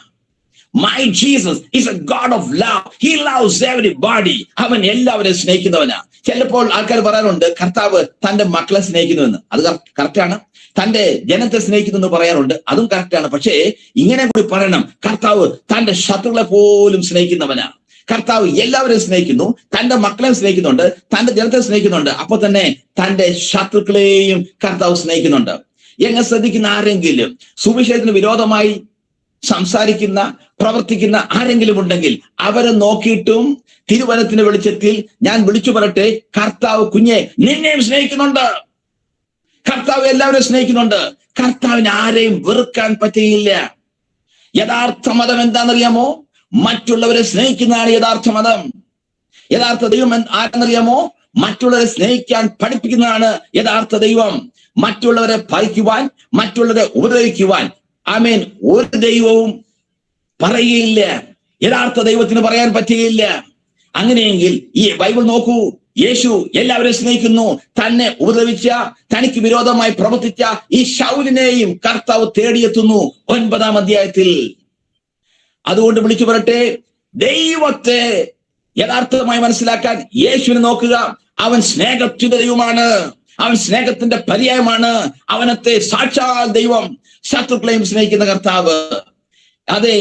My Jesus is a God of love. He loves everybody. അവൻ എല്ലാവരെയും സ്നേഹിക്കുന്നവനാ. ചിലപ്പോൾ ആൾക്കാർ പറയാറുണ്ട് കർത്താവ് തന്റെ മക്കളെ സ്നേഹിക്കുന്നുവെന്ന്. അത് കറക്റ്റാണ്. തന്റെ ജനത്തെ സ്നേഹിക്കുന്നു എന്ന് പറയാറുണ്ട്. അതും കറക്റ്റാണ്. പക്ഷേ ഇങ്ങനെ കൂടി പറയണം, കർത്താവ് തന്റെ ശത്രുക്കളെ പോലും സ്നേഹിക്കുന്നവനാ. കർത്താവ് എല്ലാവരെയും സ്നേഹിക്കുന്നു, തന്റെ മക്കളെ സ്നേഹിക്കുന്നുണ്ട്, തന്റെ ജനത്തെ സ്നേഹിക്കുന്നുണ്ട്. അപ്പൊ തന്നെ തന്റെ ശത്രുക്കളെയും കർത്താവ് സ്നേഹിക്കുന്നുണ്ട്. എങ്ങനെ ശ്രദ്ധിക്കുന്ന ആരെങ്കിലും സുവിശേഷത്തിന് വിരോധമായി സംസാരിക്കുന്ന പ്രവർത്തിക്കുന്ന ആരെങ്കിലും ഉണ്ടെങ്കിൽ അവരെ നോക്കിയിട്ടും തിരുവചനത്തിന്റെ വെളിച്ചത്തിൽ ഞാൻ വിളിച്ചു പറയട്ടെ, കർത്താവ് കുഞ്ഞെ നിന്നെയും സ്നേഹിക്കുന്നുണ്ട്. കർത്താവ് എല്ലാവരെയും സ്നേഹിക്കുന്നുണ്ട്. കർത്താവിന് ആരെയും വെറുക്കാൻ പറ്റുകയില്ല. യഥാർത്ഥ മതം എന്താണെന്നറിയാമോ? മറ്റുള്ളവരെ സ്നേഹിക്കുന്നതാണ് യഥാർത്ഥ മതം. യഥാർത്ഥ ദൈവം ആരെന്നറിയാമോ? മറ്റുള്ളവരെ സ്നേഹിക്കാൻ പഠിപ്പിക്കുന്നതാണ് യഥാർത്ഥ ദൈവം. മറ്റുള്ളവരെ ഭരിക്കുവാൻ, മറ്റുള്ളവരെ ഉപദ്രവിക്കുവാൻ ഒരു ദൈവവും പറയുകയില്ല. യഥാർത്ഥ ദൈവത്തിന് പറയാൻ പറ്റുകയില്ല. അങ്ങനെയെങ്കിൽ ഈ ബൈബിൾ നോക്കൂ, യേശു എല്ലാവരെയും സ്നേഹിക്കുന്നു. തന്നെ ഉപദ്രവിച്ച, തനിക്ക് വിരോധമായി പ്രവർത്തിച്ച ഈ ശൗലിനെയും കർത്താവ് തേടിയെത്തുന്നു 9-ാം അധ്യായത്തിൽ. അതുകൊണ്ട് വിളിച്ചു പറയട്ടെ, ദൈവത്തെ യഥാർത്ഥമായി മനസ്സിലാക്കാൻ യേശുവിനെ നോക്കുക. അവൻ സ്നേഹത്തിന്റെ ദൈവമാണ്. അവൻ സ്നേഹത്തിന്റെ പര്യായമാണ്. അവനത്തെ സാക്ഷാൽ ദൈവം, ശത്രുക്കളെയും സ്നേഹിക്കുന്ന കർത്താവ്. അതെ,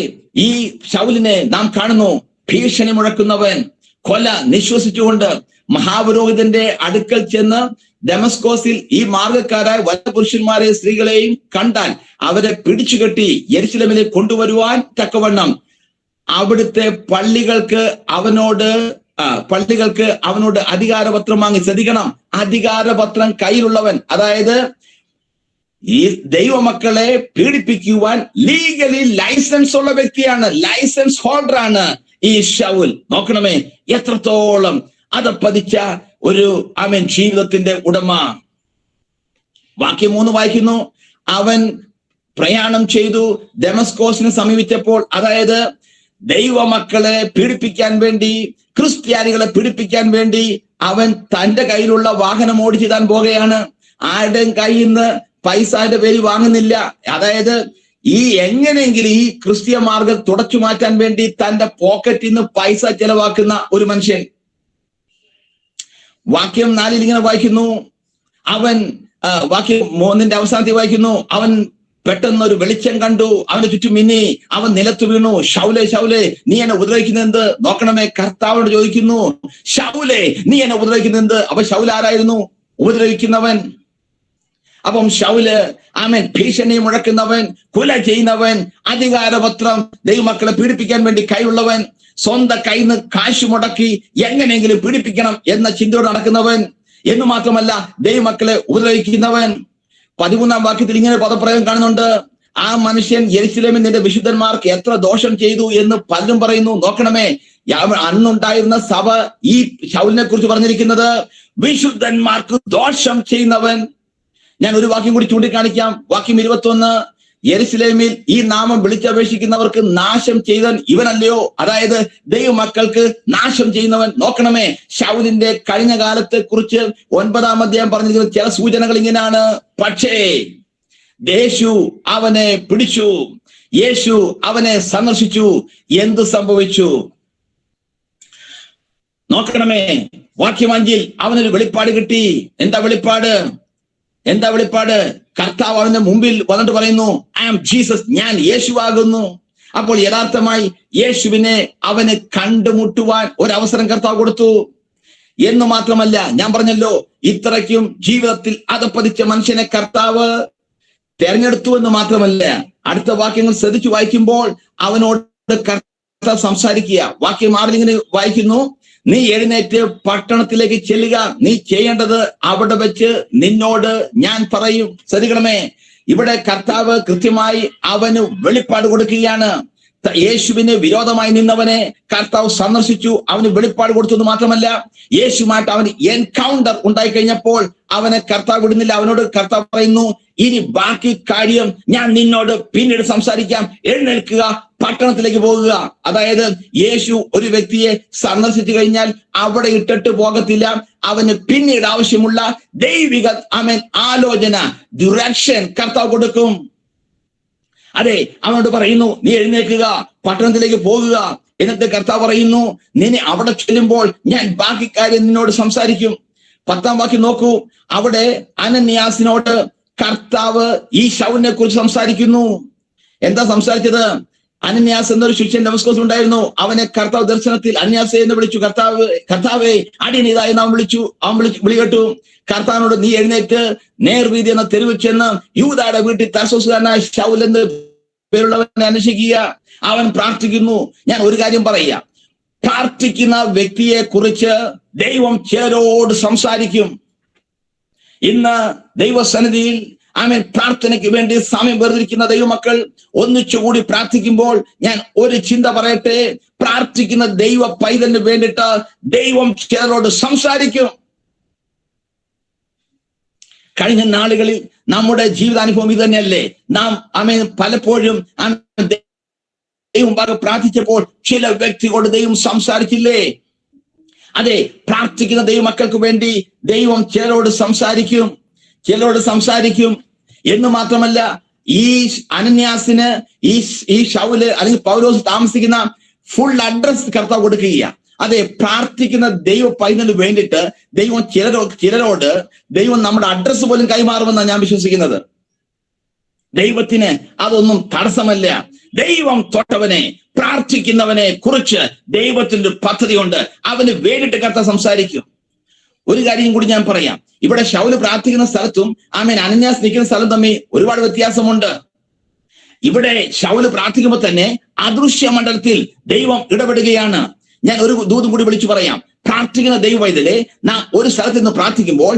ഈ ശൗലിനെ നാം കാണുന്നു, ഭീഷണി മുഴക്കുന്നവൻ, കൊല നിശ്വസിച്ചുകൊണ്ട് മഹാപുരോഹിതന്റെ അടുക്കൽ ചെന്ന് ദമസ്കോസിൽ ഈ മാർഗക്കാരായ വല്ല പുരുഷന്മാരെ സ്ത്രീകളെയും കണ്ടാൽ അവരെ പിടിച്ചുകെട്ടി യെരുശലേമിലേക്ക് കൊണ്ടുവരുവാൻ തക്കവണ്ണം അവിടുത്തെ പള്ളികൾക്ക് അവനോട് അധികാരപത്രം വാങ്ങി. ശ്രദ്ധിക്കണം, അധികാരപത്രം കയ്യിലുള്ളവൻ, അതായത് ഈ ദൈവമക്കളെ പീഡിപ്പിക്കുവാൻ ലീഗലി ലൈസൻസ് ഉള്ള വ്യക്തിയാണ്, ലൈസൻസ് ഹോൾഡർ ആണ് ഈ ശൗൽ. നോക്കണമേ, എത്രത്തോളം അതപ്പതിച്ച ഒരു ജീവിതത്തിന്റെ ഉടമ. വാക്യം 3 വായിക്കുന്നു, അവൻ പ്രയാണം ചെയ്തു ദമസ്കോസിനെ സമീപിച്ചപ്പോൾ, അതായത് ദൈവമക്കളെ പീഡിപ്പിക്കാൻ വേണ്ടി, ക്രിസ്ത്യാനികളെ പീഡിപ്പിക്കാൻ വേണ്ടി അവൻ തന്റെ കയ്യിലുള്ള വാഹനം ഓടിച്ചു താൻ പോകുകയാണ്. ആരുടെയും കയ്യിൽ നിന്ന് പൈസയുടെ പേര് വാങ്ങുന്നില്ല. അതായത് ഈ എങ്ങനെയെങ്കിലും ഈ ക്രിസ്തീയ മാർഗം തുടച്ചു മാറ്റാൻ വേണ്ടി തന്റെ പോക്കറ്റിൽ നിന്ന് പൈസ ചെലവാക്കുന്ന ഒരു മനുഷ്യൻ. വാക്യം 4 ഇങ്ങനെ വായിക്കുന്നു, അവൻ വാക്യം 3 അവസാനത്തിൽ വായിക്കുന്നു, അവൻ പെട്ടെന്ന് ഒരു വെളിച്ചം കണ്ടു, അവന്റെ ചുറ്റും മിന്നി, അവൻ നിലത്ത് വീണു. ശൗലേ ശൗലേ നീ എന്നെ ഉപദ്രവിക്കുന്നത് എന്ത്? നോക്കണമേ, കർത്താവിനോട് ചോദിക്കുന്നു, ശൗലേ നീ എന്നെ ഉപദ്രവിക്കുന്നത് എന്ത്? അപ്പൊ ശൗൽ ആരായിരുന്നു? ഉപദ്രവിക്കുന്നവൻ. അപ്പം ശൗല് ആമേൻ ഭീഷണി മുഴക്കുന്നവൻ, കൊല ചെയ്യുന്നവൻ, അധികാരപത്രം ദൈവമക്കളെ പീഡിപ്പിക്കാൻ വേണ്ടി കൈയുള്ളവൻ, സ്വന്തം കയ്യിൽ നിന്ന് കാശ് മുടക്കി എങ്ങനെയെങ്കിലും പീഡിപ്പിക്കണം എന്ന ചിന്തയോടെ നടക്കുന്നവൻ, എന്ന് മാത്രമല്ല ദൈവമക്കളെ ഉപദ്രവിക്കുന്നവൻ. 13 വാക്യത്തിൽ ഇങ്ങനെ പദപ്രയോഗം കാണുന്നുണ്ട്, ആ മനുഷ്യൻ യെരുശലേമിൽ നിന്റെ വിശുദ്ധന്മാർക്ക് എത്ര ദോഷം ചെയ്തു എന്ന് പലരും പറയുന്നു. നോക്കണമേ, അന്നുണ്ടായിരുന്ന സഭ ഈ ശൗലിനെ കുറിച്ച് പറഞ്ഞിരിക്കുന്നത് വിശുദ്ധന്മാർക്ക് ദോഷം ചെയ്യുന്നവൻ. ഞാൻ ഒരു വാക്യം കൂടി ചൂണ്ടിക്കാണിക്കാം. വാക്യം 21, യെരുശലേമിൽ ഈ നാമം വിളിച്ചപേക്ഷിക്കുന്നവർക്ക് നാശം ചെയ്തവൻ ഇവനല്ലയോ? അതായത് ദൈവമക്കൾക്ക് നാശം ചെയ്യുന്നവൻ. നോക്കണമേ, ശൗലിന്റെ കഴിഞ്ഞ കാലത്തെ കുറിച്ച് 9-ാം അധ്യായം പറഞ്ഞിരിക്കുന്ന ചില സൂചനകൾ ഇങ്ങനെയാണ്. പക്ഷേ യേശു അവനെ പിടിച്ചു, യേശു അവനെ സന്ദർശിച്ചു. എന്ത് സംഭവിച്ചു? നോക്കണമേ, വാക്യം 5 അവനൊരു വെളിപ്പാട് കിട്ടി. എന്താ വെളിപ്പാട്? കർത്താവ് അവന്റെ മുമ്പിൽ വന്നിട്ട് പറയുന്നു, ഐ ആം ജീസസ്, ഞാൻ യേശുവാകുന്നു. അപ്പോൾ യഥാർത്ഥമായി യേശുവിനെ അവന് കണ്ടുമുട്ടുവാൻ ഒരവസരം കർത്താവ് കൊടുത്തു. എന്ന് മാത്രമല്ല, ഞാൻ പറഞ്ഞല്ലോ, ഇത്രയ്ക്കും ജീവിതത്തിൽ അധപ്പതിച്ച മനുഷ്യനെ കർത്താവ് തെരഞ്ഞെടുത്തു എന്ന് മാത്രമല്ല, അടുത്ത വാക്യങ്ങൾ ശ്രദ്ധിച്ചു വായിക്കുമ്പോൾ അവനോട് കർത്താവ് സംസാരിക്കുക. വാക്യം 6 ഇങ്ങനെ വായിക്കുന്നു, നീ എഴുന്നേറ്റ് പട്ടണത്തിലേക്ക് ചെല്ലുക, നീ ചെയ്യേണ്ടത് അവിടെ വെച്ച് നിന്നോട് ഞാൻ പറയും. ശ്രദ്ധിക്കണമേ, ഇവിടെ കർത്താവ് കൃത്യമായി അവന് വെളിപ്പാട് കൊടുക്കുകയാണ്. യേശുവിന് വിരോധമായി നിന്നവനെ കർത്താവ് സന്ദർശിച്ചു, അവന് വെളിപ്പാട് കൊടുത്തു മാത്രമല്ല, യേശുമായിട്ട് അവന് എൻകൗണ്ടർ ഉണ്ടായി കഴിഞ്ഞപ്പോൾ അവനെ കർത്താവ് വിടുന്നില്ല. അവനോട് കർത്താവ് പറയുന്നു, ഇനി ബാക്കി കാര്യം ഞാൻ നിന്നോട് പിന്നീട് സംസാരിക്കാം, എഴുന്നേൽക്കുക, പട്ടണത്തിലേക്ക് പോകുക. അതായത് യേശു ഒരു വ്യക്തിയെ സന്ദർശിച്ചു കഴിഞ്ഞാൽ അവിടെ ഇട്ടിട്ട് പോകത്തില്ല. അവന് പിന്നീട് ആവശ്യമുള്ള ദൈവിക ആലോചന, ഡിറക്ഷൻ കർത്താവ് കൊടുക്കും. അതെ, അവനോട് പറയുന്നു, നീ എഴുന്നേൽക്കുക, പട്ടണത്തിലേക്ക് പോകുക. എന്നിട്ട് കർത്താവ് പറയുന്നു, നീ അവിടെ ചെല്ലുമ്പോൾ ഞാൻ ബാക്കി കാര്യം നിന്നോട് സംസാരിക്കും. 10-ാം വാക്യം നോക്കൂ, അവിടെ അനന്യാസിനോട് കർത്താവ് ഈ ശൗലിനെ കുറിച്ച് സംസാരിക്കുന്നു. എന്താ സംസാരിച്ചത്? അനന്യാസ് എന്നൊരു ശിഷ്യൻ ദമസ്കോസിൽ ഉണ്ടായിരുന്നു. അവനെ കർത്താവ് ദർശനത്തിൽ അനന്യാസെ എന്ന് വിളിച്ചു. കർത്താവേ അടിയനിതായി നാം വിളി കേട്ടു. കർത്താവിനോട്, നീ എഴുന്നേറ്റ് നേർവീതി എന്ന തെരുവിൽ ചെന്ന് യൂദായുടെ വീട്ടിൽ തർസോസുകാരനായ ശൗൽ എന്ന് പേരുള്ളവനെ അന്വേഷിക്കുക. അവൻ പ്രാർത്ഥിക്കുന്നു. ഞാൻ ഒരു കാര്യം പറയാം, പ്രാർത്ഥിക്കുന്ന വ്യക്തിയെ കുറിച്ച് ദൈവം ചിലരോട് സംസാരിക്കും. ഇന്ന് ദൈവസന്നിധിയിൽ പ്രാർത്ഥനയ്ക്ക് വേണ്ടി സമയം വേർതിരിക്കുന്ന ദൈവമക്കൾ ഒന്നിച്ചുകൂടി പ്രാർത്ഥിക്കുമ്പോൾ ഞാൻ ഒരു ചിന്ത പറയട്ടെ, പ്രാർത്ഥിക്കുന്ന ദൈവ പൈതലിന് വേണ്ടിയിട്ട് ദൈവം ചിലരോട് സംസാരിക്കും. കഴിഞ്ഞ നാളുകളിൽ നമ്മുടെ ജീവിതാനുഭവം ഇത് തന്നെയല്ലേ? നാം പലപ്പോഴും ദൈവം പ്രാർത്ഥിച്ചപ്പോൾ ചില വ്യക്തികളോട് ദൈവം സംസാരിച്ചില്ലേ? അതെ, പ്രാർത്ഥിക്കുന്ന ദൈവമക്കൾക്ക് വേണ്ടി ദൈവം ചിലരോട് സംസാരിക്കും. എന്ന് മാത്രമല്ല, ഈ അനന്യാസിന് ഈ ശൗല് അല്ലെങ്കിൽ പൗലോസ് താമസിക്കുന്ന ഫുൾ അഡ്രസ് കർത്താവ് കൊടുക്കുക. അതെ, പ്രാർത്ഥിക്കുന്ന ദൈവ പൈതലിന് വേണ്ടിയിട്ട് ദൈവം ചിലരോട് ദൈവം നമ്മുടെ അഡ്രസ് പോലും കൈമാറുമെന്നാണ് ഞാൻ വിശ്വസിക്കുന്നത്. ദൈവത്തിന് അതൊന്നും തടസ്സമല്ല. ദൈവം തൊട്ടവനെ, പ്രാർത്ഥിക്കുന്നവനെ കുറിച്ച് ദൈവത്തിന്റെ പദ്ധതിയുണ്ട്. അവന് വേണ്ടിയിട്ട് കർത്താവ് സംസാരിക്കും. ഒരു കാര്യം കൂടി ഞാൻ പറയാം. ഇവിടെ ശൗല് പ്രാർത്ഥിക്കുന്ന സ്ഥലത്തും അനന്യാസ് നിൽക്കുന്ന സ്ഥലം തമ്മിൽ ഒരുപാട് വ്യത്യാസമുണ്ട്. ഇവിടെ ശൗല് പ്രാർത്ഥിക്കുമ്പോൾ തന്നെ അദൃശ്യ മണ്ഡലത്തിൽ ദൈവം ഇടപെടുകയാണ്. ഞാൻ ഒരു ദൂതും കൂടി വിളിച്ചു പറയാം. പ്രാർത്ഥിക്കുന്ന ദൈവ പൈതലെ, നാം ഒരു സ്ഥലത്ത് നിന്ന് പ്രാർത്ഥിക്കുമ്പോൾ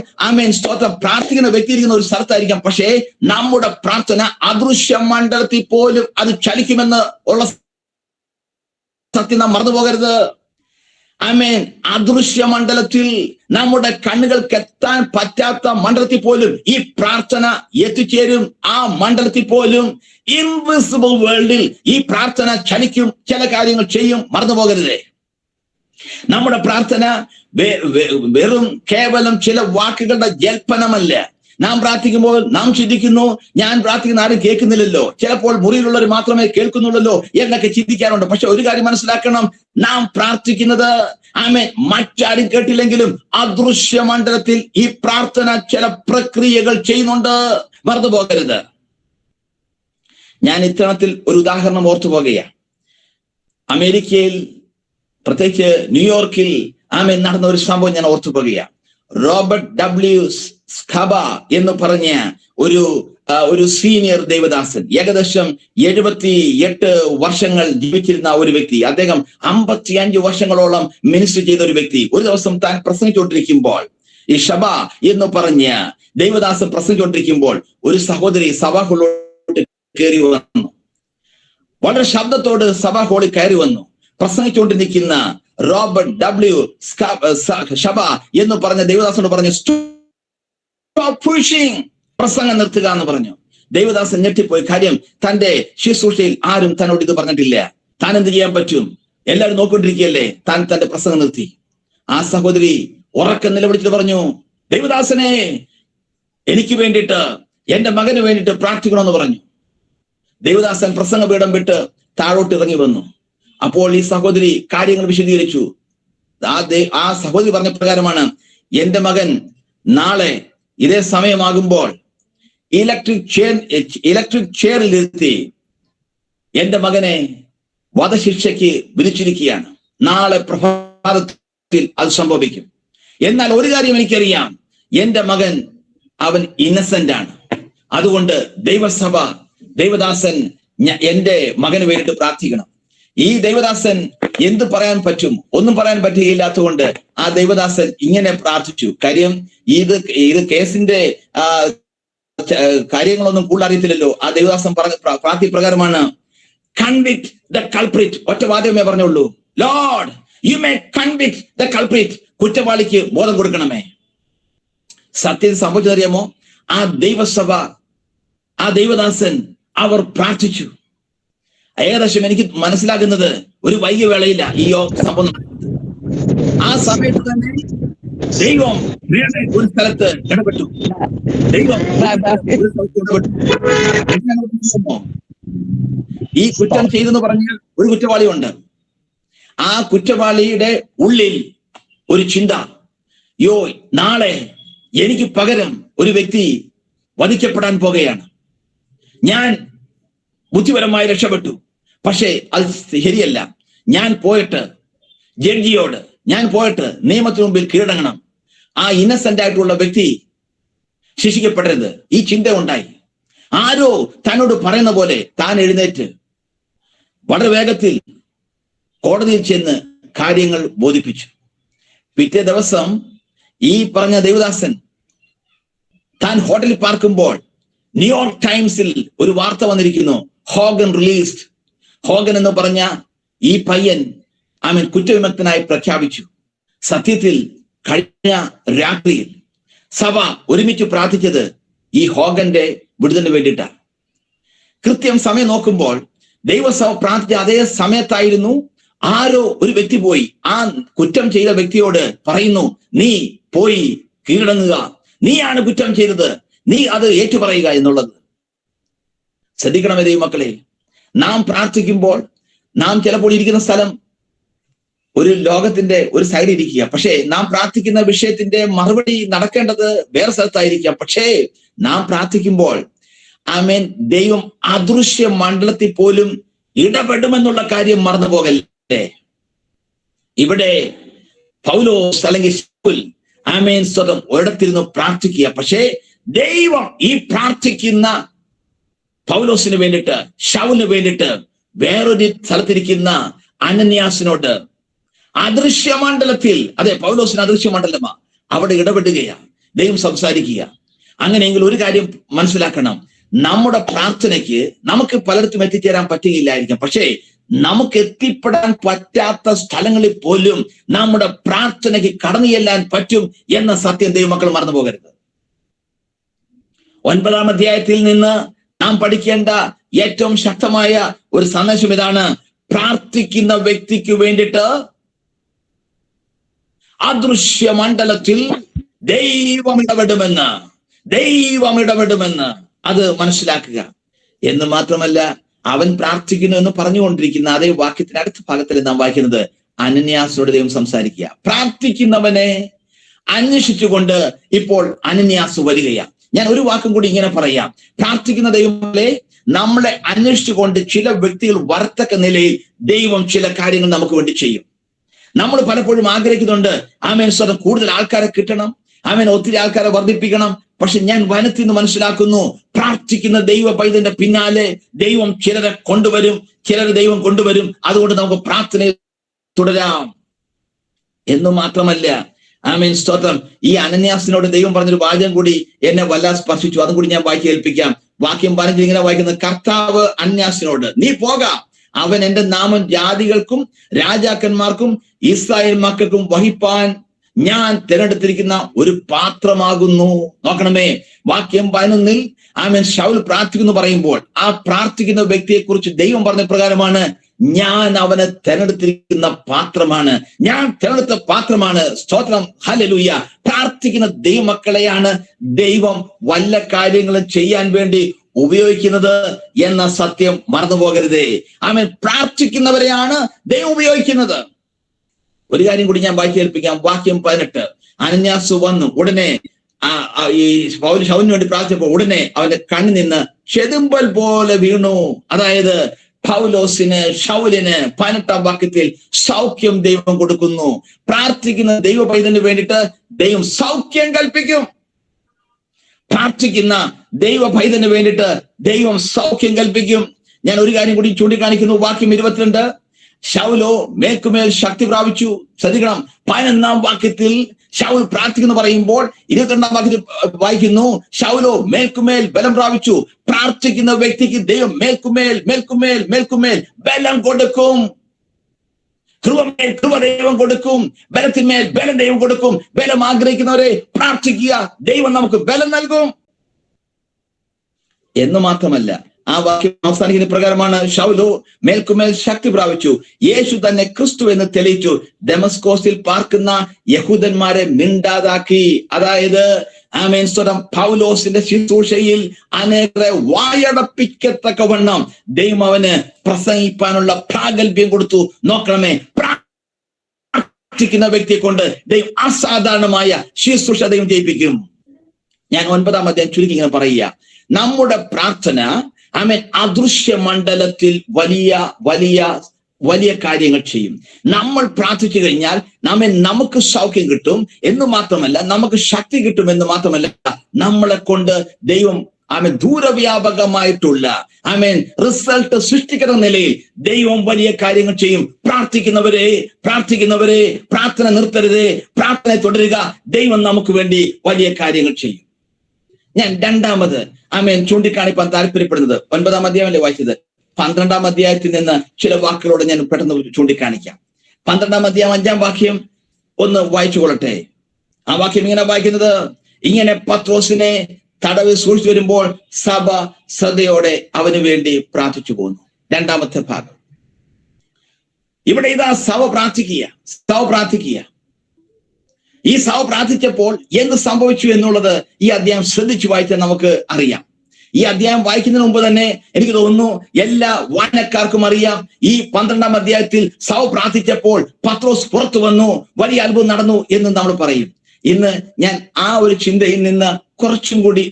സ്തോത്രം, പ്രാർത്ഥിക്കുന്ന വ്യക്തി ഇരിക്കുന്ന ഒരു സ്ഥലത്തായിരിക്കാം, പക്ഷേ നമ്മുടെ പ്രാർത്ഥന അദൃശ്യ മണ്ഡലത്തിൽ പോലും അത് ചലിക്കുമെന്ന് ഉള്ള സത്യം നാം മറന്നു പോകരുത്. ആമേൻ, അദൃശ്യ മണ്ഡലത്തിൽ നമ്മുടെ കണ്ണുകൾക്ക് എത്താൻ പറ്റാത്ത മണ്ഡലത്തിൽ പോലും ഈ പ്രാർത്ഥന എത്തിച്ചേരും. ആ മണ്ഡലത്തിൽ പോലും ഇൻവിസിബിൾ വേൾഡിൽ ഈ പ്രാർത്ഥന ചലിക്കും, ചില കാര്യങ്ങൾ ചെയ്യും. മറന്നു പോകരുതേ. നമ്മുടെ പ്രാർത്ഥന വെറും കേവലം ചില വാക്കുകളുടെ ജൽപ്പനമല്ല. നാം പ്രാർത്ഥിക്കുമ്പോൾ നാം ചിന്തിക്കുന്നു, ഞാൻ പ്രാർത്ഥിക്കുന്ന ആരും കേൾക്കുന്നില്ലല്ലോ, ചിലപ്പോൾ മുറിയിലുള്ളവർ മാത്രമേ കേൾക്കുന്നുള്ളല്ലോ എന്നൊക്കെ ചിന്തിക്കാറുണ്ട്. പക്ഷെ ഒരു കാര്യം മനസ്സിലാക്കണം, നാം പ്രാർത്ഥിക്കുന്നത് മറ്റാരും കേട്ടില്ലെങ്കിലും അദൃശ്യ മണ്ഡലത്തിൽ ഈ പ്രാർത്ഥന ചില പ്രക്രിയകൾ ചെയ്യുന്നുണ്ട്. മറന്നു പോകരുത്. ഞാൻ ഇത്തരത്തിൽ ഒരു ഉദാഹരണം ഓർത്തു പോകുകയാണ്. അമേരിക്കയിൽ, പ്രത്യേകിച്ച് ന്യൂയോർക്കിൽ നടന്ന ഒരു സംഭവം ഞാൻ ഓർത്തു പോകുകയാണ്. റോബർട്ട് ഡബ്ല്യു സ്കബ എന്ന് പറഞ്ഞ ഒരു സീനിയർ ദൈവദാസൻ, ഏകദേശം 78 വർഷങ്ങൾ ജീവിച്ചിരുന്ന ഒരു വ്യക്തി. അദ്ദേഹം 55 വർഷങ്ങളോളം മിനിസ്റ്റർ ചെയ്ത ഒരു വ്യക്തി. ഒരു ദിവസം താൻ പ്രസംഗിച്ചുകൊണ്ടിരിക്കുമ്പോൾ, ഈ ഷബ എന്ന് പറഞ്ഞ ദൈവദാസൻ പ്രസംഗിച്ചുകൊണ്ടിരിക്കുമ്പോൾ ഒരു സഹോദരി സഭാ ഹാളിലോട്ട് കയറി വന്നു. വളരെ ശബ്ദത്തോട് സഭാ ഹാളിൽ കയറി വന്നു. പ്രസംഗിച്ചുകൊണ്ടിരിക്കുന്ന റോബർട്ട് ഡബ്ല്യു ഷബ എന്ന് പറഞ്ഞ ദൈവദാസനോട് പറഞ്ഞു, പ്രസംഗം നിർത്തുക എന്ന് പറഞ്ഞു. ദൈവദാസൻ ഞെട്ടിപ്പോയി. കാര്യം, തന്റെ ശുശ്രൂഷയിൽ ആരും തന്നോട് ഇത് പറഞ്ഞിട്ടില്ല. താൻ എന്ത് ചെയ്യാൻ പറ്റും? എല്ലാവരും നോക്കിക്കൊണ്ടിരിക്കുകയല്ലേ. താൻ തന്റെ പ്രസംഗം നിർത്തി. ആ സഹോദരി ഉറക്കം നിലവിളിച്ചിട്ട് പറഞ്ഞു, ദൈവദാസനെ, എനിക്ക് വേണ്ടിയിട്ട്, എന്റെ മകന് വേണ്ടിയിട്ട് പ്രാർത്ഥിക്കണമെന്ന് പറഞ്ഞു. ദൈവദാസൻ പ്രസംഗപീഠം വിട്ട് താഴോട്ട് ഇറങ്ങി വന്നു. അപ്പോൾ ഈ സഹോദരി കാര്യങ്ങൾ വിശദീകരിച്ചു. ആ സഹോദരി പറഞ്ഞ പ്രകാരമാണ്, എന്റെ മകൻ നാളെ ഇതേ സമയമാകുമ്പോൾ ഇലക്ട്രിക് ചെയറിൽ ഇരുത്തി എന്റെ മകനെ വധശിക്ഷയ്ക്ക് വിധിച്ചിരിക്കുകയാണ്. നാളെ പ്രഭാതത്തിൽ അത് സംഭവിക്കും. എന്നാൽ ഒരു കാര്യം എനിക്കറിയാം, എന്റെ മകൻ അവൻ ഇന്നസെന്റ് ആണ്. അതുകൊണ്ട് ദൈവദാസൻ എന്റെ മകന് വേണ്ടിയിട്ട് പ്രാർത്ഥിക്കണം. ഈ ദൈവദാസൻ എന്ത് പറയാൻ പറ്റും? ഒന്നും പറയാൻ പറ്റുകയില്ലാത്തതുകൊണ്ട് ആ ദൈവദാസൻ ഇങ്ങനെ പ്രാർത്ഥിച്ചു. കാര്യം, ഇത് കേസിന്റെ കാര്യങ്ങളൊന്നും കൂടുതൽ അറിയത്തില്ലല്ലോ. ആ ദൈവദാസൻ പറഞ്ഞ പ്രാർത്ഥി പ്രകാരമാണ്, കൺവിക്ട് ദ കൾപ്രിറ്റ്. ഒറ്റ വാദ്യമേ പറഞ്ഞുള്ളൂ, Lord you may convict the culprit. കുറ്റവാളിക്ക് ബോധം കൊടുക്കണമേ. സത്യത്തിൽ സംഭവിച്ചതറിയാമോ? ആ ദൈവസഭ, ആ ദൈവദാസൻ അവർ പ്രാർത്ഥിച്ചു. ഏകദേശം എനിക്ക് മനസ്സിലാകുന്നത് ഒരു വൈകിയ വേളയില്ല ഈ സംഭവം. ആ സമയത്ത് തന്നെ ദൈവം ഒരു സ്ഥലത്ത് ഇടപെട്ടു. ഈ കുറ്റം ചെയ്തെന്ന് പറഞ്ഞാൽ ഒരു കുറ്റവാളിയുണ്ട്. ആ കുറ്റവാളിയുടെ ഉള്ളിൽ ഒരു ചിന്ത, നാളെ എനിക്ക് പകരം ഒരു വ്യക്തി വധിക്കപ്പെടാൻ പോകുകയാണ്. ഞാൻ ബുദ്ധിപരമായി രക്ഷപ്പെട്ടു, പക്ഷേ അത് ശരിയല്ല. ഞാൻ പോയിട്ട് ജഡ്ജിയോട്, നിയമത്തിന് മുമ്പിൽ കീഴടങ്ങണം. ആ ഇന്നസെന്റ് ആയിട്ടുള്ള വ്യക്തി ശിക്ഷിക്കപ്പെടരുത്. ഈ ചിന്ത ഉണ്ടായി. ആരോ തന്നോട് പറയുന്ന പോലെ താൻ എഴുന്നേറ്റ് വളരെ വേഗത്തിൽ കോടതിയിൽ ചെന്ന് കാര്യങ്ങൾ ബോധിപ്പിച്ചു. പിറ്റേ ദിവസം ഈ പറഞ്ഞ ദൈവദാസൻ താൻ ഹോട്ടലിൽ പാർക്കുമ്പോൾ ന്യൂയോർക്ക് ടൈംസിൽ ഒരു വാർത്ത വന്നിരിക്കുന്നു, ഹോഗൻ റിലീസ്ഡ്. ഹോഗൻ എന്ന് പറഞ്ഞ ഈ പയ്യൻ കുറ്റവിമുക്തനായി പ്രഖ്യാപിച്ചു. സത്യത്തിൽ കഴിഞ്ഞ രാത്രിയിൽ സഭ ഒരുമിച്ച് പ്രാർത്ഥിച്ചത് ഈ ഹോഗന്റെ വിടുതലിന് വേണ്ടിയിട്ടാണ്. കൃത്യം സമയം നോക്കുമ്പോൾ ദൈവസഭ പ്രാർത്ഥിച്ച അതേ സമയത്തായിരുന്നു ആരോ ഒരു വ്യക്തി പോയി ആ കുറ്റം ചെയ്ത വ്യക്തിയോട് പറയുന്നു, നീ പോയി കീഴടങ്ങുക, നീയാണ് കുറ്റം ചെയ്തത്, നീ അത് ഏറ്റുപറയുക എന്നുള്ളത്. ശ്രദ്ധിക്കണമേ ദൈവമക്കളെ, നാം പ്രാർത്ഥിക്കുമ്പോൾ നാം ചിലപ്പോൾ ഇരിക്കുന്ന സ്ഥലം ഒരു ലോകത്തിന്റെ ഒരു സൈഡിൽ ഇരിക്കുക, പക്ഷേ നാം പ്രാർത്ഥിക്കുന്ന വിഷയത്തിന്റെ മറുപടി നടക്കേണ്ടത് വേറെ സ്ഥലത്തായിരിക്കാം. പക്ഷേ നാം പ്രാർത്ഥിക്കുമ്പോൾ ദൈവം അദൃശ്യ മണ്ഡലത്തിൽ പോലും ഇടപെടുമെന്നുള്ള കാര്യം മറന്നു പോകല്ലേ. ഇവിടെ പൗലോസ് അല്ലെങ്കിൽ ശൗൽ സ്വതം ഒരിടത്തിരുന്ന് പ്രാർത്ഥിക്കുക. പക്ഷേ ദൈവം ഈ പ്രാർത്ഥിക്കുന്ന പൗലോസിന് വേണ്ടിയിട്ട്, ശൗലിന് വേണ്ടിയിട്ട് വേറൊരു സ്ഥലത്തിരിക്കുന്ന അനന്യാസിനോട് അദൃശ്യമണ്ഡലത്തിൽ, അതെ പൗലോസിന് അദൃശ്യമണ്ഡലമാ, അവിടെ ഇടപെടുകയാണ്, ദൈവം സംസാരിക്കുക. അങ്ങനെയെങ്കിൽ ഒരു കാര്യം മനസ്സിലാക്കണം, നമ്മുടെ പ്രാർത്ഥനയ്ക്ക് നമുക്ക് പലയിടത്തും എത്തിച്ചേരാൻ പറ്റുകയില്ലായിരിക്കാം, പക്ഷേ നമുക്ക് എത്തിപ്പെടാൻ പറ്റാത്ത സ്ഥലങ്ങളിൽ പോലും നമ്മുടെ പ്രാർത്ഥനയ്ക്ക് കടന്നു ചെല്ലാൻ പറ്റും എന്ന സത്യം ദൈവമക്കൾ മറന്നു പോകരുത്. 9-ാം അധ്യായത്തിൽ നിന്ന് നാം പഠിക്കേണ്ട ഏറ്റവും ശക്തമായ ഒരു സന്ദേശം ഇതാണ്: പ്രാർത്ഥിക്കുന്ന വ്യക്തിക്ക് വേണ്ടിയിട്ട് അദൃശ്യ മണ്ഡലത്തിൽ ദൈവം ഇടപെടുമെന്ന് അത് മനസ്സിലാക്കുക. എന്ന് മാത്രമല്ല, അവൻ പ്രാർത്ഥിക്കുന്നു എന്ന് പറഞ്ഞുകൊണ്ടിരിക്കുന്ന അതേ വാക്യത്തിന്റെ അടുത്ത ഭാഗത്തിൽ നാം വായിക്കുന്നത് അനന്യാസിനോട് ദൈവം സംസാരിക്കുക. പ്രാർത്ഥിക്കുന്നവനെ അന്വേഷിച്ചുകൊണ്ട് ഇപ്പോൾ അനന്യാസ് വരികയാണ്. ഞാൻ ഒരു വാക്കും കൂടി ഇങ്ങനെ പറയാം: പ്രാർത്ഥിക്കുന്ന ദൈവങ്ങളെ നമ്മളെ അന്വേഷിച്ചുകൊണ്ട് ചില വ്യക്തികൾ വരത്തക്ക നിലയിൽ ദൈവം ചില കാര്യങ്ങൾ നമുക്ക് വേണ്ടി ചെയ്യും. നമ്മൾ പലപ്പോഴും ആഗ്രഹിക്കുന്നുണ്ട്, ആമേൻ സ്വന്തം കൂടുതൽ ആൾക്കാരെ കിട്ടണം, ആമേൻ ഒത്തിരി ആൾക്കാരെ വർദ്ധിപ്പിക്കണം. പക്ഷെ ഞാൻ വനത്തിൽ നിന്ന് മനസ്സിലാക്കുന്നു, പ്രാർത്ഥിക്കുന്ന ദൈവ പൈതന്റെ പിന്നാലെ ദൈവം ചിലരെ കൊണ്ടുവരും. അതുകൊണ്ട് നമുക്ക് പ്രാർത്ഥനയിൽ തുടരാം. എന്ന് മാത്രമല്ല, ആമേൻ സ്തോത്രം, ഈ അനന്യാസിനോട് ദൈവം പറഞ്ഞൊരു വാചകം കൂടി എന്നെ വല്ലാതെ സ്പർശിച്ചു. അതും കൂടി ഞാൻ വായിച്ച് കേൾപ്പിക്കാം. വാക്യം 15 ഇങ്ങനെ വായിക്കുന്നത്: കർത്താവ് അന്യാസിനോട്, നീ പോകാം, അവൻ എന്റെ നാമം ജാതികൾക്കും രാജാക്കന്മാർക്കും ഇസ്രായേൽ മക്കൾക്കും വഹിപ്പാൻ ഞാൻ തിരഞ്ഞെടുത്തിരിക്കുന്ന ഒരു പാത്രമാകുന്നു. നോക്കണമേ, വാക്യം 11 ആമേൻ ശൗൽ പ്രാർത്ഥിക്കുന്നു പറയുമ്പോൾ ആ പ്രാർത്ഥിക്കുന്ന വ്യക്തിയെ കുറിച്ച് ദൈവം പറഞ്ഞ പ്രകാരമാണ്: ഞാൻ അവനെ തിരഞ്ഞെടുത്തിരിക്കുന്ന പാത്രമാണ്, ഞാൻ തിരഞ്ഞെടുത്ത പാത്രമാണ്. സ്തോത്രം, ഹല്ലേലൂയ. പ്രാർത്ഥിക്കുന്ന ദൈവമക്കളെയാണ് ദൈവം വല്ല കാര്യങ്ങളും ചെയ്യാൻ വേണ്ടി ഉപയോഗിക്കുന്നത് എന്ന സത്യം മറന്നു പോകരുതേ. ആമേൻ, പ്രാർത്ഥിക്കുന്നവരെയാണ് ദൈവം ഉപയോഗിക്കുന്നത്. ഒരു കാര്യം കൂടി ഞാൻ വായിച്ച് കേൾപ്പിക്കാം. വാക്യം 18: അനന്യാസ് വന്നു ഉടനെ ഈ ശൗലിന് വേണ്ടി പ്രാർത്ഥിച്ചപ്പോൾ ഉടനെ അവന്റെ കണ്ണിൽ നിന്ന് ചെതുമ്പൽ പോലെ വീണു. അതായത് ശൗലിന് 18-ാം വാക്യത്തിൽ സൗഖ്യം ദൈവം കൊടുക്കുന്നു. പ്രാർത്ഥിക്കുന്ന ദൈവ പൈതന് വേണ്ടിയിട്ട് ദൈവം സൗഖ്യം കൽപ്പിക്കും. പ്രാർത്ഥിക്കുന്ന ദൈവ പൈതന് വേണ്ടിയിട്ട് ദൈവം സൗഖ്യം കൽപ്പിക്കും. ഞാൻ ഒരു കാര്യം കൂടി ചൂണ്ടിക്കാണിക്കുന്നു. വാക്യം 22: ശൗലോ മേൽക്കുമേൽ ശക്തി പ്രാപിച്ചു. ശ്രദ്ധിക്കണം, 11-ാം വാക്യത്തിൽ ശൗൽ പ്രാർത്ഥിക്കുന്നു പറയുമ്പോൾ 22-ാം വാക്യത്തിൽ വായിക്കുന്നു: ശൗലോ മേൽക്കുമേൽ ബലം പ്രാപിച്ചു. പ്രാർത്ഥിക്കുന്ന വ്യക്തിക്ക് ദൈവം മേൽക്കുമേൽ ബലം കൊടുക്കും. കൃപ ദൈവം കൊടുക്കും. ബലത്തിന്മേൽ ബലം ദൈവം കൊടുക്കും. ബലം ആഗ്രഹിക്കുന്നവരെ പ്രാർത്ഥിക്കുക, ദൈവം നമുക്ക് ബലം നൽകും. എന്ന് മാത്രമല്ല, ആ വാക്യം അവസാനിക്കുന്ന പ്രകാരമാണ്: ശൗലോ മേൽക്കുമേൽ ശക്തി പ്രാപിച്ചു, യേശു തന്നെ ക്രിസ്തു എന്ന് തെളിയിച്ചു, ദമസ്കോസിൽ പാർക്കുന്ന യഹൂദന്മാരെ മിണ്ടാതാക്കി. അതായത് ആമേൻ സ്വരം പൗലോസിന്റെ ശുശ്രൂഷയിൽ അനേകരെ വായടപ്പിക്കത്തക്കവണ്ണം ദൈവം അവന് പ്രസംഗിപ്പാനുള്ള പ്രാഗൽഭ്യം കൊടുത്തു. നോക്കണമേ, പ്രാർത്ഥിക്കുന്ന വ്യക്തിയെ കൊണ്ട് ദൈവം അസാധാരണമായ ശുശ്രൂഷ ദൈവം ചെയ്യിപ്പിക്കും. ഞാൻ 9-ാം അധ്യായം ചുരുക്കി ഇങ്ങനെ പറയുക: നമ്മുടെ പ്രാർത്ഥന ആമേൻ അദൃശ്യ മണ്ഡലത്തിൽ വലിയ കാര്യങ്ങൾ ചെയ്യും. നമ്മൾ പ്രാർത്ഥിച്ചു കഴിഞ്ഞാൽ നമുക്ക് സൗഖ്യം കിട്ടും എന്ന് മാത്രമല്ല, നമുക്ക് ശക്തി കിട്ടും എന്ന് മാത്രമല്ല, നമ്മളെ കൊണ്ട് ദൈവം ദൂരവ്യാപകമായിട്ടുള്ള റിസൾട്ട് സൃഷ്ടിക്കുന്ന നിലയിൽ ദൈവം വലിയ കാര്യങ്ങൾ ചെയ്യും. പ്രാർത്ഥിക്കുന്നവരെ പ്രാർത്ഥന നിർത്തരുതേ, പ്രാർത്ഥന തുടരുക. ദൈവം നമുക്ക് വേണ്ടി വലിയ കാര്യങ്ങൾ ചെയ്യും. ഞാൻ രണ്ടാമത് ചൂണ്ടിക്കാണിപ്പാൻ താല്പര്യപ്പെടുന്നത് 9-ാം അധ്യായമല്ലേ വായിച്ചത്, 12-ാം അധ്യായത്തിൽ നിന്ന് ചില വാക്കുകളോട് ഞാൻ പെട്ടെന്ന് ചൂണ്ടിക്കാണിക്കാം. 12-ാം അധ്യായം 5-ാം വാക്യം ഒന്ന് വായിച്ചു കൊള്ളട്ടെ. ആ വാക്യം ഇങ്ങനെ വായിക്കുന്നത്: ഇങ്ങനെ പത്രോസിനെ തടവിൽ സൂക്ഷിച്ചു വരുമ്പോൾ സഭ ശ്രദ്ധയോടെ അവന് വേണ്ടി പ്രാർത്ഥിച്ചു പോകുന്നു. രണ്ടാമത്തെ ഭാഗം ഇവിടെ ഇതാ സഭ പ്രാർത്ഥിക്കുക. ഈ സഭ പ്രാർത്ഥിച്ചപ്പോൾ എന്ത് സംഭവിച്ചു എന്നുള്ളത് ഈ അധ്യായം ശ്രദ്ധിച്ചു വായിച്ചാൽ നമുക്ക് അറിയാം. ഈ അധ്യായം വായിക്കുന്നതിന് മുമ്പ് തന്നെ എനിക്ക് തോന്നുന്നു എല്ലാ വായനക്കാർക്കും അറിയാം, ഈ 12-ാം അധ്യായത്തിൽ സഭ പ്രാർത്ഥിച്ചപ്പോൾ പത്രോസ് പുറത്തു വന്നു, വലിയ അത്ഭുതം നടന്നു എന്ന് നമ്മൾ പറയും. ഇന്ന് ഞാൻ ആ ഒരു ചിന്തയിൽ നിന്ന് കുറച്ചും കൂടി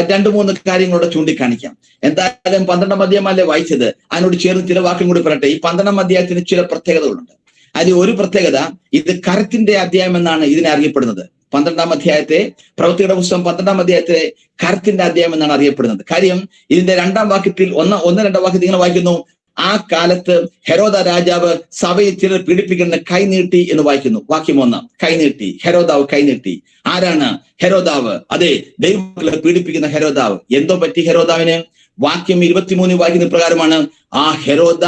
2-3 കാര്യങ്ങളോട് ചൂണ്ടിക്കാണിക്കാം. എന്തായാലും 12-ാം അധ്യായമല്ലേ വായിച്ചത്, അതിനോട് ചേർന്ന് ചില വാക്കും കൂടി പറയട്ടെ. ഈ 12-ാം അധ്യായത്തിന് ചില പ്രത്യേകതകളുണ്ട്. അതിൽ ഒരു പ്രത്യേകത, ഇത് കരത്തിന്റെ അധ്യായം എന്നാണ് ഇതിനെ അറിയപ്പെടുന്നത്. 12-ാം അധ്യായത്തെ, പ്രവൃത്തിയുടെ പുസ്തകം 12-ാം അധ്യായത്തെ കരത്തിന്റെ അധ്യായം എന്നാണ് അറിയപ്പെടുന്നത്. കാര്യം ഇതിന്റെ 2-ാം വാക്യത്തിൽ 1-2 വാക്യത്തിൽ ഇങ്ങനെ വായിക്കുന്നു: ആ കാലത്ത് ഹെരോദ രാജാവ് സഭയെ ചിലർ പീഡിപ്പിക്കുന്ന കൈനീട്ടി എന്ന് വായിക്കുന്നു. വാക്യം 1, കൈനീട്ടി. ഹെരോദാവ് കൈനീട്ടി. ആരാണ് ഹെരോദാവ്? അതെ, ദൈവമക്കളെ പീഡിപ്പിക്കുന്ന ഹെരോദാവ്. എന്തോ പറ്റി ഹെരോദാവിന്? വാക്യം 23 വായിക്കുന്ന പ്രകാരമാണ്, ആ ഹെരോദ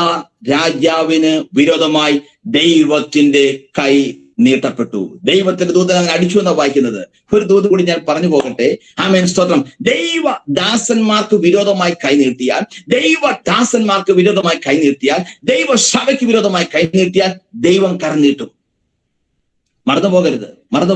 രാജാവിന് വിരോധമായി ദൈവത്തിന്റെ കൈ നീട്ടപ്പെട്ടു. ദൈവത്തിന്റെ ദൂതൻ അങ്ങനെ അടിച്ചു എന്നാണ് വായിക്കുന്നത്. ഒരു ദൂത് കൂടി ഞാൻ പറഞ്ഞു പോകട്ടെ. ആമേൻ, സ്തോത്രം. ദൈവദാസന്മാർക്ക് വിരോധമായി കൈനീട്ടിയാൽ, ദൈവദാസന്മാർക്ക് വിരോധമായി കൈനീട്ടിയാൽ, ദൈവ സഭയ്ക്ക് വിരോധമായി കൈനീട്ടിയാൽ ദൈവം കരം നീട്ടും. മറന്നു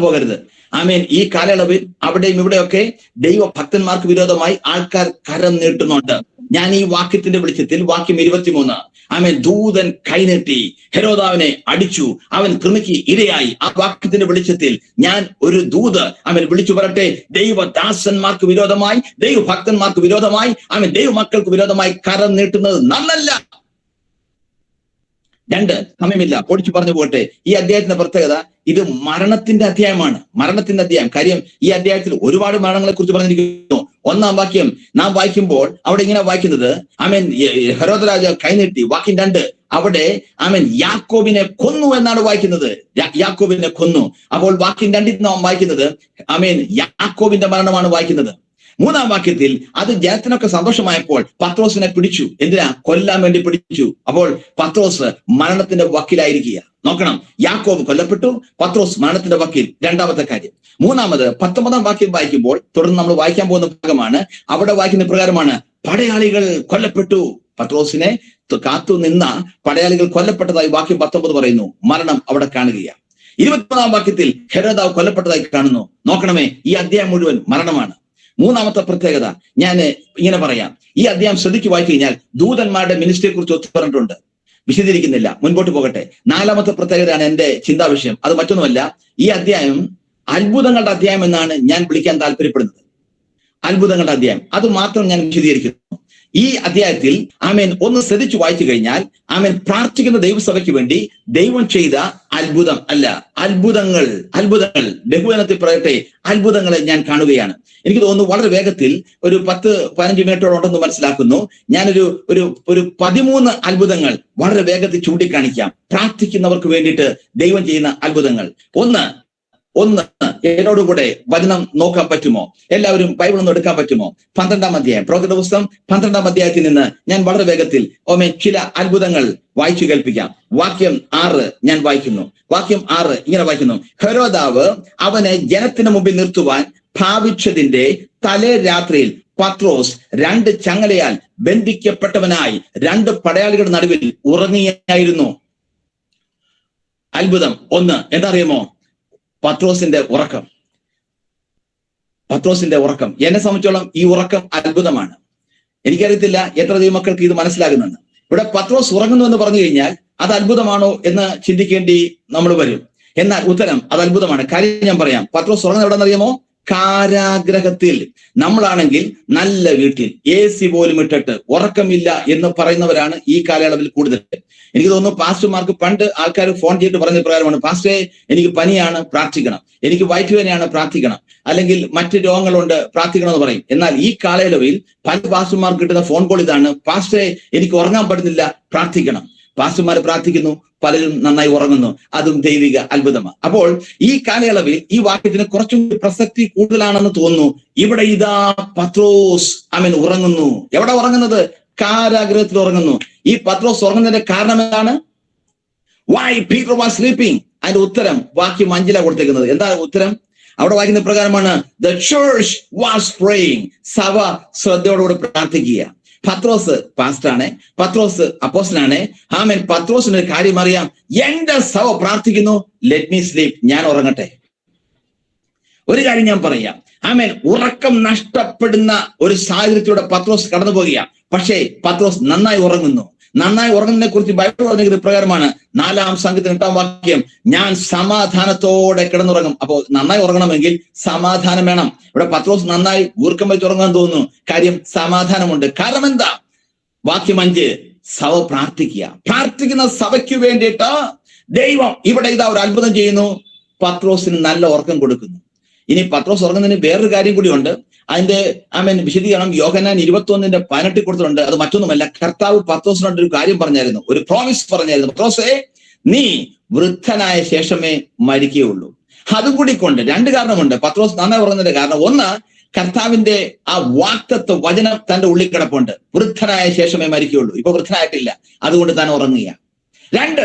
പോകരുത്. ആമേൻ. ഈ കാലയളവിൽ അവിടെയും ഇവിടെയൊക്കെ ദൈവഭക്തന്മാർക്ക് വിരോധമായി ആൾക്കാർ കരം നീട്ടുന്നുണ്ട്. ഞാൻ ഈ വാക്യത്തിന്റെ വെളിച്ചത്തിൽ വാക്യം 23, ആമേൻ, ദൂതൻ കൈനീട്ടി ഹെരോദാവിനെ അടിച്ചു, അവൻ കൃമിക്ക് ഇരയായി. ആ വാക്യത്തിന്റെ വെളിച്ചത്തിൽ ഞാൻ ഒരു ദൂത് അവൻ വിളിച്ചു പറട്ടെ. ദൈവദാസന്മാർക്ക് വിരോധമായി, ദൈവഭക്തന്മാർക്ക് വിരോധമായി, അവൻ ദൈവമക്കൾക്ക് വിരോധമായി കരം നീട്ടുന്നത് നന്നല്ല. 2, സമയമില്ല, ഓടിച്ചു പറഞ്ഞു പോകട്ടെ. ഈ അധ്യായത്തിന്റെ പ്രത്യേകത, ഇത് മരണത്തിന്റെ അധ്യായമാണ്. മരണത്തിന്റെ അധ്യായം. കാര്യം ഈ അധ്യായത്തിൽ ഒരുപാട് മരണങ്ങളെ കുറിച്ച് പറഞ്ഞിരിക്കുന്നു. 1-ാം വാക്യം നാം വായിക്കുമ്പോൾ അവിടെ ഇങ്ങനെ വായിക്കുന്നത്, ആമേൻ, ഹെരോദ രാജാവ് കൈനീട്ടി. വാക്യം 2, അവിടെ ആമേൻ യാക്കോബിനെ കൊന്നു എന്നാണ് വായിക്കുന്നത്. യാക്കോബിനെ കൊന്നു. അപ്പോൾ വാക്യം 2 നാം വായിക്കുന്നത്, ആമേൻ, യാക്കോബിന്റെ മരണമാണ് വായിക്കുന്നത്. 3-ാം വാക്യത്തിൽ അത് ജനത്തിനൊക്കെ സന്തോഷമായപ്പോൾ പത്രോസിനെ പിടിച്ചു. എന്തിനാ? കൊല്ലാൻ വേണ്ടി പിടിച്ചു. അപ്പോൾ പത്രോസ് മരണത്തിന്റെ വക്കീലായിരിക്കുക. നോക്കണം, യാക്കോബ് കൊല്ലപ്പെട്ടു, പത്രോസ് മരണത്തിന്റെ വക്കീൽ. 2-ാമത്തെ കാര്യം. 3-ാമത് 19-ാം വാക്യം വായിക്കുമ്പോൾ, തുടർന്ന് നമ്മൾ വായിക്കാൻ പോകുന്ന ഭാഗമാണ്, അവിടെ വായിക്കുന്ന പ്രകാരമാണ്, പടയാളികൾ കൊല്ലപ്പെട്ടു. പത്രോസിനെ കാത്തു നിന്ന പടയാളികൾ കൊല്ലപ്പെട്ടതായി വാക്യം 19 പറയുന്നു. മരണം അവിടെ കാണുകയാണ്. 21-ാം വാക്യത്തിൽ ഹെരോദാവ് കൊല്ലപ്പെട്ടതായി കാണുന്നു. നോക്കണമേ, ഈ അധ്യായം മുഴുവൻ മരണമാണ്. 3-ാമത്തെ പ്രത്യേകത ഞാൻ ഇങ്ങനെ പറയാം. ഈ അധ്യായം ശ്രദ്ധിച്ച് വായിച്ചു കഴിഞ്ഞാൽ ദൂതന്മാരുടെ മിനിസ്ട്രിയെ കുറിച്ച് ഒത്തു പറഞ്ഞിട്ടുണ്ട്. വിശദീകരിക്കുന്നില്ല, മുൻപോട്ട് പോകട്ടെ. 4-ാമത്തെ പ്രത്യേകതയാണ് എന്റെ ചിന്താ വിഷയം. അത് മറ്റൊന്നുമല്ല, ഈ അധ്യായം അത്ഭുതങ്ങളുടെ അധ്യായം എന്നാണ് ഞാൻ വിളിക്കാൻ താല്പര്യപ്പെടുന്നത്. അത്ഭുതങ്ങളുടെ അധ്യായം. അത് മാത്രം ഞാൻ വിശദീകരിക്കുന്നു. ഈ അധ്യായത്തിൽ ആമേൻ ഒന്ന് ശ്രദ്ധിച്ചു വായിച്ചു കഴിഞ്ഞാൽ, ആമേൻ, പ്രാർത്ഥിക്കുന്ന ദൈവസഭയ്ക്ക് വേണ്ടി ദൈവം ചെയ്ത അത്ഭുതം അല്ല, അത്ഭുതങ്ങൾ ബഹുവചനത്തിൽ പറയട്ടെ, അത്ഭുതങ്ങളെ ഞാൻ കാണുകയാണ്. എനിക്ക് തോന്നുന്നു വളരെ വേഗത്തിൽ ഒരു 10-15 മിനിറ്റോളം ഉണ്ടെന്ന് മനസ്സിലാക്കുന്നു. ഞാനൊരു 13 അത്ഭുതങ്ങൾ വളരെ വേഗത്തിൽ ചൂണ്ടിക്കാണിക്കാം. പ്രാർത്ഥിക്കുന്നവർക്ക് വേണ്ടിയിട്ട് ദൈവം ചെയ്യുന്ന അത്ഭുതങ്ങൾ. ഒന്ന് എന്നോടുകൂടെ വചനം നോക്കാൻ പറ്റുമോ? എല്ലാവരും ബൈബിൾ ഒന്ന് എടുക്കാൻ പറ്റുമോ? 12-ാം അധ്യായം, പ്രവചന പുസ്തകം 12-ാം അധ്യായത്തിൽ നിന്ന് ഞാൻ വളരെ വേഗത്തിൽ ചില അത്ഭുതങ്ങൾ വായിച്ചു കേൾപ്പിക്കാം. വാക്യം 6 ഞാൻ വായിക്കുന്നു. വാക്യം 6 ഇങ്ങനെ വായിക്കുന്നു, ഹെരോദാവ് അവനെ ജനത്തിന് മുമ്പിൽ നിർത്തുവാൻ ഭാവിച്ചതിന്റെ തലേ രാത്രിയിൽ പത്രോസ് 2 ചങ്ങലയാൽ ബന്ധിക്കപ്പെട്ടവനായി 2 പടയാളികളുടെ നടുവിൽ ഉറങ്ങിയായിരുന്നു. അത്ഭുതം 1 എന്താ? പത്രോസിന്റെ ഉറക്കം. എന്നെ സംബന്ധിച്ചോളം ഈ ഉറക്കം അത്ഭുതമാണ്. എനിക്കറിയത്തില്ല എത്ര ദൈവമക്കൾക്ക് ഇത് മനസ്സിലാകുന്നുണ്ട്. ഇവിടെ പത്രോസ് ഉറങ്ങുന്നു എന്ന് പറഞ്ഞു കഴിഞ്ഞാൽ അത് അത്ഭുതമാണോ എന്ന് ചിന്തിക്കേണ്ടി നമ്മൾ വരും. എന്നാൽ ഉത്തരം അത് അത്ഭുതമാണ്. കാര്യം ഞാൻ പറയാം. പത്രോസ് ഉറങ്ങുന്നത് എവിടെന്നറിയാമോ? കാരാഗ്രഹത്തിൽ. നമ്മളാണെങ്കിൽ നല്ല വീട്ടിൽ AC പോലും ഇട്ടിട്ട് ഉറക്കമില്ല എന്ന് പറയുന്നവരാണ് ഈ കാലയളവിൽ കൂടുതൽ. എനിക്ക് തോന്നുന്നു പാസ്റ്റർമാർക്ക് പണ്ട് ആൾക്കാർ ഫോൺ ചെയ്തിട്ട് പറഞ്ഞ പ്രകാരമാണ്, പാസ്റ്ററെ എനിക്ക് പനിയാണ്, പ്രാർത്ഥിക്കണം, എനിക്ക് വയറ്റുവേദനയാണ്, പ്രാർത്ഥിക്കണം, അല്ലെങ്കിൽ മറ്റ് രോഗങ്ങളുണ്ട്, പ്രാർത്ഥിക്കണം എന്ന് പറയും. എന്നാൽ ഈ കാലയളവിൽ പല പാസ്റ്റർമാർക്ക് കിട്ടുന്ന ഫോൺ കോൾ ഇതാണ്, പാസ്റ്ററെ എനിക്ക് ഉറങ്ങാൻ പറ്റുന്നില്ല, പ്രാർത്ഥിക്കണം. പാസ്റ്റർമാർ പ്രാർത്ഥിക്കുന്നു, പലരും നന്നായി ഉറങ്ങുന്നു. അതും ദൈവിക അത്ഭുതമാണ്. അപ്പോൾ ഈ കാലയളവിൽ ഈ വാക്യത്തിന് കുറച്ചും പ്രസക്തി കൂടുതലാണെന്ന് തോന്നുന്നു. ഇവിടെ ഇതാ പത്രോസ് ഉറങ്ങുന്നു. എവിടെ ഉറങ്ങുന്നത്? കാരാഗ്രഹത്തിൽ ഉറങ്ങുന്നു. ഈ പത്രോസ് ഉറങ്ങുന്നതിന്റെ കാരണം എന്താണ്? Why Peter was sleeping? അതിന്റെ ഉത്തരം വാക്യം 5 കൊടുത്തേക്കുന്നത്. എന്താ ഉത്തരം? അവിടെ വായിക്കുന്ന പ്രകാരമാണ്, ദ ചർച്ച് വാസ് പ്രേയിങ്. സഭ ശ്രദ്ധയോടുകൂടി പ്രാർത്ഥിക്കുക. പത്രോസ് പാസ്റ്ററാണ്, പത്രോസ് അപ്പോസ്തലനാണ്. ആമേൻ. പത്രോസിന് ഒരു കാര്യം അറിയാം, എന്റെ സഭ പ്രാർത്ഥിക്കുന്നു, ലെറ്റ് മീ സ്ലീപ്, ഞാൻ ഉറങ്ങട്ടെ. ഒരു കാര്യം ഞാൻ പറയാം, ആമേൻ, ഉറക്കം നഷ്ടപ്പെടുന്ന ഒരു സാഹചര്യത്തിലൂടെ പത്രോസ് കടന്നു പോകുക. പക്ഷേ പത്രോസ് നന്നായി ഉറങ്ങുന്നു. നന്നായി ഉറങ്ങുന്നതിനെ കുറിച്ച് ബൈബിൾ പറഞ്ഞത് പ്രകാരമാണ്. 4-ാം സംഘത്തിൽ 8-ാം വാക്യം, ഞാൻ സമാധാനത്തോടെ കിടന്നുറങ്ങും. അപ്പോൾ നന്നായി ഉറങ്ങണമെങ്കിൽ സമാധാനം വേണം. ഇവിടെ പത്രോസ് നന്നായി ഊർക്കം വെച്ചുറങ്ങാൻ തോന്നുന്നു. കാര്യം സമാധാനമുണ്ട്. കാരണം എന്താ? വാക്യം 5, സഭ പ്രാർത്ഥിക്കുക. പ്രാർത്ഥിക്കുന്ന സഭയ്ക്ക് വേണ്ടിയിട്ട് ദൈവം ഇവിടെ ഇതാ ഒരു അത്ഭുതം ചെയ്യുന്നു. പത്രോസിന് നല്ല ഉറക്കം കൊടുക്കുന്നു. ഇനി പത്രോസ് ഉറങ്ങുന്നതിന് വേറൊരു കാര്യം കൂടിയുണ്ട്. അതിന്റെ വിശദീകരണം യോഹന്നാൻ 21:18 കൊടുത്തിട്ടുണ്ട്. അത് മറ്റൊന്നുമല്ല, കർത്താവ് പത്രോസിനോട് ഒരു കാര്യം പറഞ്ഞായിരുന്നു, ഒരു പ്രോമിസ് പറഞ്ഞായിരുന്നു. പത്രോസേ, നീ വൃദ്ധനായ ശേഷമേ മരിക്കുകയുള്ളൂ. അതും കൂടി കൊണ്ട് രണ്ട് കാരണമുണ്ട് പത്രോസ് നന്നായി പറയുന്നതിന്റെ കാരണം. ഒന്ന്, കർത്താവിന്റെ ആ വാക്തത്വ വചനം തന്റെ ഉള്ളിൽ കിടപ്പുണ്ട്. വൃദ്ധനായ ശേഷമേ മരിക്കുകയുള്ളൂ. ഇപ്പൊ വൃദ്ധനായിട്ടില്ല, അതുകൊണ്ട് താൻ ഉറങ്ങുക. രണ്ട്,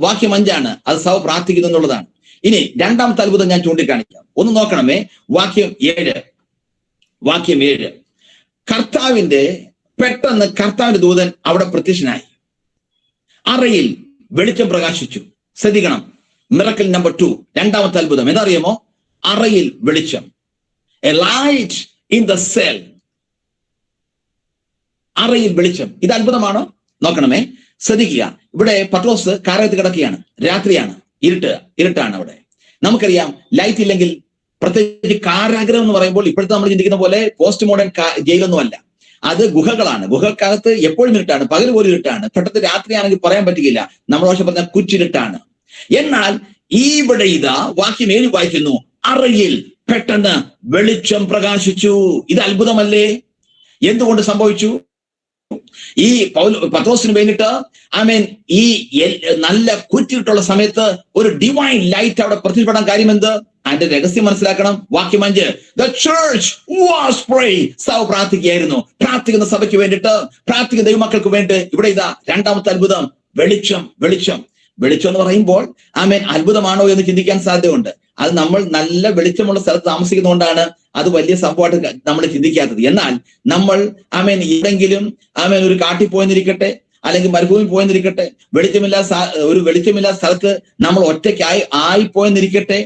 വാക്യം 5 അത് സൗ പ്രാർത്ഥിക്കുന്നു എന്നുള്ളതാണ്. ഇനി രണ്ടാമത്തെ അത്ഭുതം ഞാൻ ചൂണ്ടിക്കാണിക്കാം. ഒന്ന് നോക്കണമേ, വാക്യം 7. പെട്ടെന്ന് കർത്താവിന്റെ ദൂതൻ അവിടെ പ്രത്യക്ഷനായി, അറയിൽ വെളിച്ചം പ്രകാശിച്ചു. ശ്രദ്ധിക്കണം, മിറക്കിൾ നമ്പർ 2, രണ്ടാമത്തെ അത്ഭുതം എന്നറിയുമോ? അറയിൽ വെളിച്ചം, A light in the cell. അറയിൽ വെളിച്ചം, ഇത് അത്ഭുതമാണോ? നോക്കണമേ, ശ്രദ്ധിക്കുക. ഇവിടെ പത്രോസ് കാരാഗ്രഹത്തിൽ കിടക്കുകയാണ്, രാത്രിയാണ്, ഇരുട്ടാണ്. അവിടെ നമുക്കറിയാം, ലൈറ്റ് ഇല്ലെങ്കിൽ, പ്രത്യേകിച്ച് കാരാഗ്രഹം എന്ന് പറയുമ്പോൾ ഇപ്പോഴത്തെ നമ്മൾ ചിന്തിക്കുന്ന പോലെ പോസ്റ്റ് മോഡേൺ ജയിലൊന്നും അല്ല. അത് ഗുഹകളാണ്. ഗുഹക്കകത്ത് എപ്പോഴും ഇരുട്ടാണ്, പകൽ പോലും ഇരുട്ടാണ്. പെട്ടെന്ന് രാത്രിയാണെങ്കിൽ പറയാൻ പറ്റുകയില്ല. നമ്മൾ പക്ഷെ പറഞ്ഞ കുറ്റിരുട്ടാണ്. എന്നാൽ ഇവിടെ ഇതാ വാക്യം 7 വായിക്കുന്നു, അറയിൽ പെട്ടെന്ന് വെളിച്ചം പ്രകാശിച്ചു. ഇത് അത്ഭുതമല്ലേ? എന്തുകൊണ്ട് സംഭവിച്ചു? ഈ പത്രോസിന് വേണ്ടിയിട്ട് ഈ നല്ല കുറ്റിയിട്ടുള്ള സമയത്ത് ഒരു ഡിവൈൻ ലൈറ്റ് അവിടെ പ്രത്യക്ഷപ്പെടാൻ കാര്യം എന്ത്? അതിന്റെ രഹസ്യം മനസ്സിലാക്കണം. വാക്യം 5, the church was praying. സഭ പ്രാർത്ഥിക്കുകയായിരുന്നു. പ്രാർത്ഥിക്കുന്ന സഭയ്ക്ക് വേണ്ടിയിട്ട്, പ്രാർത്ഥിക്കുന്ന ദൈവമക്കൾക്ക് വേണ്ടി. ഇവിടെ ഇതാ രണ്ടാമത്തെ അത്ഭുതം, വെളിച്ചം എന്ന് പറയുമ്പോൾ അത്ഭുതമാണോ എന്ന് ചിന്തിക്കാൻ സാധ്യതയുണ്ട്. അത് നമ്മൾ നല്ല വെളിച്ചമുള്ള സ്ഥലത്ത് താമസിക്കുന്നതുകൊണ്ടാണ് അത് വലിയ സംഭവമായിട്ട് നമ്മൾ ചിന്തിക്കാത്തത്. എന്നാൽ നമ്മൾ ഏതെങ്കിലും ഒരു കാട്ടിൽ പോയെന്നിരിക്കട്ടെ, അല്ലെങ്കിൽ മരുഭൂമി പോയെന്നിരിക്കട്ടെ, വെളിച്ചമില്ലാത്ത സ്ഥലത്ത് നമ്മൾ ഒറ്റയ്ക്കായി ആയിപ്പോയെന്നിരിക്കട്ടെ,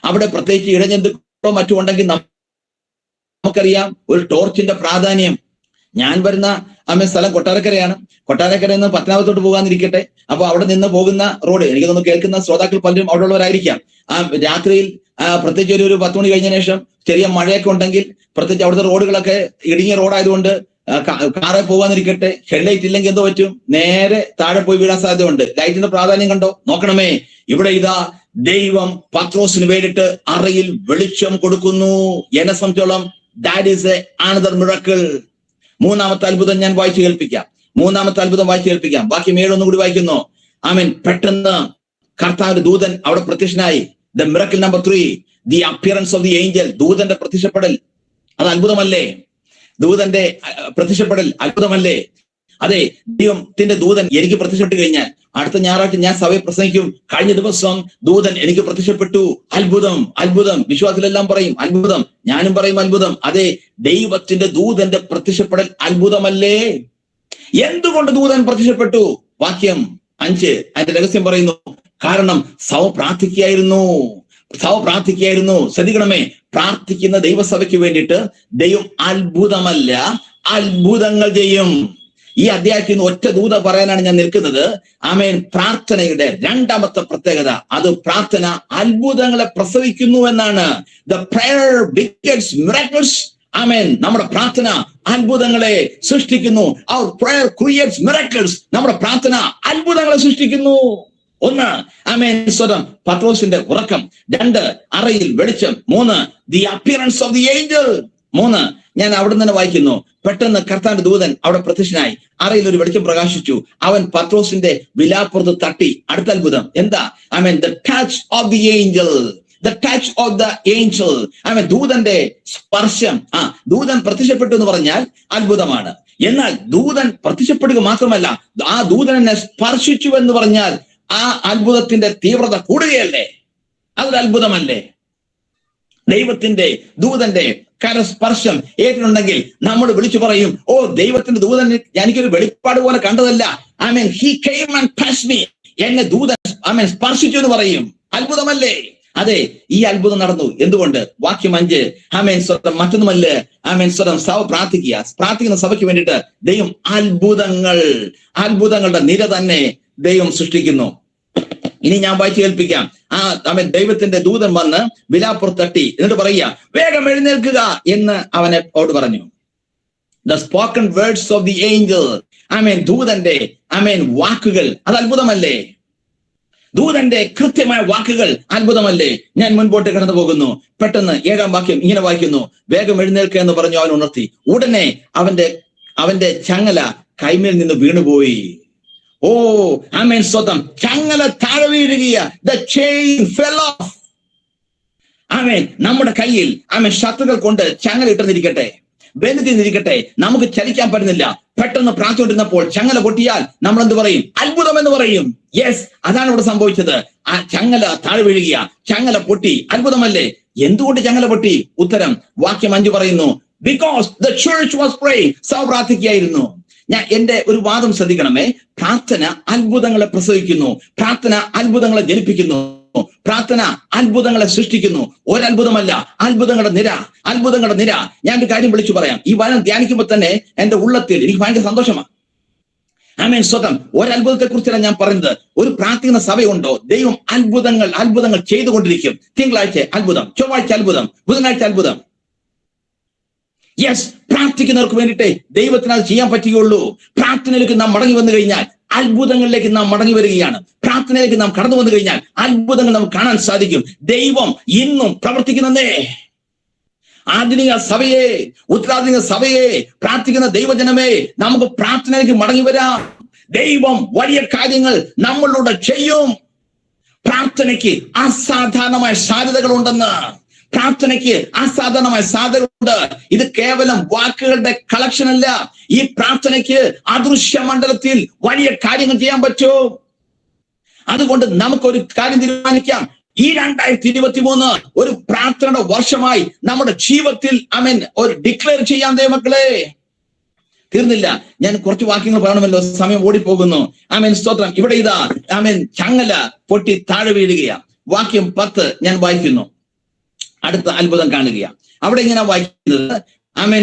അവിടെ പ്രത്യേകിച്ച് ഇഴജന്തുക്കളോ മറ്റോ ഉണ്ടെങ്കിൽ നമുക്കറിയാം ഒരു ടോർച്ചിന്റെ പ്രാധാന്യം. ഞാൻ വരുന്ന സ്ഥലം കൊട്ടാരക്കരയാണ്. കൊട്ടാരക്കരയിൽ നിന്ന് പത്തനാപുരത്തോട്ട് പോകാന്നിരിക്കട്ടെ. അപ്പൊ അവിടെ നിന്ന് പോകുന്ന റോഡ്, എനിക്ക് തോന്നുന്നു കേൾക്കുന്ന ശ്രോതാക്കൾ പലരും അവിടെ ഉള്ളവരായിരിക്കാം. രാത്രിയിൽ പ്രത്യേകിച്ച് ഒരു 10 മണി കഴിഞ്ഞ ശേഷം ചെറിയ മഴയൊക്കെ ഉണ്ടെങ്കിൽ, പ്രത്യേകിച്ച് അവിടുത്തെ റോഡുകളൊക്കെ ഇടുങ്ങിയ റോഡായതുകൊണ്ട് കാറെ പോകാന്നിരിക്കട്ടെ, ഹെഡ്ലൈറ്റ് ഇല്ലെങ്കിൽ എന്തോ പറ്റും? നേരെ താഴെ പോയി വീഴാൻ സാധ്യതയുണ്ട്. ലൈറ്റിന്റെ പ്രാധാന്യം കണ്ടോ? നോക്കണമേ, ഇവിടെ ഇതാ ദൈവം പത്രോസിന് വേണ്ടിയിട്ട് അറയിൽ വെളിച്ചം കൊടുക്കുന്നു. എന്നെ സംബന്ധിച്ചോളം that is A another miracle. മൂന്നാമത്തെ അത്ഭുതം ഞാൻ വായിച്ചു കേൾപ്പിക്കാം. വാക്യം 7 ഒന്നുകൂടി വായിക്കുന്നു. പെട്ടെന്ന് കർത്താവിന്റെ ദൂതൻ അവിടെ പ്രത്യക്ഷനായി. The miracle number 3, the appearance of the angel. ദൂതന്റെ പ്രത്യക്ഷപ്പെടൽ, അത് അത്ഭുതമല്ലേ? ദൂതന്റെ പ്രത്യക്ഷപ്പെടൽ അത്ഭുതമല്ലേ? അതെ, ദൈവത്തിന്റെ ദൂതൻ എനിക്ക് പ്രത്യക്ഷപ്പെട്ട് കഴിഞ്ഞാൽ അടുത്ത ഞായറാഴ്ച ഞാൻ സഭയെ പ്രസംഗിക്കും. കഴിഞ്ഞ ദിവസം ദൂതൻ എനിക്ക് പ്രത്യക്ഷപ്പെട്ടു. അത്ഭുതം. വിശ്വാസത്തിലെല്ലാം പറയും അത്ഭുതം, ഞാനും പറയും അത്ഭുതം. അതെ, ദൈവത്തിന്റെ ദൂതന്റെ പ്രത്യക്ഷപ്പെടൽ അത്ഭുതമല്ലേ? എന്തുകൊണ്ട് ദൂതൻ പ്രത്യക്ഷപ്പെട്ടു? വാക്യം 5 അതിന്റെ രഹസ്യം പറയുന്നു. കാരണം സഭ പ്രാർത്ഥിക്കുകയായിരുന്നു. ശ്രദ്ധിക്കണമേ, പ്രാർത്ഥിക്കുന്ന ദൈവസഭയ്ക്ക് വേണ്ടിയിട്ട് ദൈവം അത്ഭുതമല്ല, അത്ഭുതങ്ങൾ ചെയ്യും. ഈ അധ്യായത്തിൽ നിന്ന് ഒറ്റ ദൂത പറയാനാണ് ഞാൻ നിൽക്കുന്നത്. പ്രാർത്ഥനയുടെ രണ്ടാമത്തെ പ്രത്യേകത, അത് പ്രാർത്ഥന അത്ഭുതങ്ങളെ പ്രസവിക്കുന്നു എന്നാണ്. The prayer begets miracles. നമ്മുടെ പ്രാർത്ഥന അത്ഭുതങ്ങളെ സൃഷ്ടിക്കുന്നു. Our prayer creates miracles. നമ്മുടെ പ്രാർത്ഥന അത്ഭുതങ്ങളെ സൃഷ്ടിക്കുന്നു. 1 സ്വരം പത്രോസിന്റെ ഉറക്കം. 2 അറയിൽ വെളിച്ചം. 3 the appearance of the angel. 3 ഞാൻ അവിടെ തന്നെ വായിക്കുന്നു. പെട്ടെന്ന് കർത്താവിന്റെ ദൂതൻ അവിടെ പ്രത്യക്ഷനായി, അറയിൽ ഒരു വെളിച്ചം പ്രകാശിച്ചു. അവൻ പത്രോസിന്റെ വിലാപ്പുറത്ത് തട്ടി. അടുത്ത അത്ഭുതം എന്താ? the touch of the angel. ദൂതന്റെ സ്പർശം. ദൂതൻ പ്രത്യക്ഷപ്പെട്ടു എന്ന് പറഞ്ഞാൽ അത്ഭുതമാണ്. എന്നാൽ ദൂതൻ പ്രത്യക്ഷപ്പെടുക മാത്രമല്ല, ആ ദൂതൻ എന്നെ സ്പർശിച്ചു എന്ന് പറഞ്ഞാൽ ആ അത്ഭുതത്തിന്റെ തീവ്രത കൂടുകയല്ലേ? അതൊരു അത്ഭുതമല്ലേ? ദൈവത്തിന്റെ ദൂതന്റെ കരസ്പർശം ഏറ്റിട്ടുണ്ടെങ്കിൽ നമ്മൾ വിളിച്ചു പറയും, ഓ, ദൈവത്തിന്റെ ദൂതൻ എനിക്കൊരു വെളിപ്പാട് പോലെ കണ്ടതല്ല. he came and touched me. എന്നെ ദൂതൻ സ്പർശിച്ചു എന്ന് പറയും. അത്ഭുതമല്ലേ? അതെ, ഈ അത്ഭുതം നടന്നു. എന്തുകൊണ്ട്? വാക്യം 5 സ്വരം മറ്റൊന്നുമല്ല. സ്വരം സഭ പ്രാർത്ഥിക്കുന്ന സഭയ്ക്ക് വേണ്ടിയിട്ട് ദൈവം അത്ഭുതങ്ങളുടെ നിര തന്നെ ദൈവം സൃഷ്ടിക്കുന്നു. ഇനി ഞാൻ വായിച്ചു കേൾപ്പിക്കാം. ദൈവത്തിന്റെ ദൂതൻ വന്ന് വിലാപ്പുറത്ത് തട്ടി, എന്നിട്ട് പറയുക, വേഗം എഴുന്നേൽക്കുക എന്ന് അവനോട് പറഞ്ഞു. The spoken words of the angel. ദൂതന്റെ വാക്കുകൾ, അത് അത്ഭുതമല്ലേ? ദൂതന്റെ കൃത്യമായ വാക്കുകൾ അത്ഭുതമല്ലേ? ഞാൻ മുൻപോട്ട് കടന്നു പോകുന്നു. പെട്ടെന്ന് 7-ാം വാക്യം ഇങ്ങനെ വായിക്കുന്നു, വേഗം എഴുന്നേൽക്കുക എന്ന് പറഞ്ഞു അവൻ ഉണർത്തി. ഉടനെ അവന്റെ ചങ്ങല കൈമേൽ നിന്ന് വീണുപോയി. ഓ ആമേൻ, സ്വതം ചങ്ങല താഴെ വീഴുകയാ. The chain fell off. ആമേൻ. നമ്മുടെ കയ്യിൽ ആമേൻ ശത്രുക്കൾ കൊണ്ട് ചങ്ങല ഇട്ടിരിക്കട്ടെ, ബന്ധിച്ചിരിക്കട്ടെ, നമുക്ക് ചലിക്കാൻ പറ്റുന്നില്ല. പെട്ടെന്ന് പ്രാർത്ഥിച്ചുകൊണ്ടിരുന്നപ്പോൾ ചങ്ങല പൊട്ടിയാൽ നമ്മൾ എന്ത് പറയും? അത്ഭുതം എന്ന് പറയും. യെസ്, അതാണ് ഇവിടെ സംഭവിച്ചത്. ആ ചങ്ങല താഴെ വീഴുകയാ, ചങ്ങല പൊട്ടി. അത്ഭുതമല്ലേ? എന്തുകൊണ്ട് ചങ്ങല പൊട്ടി? ഉത്തരം വാക്യം 5 പറയുന്നു, because the church was praying. സഭ പ്രാർത്ഥിക്കുകയായിരുന്നു. എന്റെ ഒരു വാദം ശ്രദ്ധിക്കണമേ. പ്രാർത്ഥന അത്ഭുതങ്ങളെ പ്രസവിക്കുന്നു, പ്രാർത്ഥന അത്ഭുതങ്ങളെ ജനിപ്പിക്കുന്നു, പ്രാർത്ഥന അത്ഭുതങ്ങളെ സൃഷ്ടിക്കുന്നു. ഒരത്ഭുതമല്ല, അത്ഭുതങ്ങളുടെ നിര, അത്ഭുതങ്ങളുടെ നിര. ഞാൻ ഒരു കാര്യം വിളിച്ചു പറയാം. ഈ വചനം ധ്യാനിക്കുമ്പോൾ തന്നെ എന്റെ ഉള്ളത്തിൽ എനിക്ക് ഭയങ്കര സന്തോഷമാണ്. ആമേൻ, സ്വതം ഒരത്ഭുതത്തെ കുറിച്ചല്ല ഞാൻ പറയുന്നത്. ഒരു പ്രാർത്ഥിക്കുന്ന സഭയുണ്ടോ, ദൈവം അത്ഭുതങ്ങൾ ചെയ്തുകൊണ്ടിരിക്കും. തിങ്കളാഴ്ച അത്ഭുതം, ചൊവ്വാഴ്ച അത്ഭുതം, ബുധനാഴ്ച അത്ഭുതം. യെസ്, പ്രാർത്ഥിക്കുന്നവർക്ക് വേണ്ടിയിട്ടേ ദൈവത്തിന് അത് ചെയ്യാൻ പറ്റുകയുള്ളൂ. പ്രാർത്ഥനയിലേക്ക് നാം മടങ്ങി വന്നു കഴിഞ്ഞാൽ അത്ഭുതങ്ങളിലേക്ക് നാം മടങ്ങി വരികയാണ്. പ്രാർത്ഥനയിലേക്ക് നാം കടന്നു വന്നു കഴിഞ്ഞാൽ അത്ഭുതങ്ങൾ നമുക്ക് കാണാൻ സാധിക്കും. ദൈവം ഇന്നും പ്രവർത്തിക്കുന്നതേ. ആധുനിക സഭയെ, ഉത്തരാധുനിക സഭയെ, പ്രാർത്ഥിക്കുന്ന ദൈവജനമേ, നമുക്ക് പ്രാർത്ഥനയിലേക്ക് മടങ്ങി വരാം. ദൈവം വലിയ കാര്യങ്ങൾ നമ്മളിലൂടെ ചെയ്യും. പ്രാർത്ഥനയ്ക്ക് അസാധാരണമായ സാധ്യതകളുണ്ടെന്ന്, പ്രാർത്ഥനയ്ക്ക് അസാധാരണമായ സാധ്യതകളുണ്ട്. ഇത് കേവലം വാക്കുകളുടെ കളക്ഷൻ അല്ല. ഈ പ്രാർത്ഥനയ്ക്ക് അദൃശ്യ മണ്ഡലത്തിൽ വലിയ കാര്യങ്ങൾ ചെയ്യാൻ പറ്റും. അതുകൊണ്ട് നമുക്കൊരു കാര്യം തീരുമാനിക്കാം. ഈ 2023 ഒരു പ്രാർത്ഥനയുടെ വർഷമായി നമ്മുടെ ജീവിതത്തിൽ ഒരു ഡിക്ലെയർ ചെയ്യാൻ ദൈവമക്കളെ. തീർന്നില്ല, ഞാൻ കുറച്ച് വാക്യങ്ങൾ പറയണമല്ലോ, സമയം ഓടിപ്പോകുന്നു. സ്തോത്രം. ഇവിടെ ഇതാ ചങ്ങല പൊട്ടി താഴെ വീഴുകയാ. വാക്യം 10 ഞാൻ വായിക്കുന്നു. അടുത്ത അത്ഭുതം കാണുകയാണ്. അവിടെ ഇങ്ങനെ വായിക്കുന്നത്,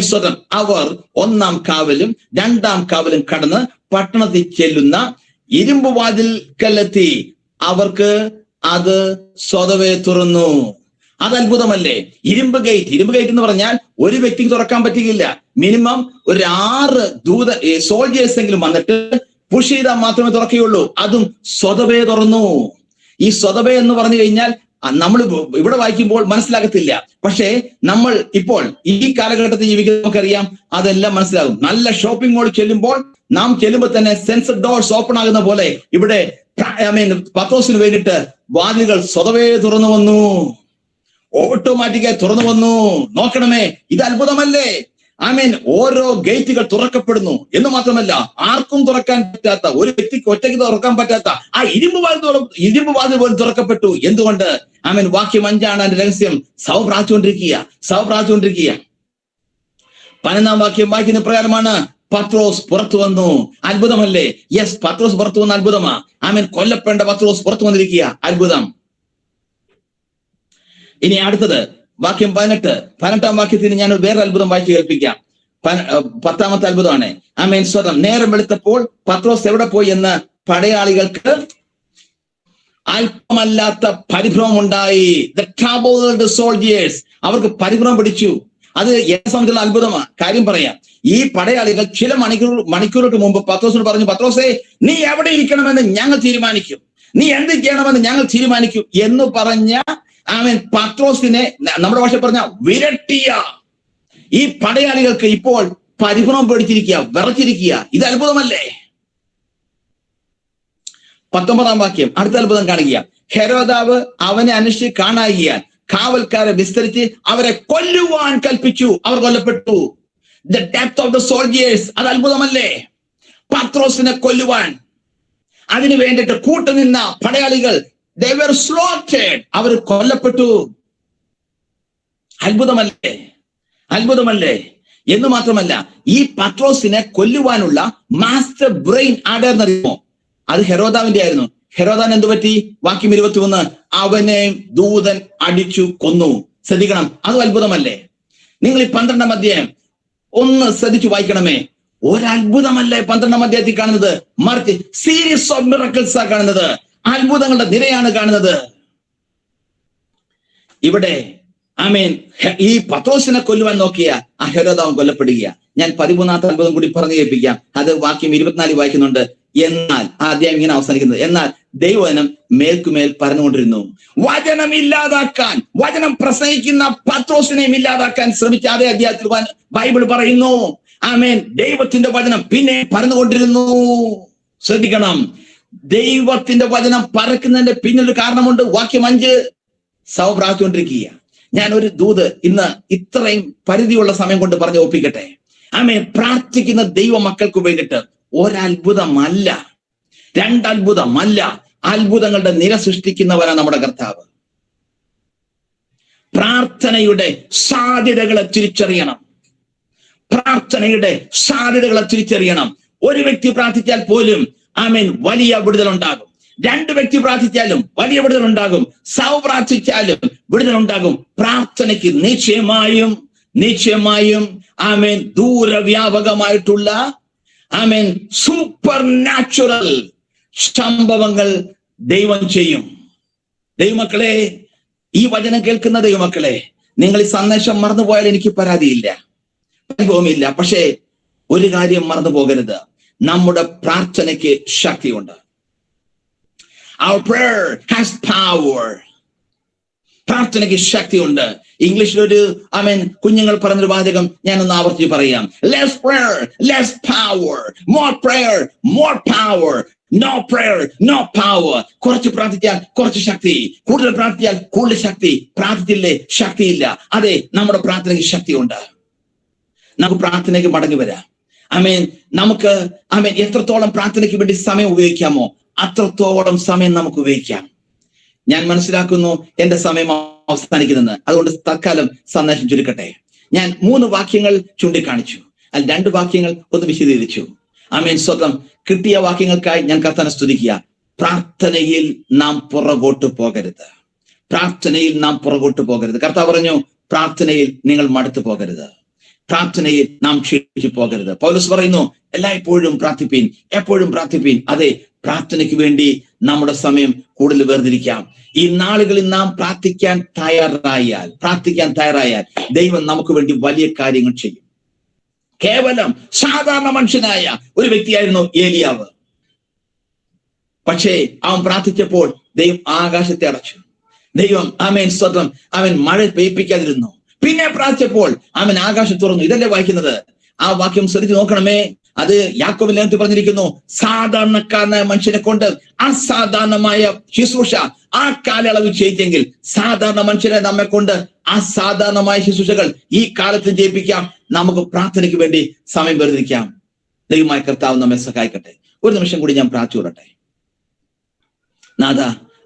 സ്വതം അവർ 1-ാം കാവലും 2-ാം കാവലും കടന്ന് പട്ടണത്തിൽ ചെല്ലുന്ന ഇരുമ്പ് വാതിൽക്കലെത്തി. അവർക്ക് അത് സ്വതവേ തുറന്നു. അത് അത്ഭുതമല്ലേ? ഇരുമ്പ് ഗേറ്റ് എന്ന് പറഞ്ഞാൽ ഒരു വ്യക്തിക്ക് തുറക്കാൻ പറ്റുകയില്ല. മിനിമം ഒരു 6 സോൾജേഴ്സ് എങ്കിലും വന്നിട്ട് പുഷ് ചെയ്താൽ മാത്രമേ തുറക്കുകയുള്ളൂ. അതും സ്വതവേ തുറന്നു. ഈ സ്വതവേ എന്ന് പറഞ്ഞു കഴിഞ്ഞാൽ നമ്മൾ ഇവിടെ വായിക്കുമ്പോൾ മനസ്സിലാകത്തില്ല. പക്ഷേ നമ്മൾ ഇപ്പോൾ ഈ കാലഘട്ടത്തിൽ ജീവിക്കുന്ന നമുക്കറിയാം, അതെല്ലാം മനസ്സിലാകും. നല്ല ഷോപ്പിംഗ് മോളിൽ ചെല്ലുമ്പോൾ നാം ചെല്ലുമ്പോൾ തന്നെ സെൻസർ ഡോർസ് ഓപ്പൺ ആകുന്ന പോലെ ഇവിടെ പത്രോസിന് വേണ്ടിയിട്ട് വാതിലുകൾ സ്വതവേ തുറന്നു വന്നു, ഓട്ടോമാറ്റിക്കായി തുറന്നു വന്നു. നോക്കണമേ, ഇത് അത്ഭുതമല്ലേ? ഓരോ ഗേറ്റുകൾ തുറക്കപ്പെടുന്നു എന്ന് മാത്രമല്ല, ആർക്കും തുറക്കാൻ പറ്റാത്ത, ഒരു വ്യക്തിക്ക് ഒറ്റയ്ക്ക് തുറക്കാൻ പറ്റാത്ത ആ ഇരുമ്പ് വാതിൽ പോലും തുറക്കപ്പെട്ടു. എന്തുകൊണ്ട്? വാക്യം 5 അതിന്റെ രഹസ്യം. സഭ പ്രാർത്ഥിച്ചുകൊണ്ടിരിക്കുക. 11-ാം വാക്യം വായിക്കുന്ന പ്രകാരമാണ്, പത്രോസ് പുറത്തു വന്നു. അത്ഭുതമല്ലേ? യെസ്, പത്രോസ് പുറത്തു വന്ന അത്ഭുതമാ. കൊല്ലപ്പെടേണ്ട പത്രോസ് പുറത്തു വന്നിരിക്കുക. അത്ഭുതം. ഇനി അടുത്തത് വാക്യം 18-ാം വാക്യത്തിന് ഞാൻ വേറെ അത്ഭുതം വായിച്ചു കേൾപ്പിക്കാം. 10-ാമത്തെ അത്ഭുതമാണ്. സ്വതം നേരം വെളുത്തപ്പോൾ പത്രോസ് എവിടെ പോയി എന്ന് പടയാളികൾക്ക് അല്പമല്ലാത്ത പരിഭ്രമം ഉണ്ടായി. The troubled soldiers, അവർക്ക് പരിഭ്രമം പിടിച്ചു. അത് എന്നെ സംബന്ധിച്ചുള്ള അത്ഭുതമാണ്. കാര്യം പറയാം. ഈ പടയാളികൾ ചില മണിക്കൂറുകൾക്ക് മുമ്പ് പത്രോസിനോട് പറഞ്ഞു, പത്രോസേ, നീ എവിടെ ഇരിക്കണമെന്ന് ഞങ്ങൾ തീരുമാനിക്കും, നീ എന്ത് ചെയ്യണമെന്ന് ഞങ്ങൾ തീരുമാനിക്കും എന്ന് പറഞ്ഞ പത്രോസിനെ നമ്മുടെ ഭാഷ പറഞ്ഞ വിരട്ടിയ ഈ പടയാളികൾക്ക് ഇപ്പോൾ പരിഭ്രമം പേടിച്ചിരിക്കുക, വിറച്ചിരിക്കുക. ഇത് അത്ഭുതമല്ലേ? 19-ാം വാക്യം അടുത്ത അത്ഭുതം കാണുക. ഹെരോദാവ് അവനെ അന്വേഷിച്ച് കാണായിയാൽ കാവൽക്കാരെ വിസ്തരിച്ച് അവരെ കൊല്ലുവാൻ കൽപ്പിച്ചു. അവർ കൊല്ലപ്പെട്ടു. The death of the soldiers, അത് അത്ഭുതമല്ലേ? പത്രോസിനെ കൊല്ലുവാൻ അതിനു വേണ്ടിയിട്ട് കൂട്ടുനിന്ന പടയാളികൾ they were slaughtered, അവർ കൊല്ലപ്പെട്ടു. അത്ഭുതമല്ലേ? എന്ന് മാത്രമല്ല, ഈ പത്രോസിനെ കൊല്ലുവാനുള്ള മാസ്റ്റർ ബ്രെയിൻ ആരായിരുന്നറിയുമോ? അത് ഹെരോദാവിന്റെ ആയിരുന്നു. ഹെരോദാൻ എന്തു പറ്റി? വാക്യം 21, അവനെ ദൂതൻ അടിച്ചു കൊന്നു. ശ്രദ്ധിക്കണം, അതും അത്ഭുതമല്ലേ? നിങ്ങൾ ഈ 12-ാം അധ്യായം ഒന്ന് ശ്രദ്ധിച്ചു വായിക്കണമേ. ഒരത്ഭുതമല്ലേ 12-ാം അധ്യായത്തിൽ കാണുന്നത്? മറിച്ച് സീരീസ് ഓഫ് മിറക്കിൾസ് ആ കാണുന്നത്. അത്ഭുതങ്ങളുടെ നിരയാണ് കാണുന്നത്. ഇവിടെ ഈ പത്രോസിനെ കൊല്ലുവാൻ നോക്കിയ ആ ഹെരോദാവ് കൊല്ലപ്പെടുക. ഞാൻ 13-ാമത്തെ അത്ഭുതം കൂടി പറഞ്ഞു കേൾപ്പിക്കാം. അത് വാക്യം 24 വായിക്കുന്നുണ്ട്. എന്നാൽ ആദ്യം ഇങ്ങനെ അവസാനിക്കുന്നത്, എന്നാൽ ദൈവവചനം മേൽക്കുമേൽ പറഞ്ഞുകൊണ്ടിരുന്നു. വചനം ഇല്ലാതാക്കാൻ, വചനം പ്രസംഗിക്കുന്ന പത്രോസിനെയും ഇല്ലാതാക്കാൻ ശ്രമിച്ച അതേ അധ്യായത്തിൽ ബൈബിൾ പറയുന്നു, ആമേൻ, ദൈവത്തിന്റെ വചനം പിന്നെ പരന്നുകൊണ്ടിരുന്നു. ശ്രദ്ധിക്കണം, ദൈവത്തിന്റെ വചനം പരക്കുന്നതിന്റെ പിന്നൊരു കാരണമുണ്ട്. വാക്യം 5 സഭ പ്രാർത്ഥിച്ചുകൊണ്ടിരിക്കുക. ഞാൻ ഒരു ദൂത് ഇന്ന് ഇത്രയും പരിധിയുള്ള സമയം കൊണ്ട് പറഞ്ഞു ഒപ്പിക്കട്ടെ. ആമേൻ, പ്രാർത്ഥിക്കുന്ന ദൈവ മക്കൾക്ക് വേണ്ടിയിട്ട് ഒരത്ഭുതമല്ല, 2 അത്ഭുതമല്ല, അത്ഭുതങ്ങളുടെ നിര സൃഷ്ടിക്കുന്നവരാണ് നമ്മുടെ കർത്താവ്. പ്രാർത്ഥനയുടെ സാധ്യതകളെ തിരിച്ചറിയണം. പ്രാർത്ഥനയുടെ സാധ്യതകളെ തിരിച്ചറിയണം. ഒരു വ്യക്തി പ്രാർത്ഥിച്ചാൽ പോലും ആമേൻ വലിയ വിടുതലുണ്ടാകും. 2 വ്യക്തി പ്രാർത്ഥിച്ചാലും വലിയ വിടുതലുണ്ടാകും. സൗ പ്രാർത്ഥിച്ചാലും വിടുതലുണ്ടാകും. പ്രാർത്ഥനയ്ക്ക് നിശ്ചയമായും ആമേൻ ദൂരവ്യാപകമായിട്ടുള്ള ആമേൻ സൂപ്പർ നാച്ചുറൽ സംഭവങ്ങൾ ദൈവം ചെയ്യും. ദൈവമക്കളെ, ഈ വചനം കേൾക്കുന്ന ദൈവമക്കളെ, നിങ്ങൾ ഈ സന്ദേശം മറന്നുപോയാൽ എനിക്ക് പരാതിയില്ല, അനുഭവമില്ല. പക്ഷേ ഒരു കാര്യം മറന്നു പോകരുത്, നമ്മുടെ പ്രാർത്ഥനയ്ക്ക് ശക്തിയുണ്ട്. Our prayer has power. പ്രാർത്ഥനയ്ക്ക് ശക്തിയുണ്ട്. ഇംഗ്ലീഷിലൊരു കുഞ്ഞുങ്ങൾ പറഞ്ഞൊരു വാചകം ഞാനൊന്ന് ആവർത്തിച്ച് പറയാം. Less prayer, less power. More prayer, more power. No prayer, no power. കുറച്ച് പ്രാർത്ഥിച്ചാൽ കുറച്ച് ശക്തി, കൂടുതൽ പ്രാർത്ഥിച്ചാൽ കൂടുതൽ ശക്തി. പ്രാർത്ഥിച്ചില്ലേ ശക്തിയില്ല. അതെ, നമ്മുടെ പ്രാർത്ഥനയ്ക്ക് ശക്തിയുണ്ട്. നമുക്ക് പ്രാർത്ഥനയ്ക്ക് മടങ്ങി വരാം. നമുക്ക് എത്രത്തോളം പ്രാർത്ഥനയ്ക്ക് വേണ്ടി സമയം ഉപയോഗിക്കാമോ അത്രത്തോളം സമയം നമുക്ക് ഉപയോഗിക്കാം. ഞാൻ മനസ്സിലാക്കുന്നു എന്റെ സമയം അവസാനിക്കുന്നെന്ന്. അതുകൊണ്ട് തൽക്കാലം സന്ദേശം ചുരുക്കട്ടെ. ഞാൻ 3 വാക്യങ്ങൾ ചൂണ്ടിക്കാണിച്ചു, അതിൽ 2 വാക്യങ്ങൾ ഒന്ന് വിശദീകരിച്ചു. സ്വന്തം കിട്ടിയ വാക്യങ്ങൾക്കായി ഞാൻ കർത്താവിനെ സ്തുതിക്കുക. പ്രാർത്ഥനയിൽ നാം പുറകോട്ട് പോകരുത്. പ്രാർത്ഥനയിൽ നാം പുറകോട്ട് പോകരുത്. കർത്താവ് പറഞ്ഞു, പ്രാർത്ഥനയിൽ നിങ്ങൾ മടുത്തു പോകരുത്, പ്രാർത്ഥനയിൽ നാം ക്ഷീണിച്ചു പോകരുത്. പൗലോസ് പറയുന്നു, എല്ലായ്പ്പോഴും പ്രാർത്ഥിപ്പീൻ, എപ്പോഴും പ്രാർത്ഥിപ്പീൻ. അതെ, പ്രാർത്ഥനയ്ക്ക് വേണ്ടി നമ്മുടെ സമയം കൂടുതൽ വേർതിരിക്കാം. ഈ നാളുകളിൽ നാം പ്രാർത്ഥിക്കാൻ തയ്യാറായാൽ ദൈവം നമുക്ക് വേണ്ടി വലിയ കാര്യങ്ങൾ ചെയ്യും. കേവലം സാധാരണ മനുഷ്യനായ ഒരു വ്യക്തിയായിരുന്നു ഏലിയാവ്. പക്ഷേ അവൻ പ്രാർത്ഥിച്ചപ്പോൾ ദൈവം ആകാശത്തെ അടച്ചു. ദൈവം സ്വന്തം മഴ പെയ്പ്പിക്കാതിരുന്നു. പിന്നെ പ്രാർത്ഥിച്ചപ്പോൾ ആകാശം തുറന്നു. ഇതല്ലേ വായിക്കുന്നത്? ആ വാക്യം ശ്രദ്ധിച്ച് നോക്കണമേ. അത് യാക്കോബിൽ ലേഖനത്തിൽ പറഞ്ഞിരിക്കുന്നു, സാധാരണക്കാരനായ മനുഷ്യനെ കൊണ്ട് അസാധാരണമായ ശുശ്രൂഷ ആ കാലയളവിൽ ചെയ്യിച്ചെങ്കിൽ സാധാരണ മനുഷ്യരെ നമ്മെ കൊണ്ട് അസാധാരണമായ ശുശ്രൂഷകൾ ഈ കാലത്ത് ചെയ്യിപ്പിക്കാം. നമുക്ക് പ്രാർത്ഥനയ്ക്ക് വേണ്ടി സമയം വേർതിരിക്കാം. ദൈവമായ കർത്താവ് നമ്മെ സഹായിക്കട്ടെ. ഒരു നിമിഷം കൂടി ഞാൻ പ്രാർത്ഥിച്ചുകൊള്ളട്ടെ. നാഥ,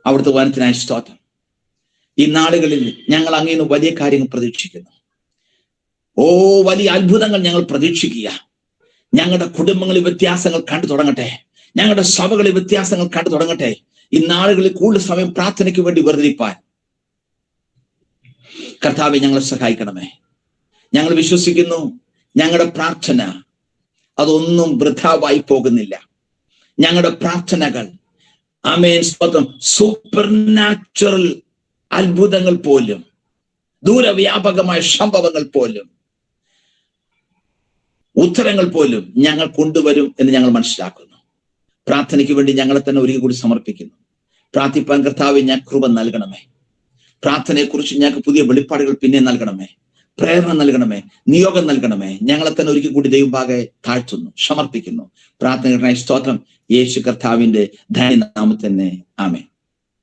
അവിടുത്തെ വചനത്തിനായി സ്തോത്രം. ഈ നാളുകളിൽ ഞങ്ങൾ അങ്ങേന്ന് വലിയ കാര്യങ്ങൾ പ്രതീക്ഷിക്കുന്നു. വലിയ അത്ഭുതങ്ങൾ ഞങ്ങൾ പ്രതീക്ഷിക്കുക. ഞങ്ങളുടെ കുടുംബങ്ങളിൽ വ്യത്യാസങ്ങൾ കണ്ടു തുടങ്ങട്ടെ. ഞങ്ങളുടെ സഭകളിൽ വ്യത്യാസങ്ങൾ കണ്ടു തുടങ്ങട്ടെ. ഈ നാളുകളിൽ കൂടുതൽ സമയം പ്രാർത്ഥനയ്ക്ക് വേണ്ടി വേർതിരിപ്പാൻ കർത്താവെ ഞങ്ങളെ സഹായിക്കണമേ. ഞങ്ങൾ വിശ്വസിക്കുന്നു ഞങ്ങളുടെ പ്രാർത്ഥന അതൊന്നും വൃഥാവായി പോകുന്നില്ല. ഞങ്ങളുടെ പ്രാർത്ഥനകൾ സ്വന്തം സൂപ്പർ നാച്ചുറൽ അത്ഭുതങ്ങൾ പോലും, ദൂരവ്യാപകമായ സംഭവങ്ങൾ പോലും, ഉത്തരങ്ങൾ പോലും ഞങ്ങൾ കൊണ്ടുവരും എന്ന് ഞങ്ങൾ മനസ്സിലാക്കുന്നു. പ്രാർത്ഥനയ്ക്ക് വേണ്ടി ഞങ്ങളെ തന്നെ ഒരിക്കൽ കൂടി സമർപ്പിക്കുന്നു. പ്രാർത്ഥിപ്പാൻ കർത്താവെ ഞാൻ കൃപ നൽകണമേ. പ്രാർത്ഥനയെക്കുറിച്ച് ഞങ്ങൾക്ക് പുതിയ വെളിപ്പാടുകൾ പിന്നെ നൽകണമേ, പ്രേരണ നൽകണമേ, നിയോഗം നൽകണമേ. ഞങ്ങളെ തന്നെ ഒരിക്കൽ കൂടി ദൈവഭാഗെ താഴ്ത്തുന്നു, സമർപ്പിക്കുന്നു. പ്രാർത്ഥനകൾക്കായി സ്തോത്രം. യേശു കർത്താവിന്റെ ധന്യനാമത്തിൽ തന്നെ ആമേൻ.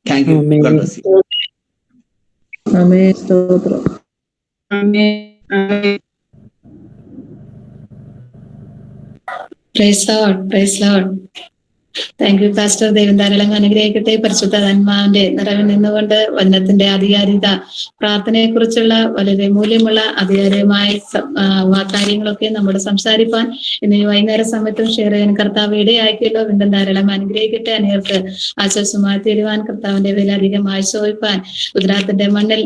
Thank you. God bless you. ആമേൻ. സ്തോത്രം. ആമേൻ. Praise Lord, praise Lord. Thank you pastor. ദൈവം ധാരാളം അനുഗ്രഹിക്കട്ടെ. പരിശുദ്ധാത്മാവിന്റെ നിറവിൽ നിന്നുകൊണ്ട് വചനത്തിന്റെ ആധികാരികത, പ്രാർത്ഥനയെ കുറിച്ചുള്ള വളരെ മൂല്യമുള്ള ആധികാരികമായ കാര്യങ്ങളൊക്കെ നമ്മുടെ സംസാരിപ്പാൻ ഇന്ന് ഈ വൈകുന്നേര സമയത്തും ഷെയർ ചെയ്യാൻ കർത്താവ് ഇടയാക്കിയല്ലോ. വീണ്ടും ധാരാളം അനുഗ്രഹിക്കട്ടെ. അനേകർക്ക് ആശ്വാസമായി തീരുവാൻ, കർത്താവിന്റെ വില അധികമായി ചോദിപ്പാൻ ഗുജറാത്തിന്റെ മണ്ണിൽ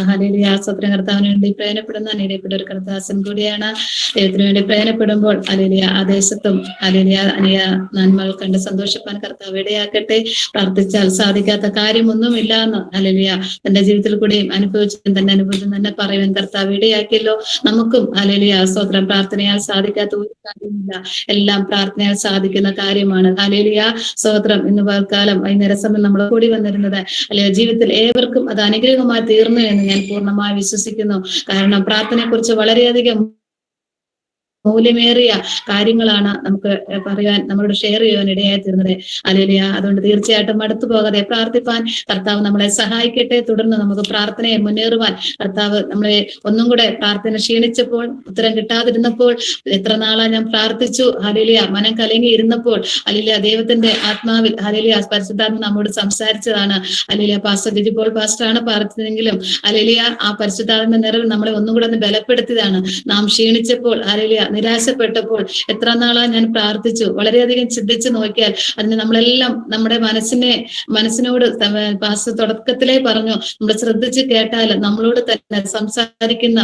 ഹല്ലേലൂയ സ്തോത്രം. കർത്താവിന് വേണ്ടി പ്രയോജനപ്പെടുന്ന അനേകപ്പെട്ട ഒരു കർത്താസൻ കൂടിയാണ്. ദൈവത്തിന് വേണ്ടി പ്രയോജനപ്പെടുമ്പോൾ ഹല്ലേലൂയ ആ ദേശത്തും ഹല്ലേലൂയ അനേക നന്മകൾ കണ്ട് സന്തോഷിപ്പാൻ കർത്താവ് ഇടയാക്കട്ടെ. പ്രാർത്ഥിച്ചാൽ സാധിക്കാത്ത കാര്യമൊന്നുമില്ല എന്ന് ഹല്ലേലൂയ തന്റെ ജീവിതത്തിൽ കൂടെയും അനുഭവിച്ചും തന്നെ പറയുവാൻ കർത്താവ് ഇടയാക്കിയല്ലോ. നമുക്കും ഹല്ലേലൂയ സ്തോത്രം പ്രാർത്ഥനയാൽ സാധിക്കാത്ത ഒരു കാര്യമില്ല, എല്ലാം പ്രാർത്ഥനയാൽ സാധിക്കുന്ന കാര്യമാണ്. ഹല്ലേലൂയ സ്തോത്രം. ഇന്ന് പകൽക്കാലം വൈകുന്നേര സമയം നമ്മൾ കൂടി വന്നിരുന്നത് അല്ലെ ജീവിതത്തിൽ ഏവർക്കും അത് അനുഗ്രഹമായി തീർന്നു എന്ന് ഞാൻ പൂർണ്ണമായി വിശ്വസിക്കുന്നു. കാരണം പ്രാർത്ഥനയെക്കുറിച്ച് വളരെയധികം മൂല്യമേറിയ കാര്യങ്ങളാണ് നമുക്ക് പറയാൻ, നമ്മളോട് ഷെയർ ചെയ്യാൻ ഇടയായി തീർന്നത്. ഹല്ലേലൂയ. അതുകൊണ്ട് തീർച്ചയായിട്ടും മടുത്തു പോകാതെ പ്രാർത്ഥിപ്പാൻ കർത്താവ് നമ്മളെ സഹായിക്കട്ടെ. തുടർന്ന് നമുക്ക് പ്രാർത്ഥനയെ മുന്നേറുവാൻ കർത്താവ് നമ്മളെ ഒന്നും കൂടെ പ്രാർത്ഥന ക്ഷീണിച്ചപ്പോൾ, ഉത്തരം കിട്ടാതിരുന്നപ്പോൾ, എത്ര നാളാ ഞാൻ പ്രാർത്ഥിച്ചു ഹല്ലേലൂയ മനം കലങ്ങി ഇരുന്നപ്പോൾ ഹല്ലേലൂയ ദൈവത്തിന്റെ ആത്മാവിൽ ഹല്ലേലൂയ പരിശുദ്ധാത്മ നമ്മോട് സംസാരിച്ചതാണ്. ഹല്ലേലൂയ പാസ്റ്റർ ജിജിപോൾ പാസ്റ്ററാണ് പ്രാർത്ഥിച്ചതെങ്കിലും ഹല്ലേലൂയ ആ പരിശുദ്ധാത്മ നിറവിൽ നമ്മളെ ഒന്നും കൂടെ ഒന്ന് ബലപ്പെടുത്തിയതാണ്. നാം ക്ഷീണിച്ചപ്പോൾ ഹല്ലേലൂയ നിരാശപ്പെട്ടപ്പോൾ എത്ര നാളാ ഞാൻ പ്രാർത്ഥിച്ചു. വളരെയധികം ചിന്തിച്ചു നോക്കിയാൽ അതിന് നമ്മളെല്ലാം നമ്മുടെ മനസ്സിനോട് പാസ്റ്റർ തുടക്കത്തിലേ പറഞ്ഞു, നമ്മൾ ശ്രദ്ധിച്ച് കേട്ടാൽ നമ്മളോട് തന്നെ സംസാരിക്കുന്ന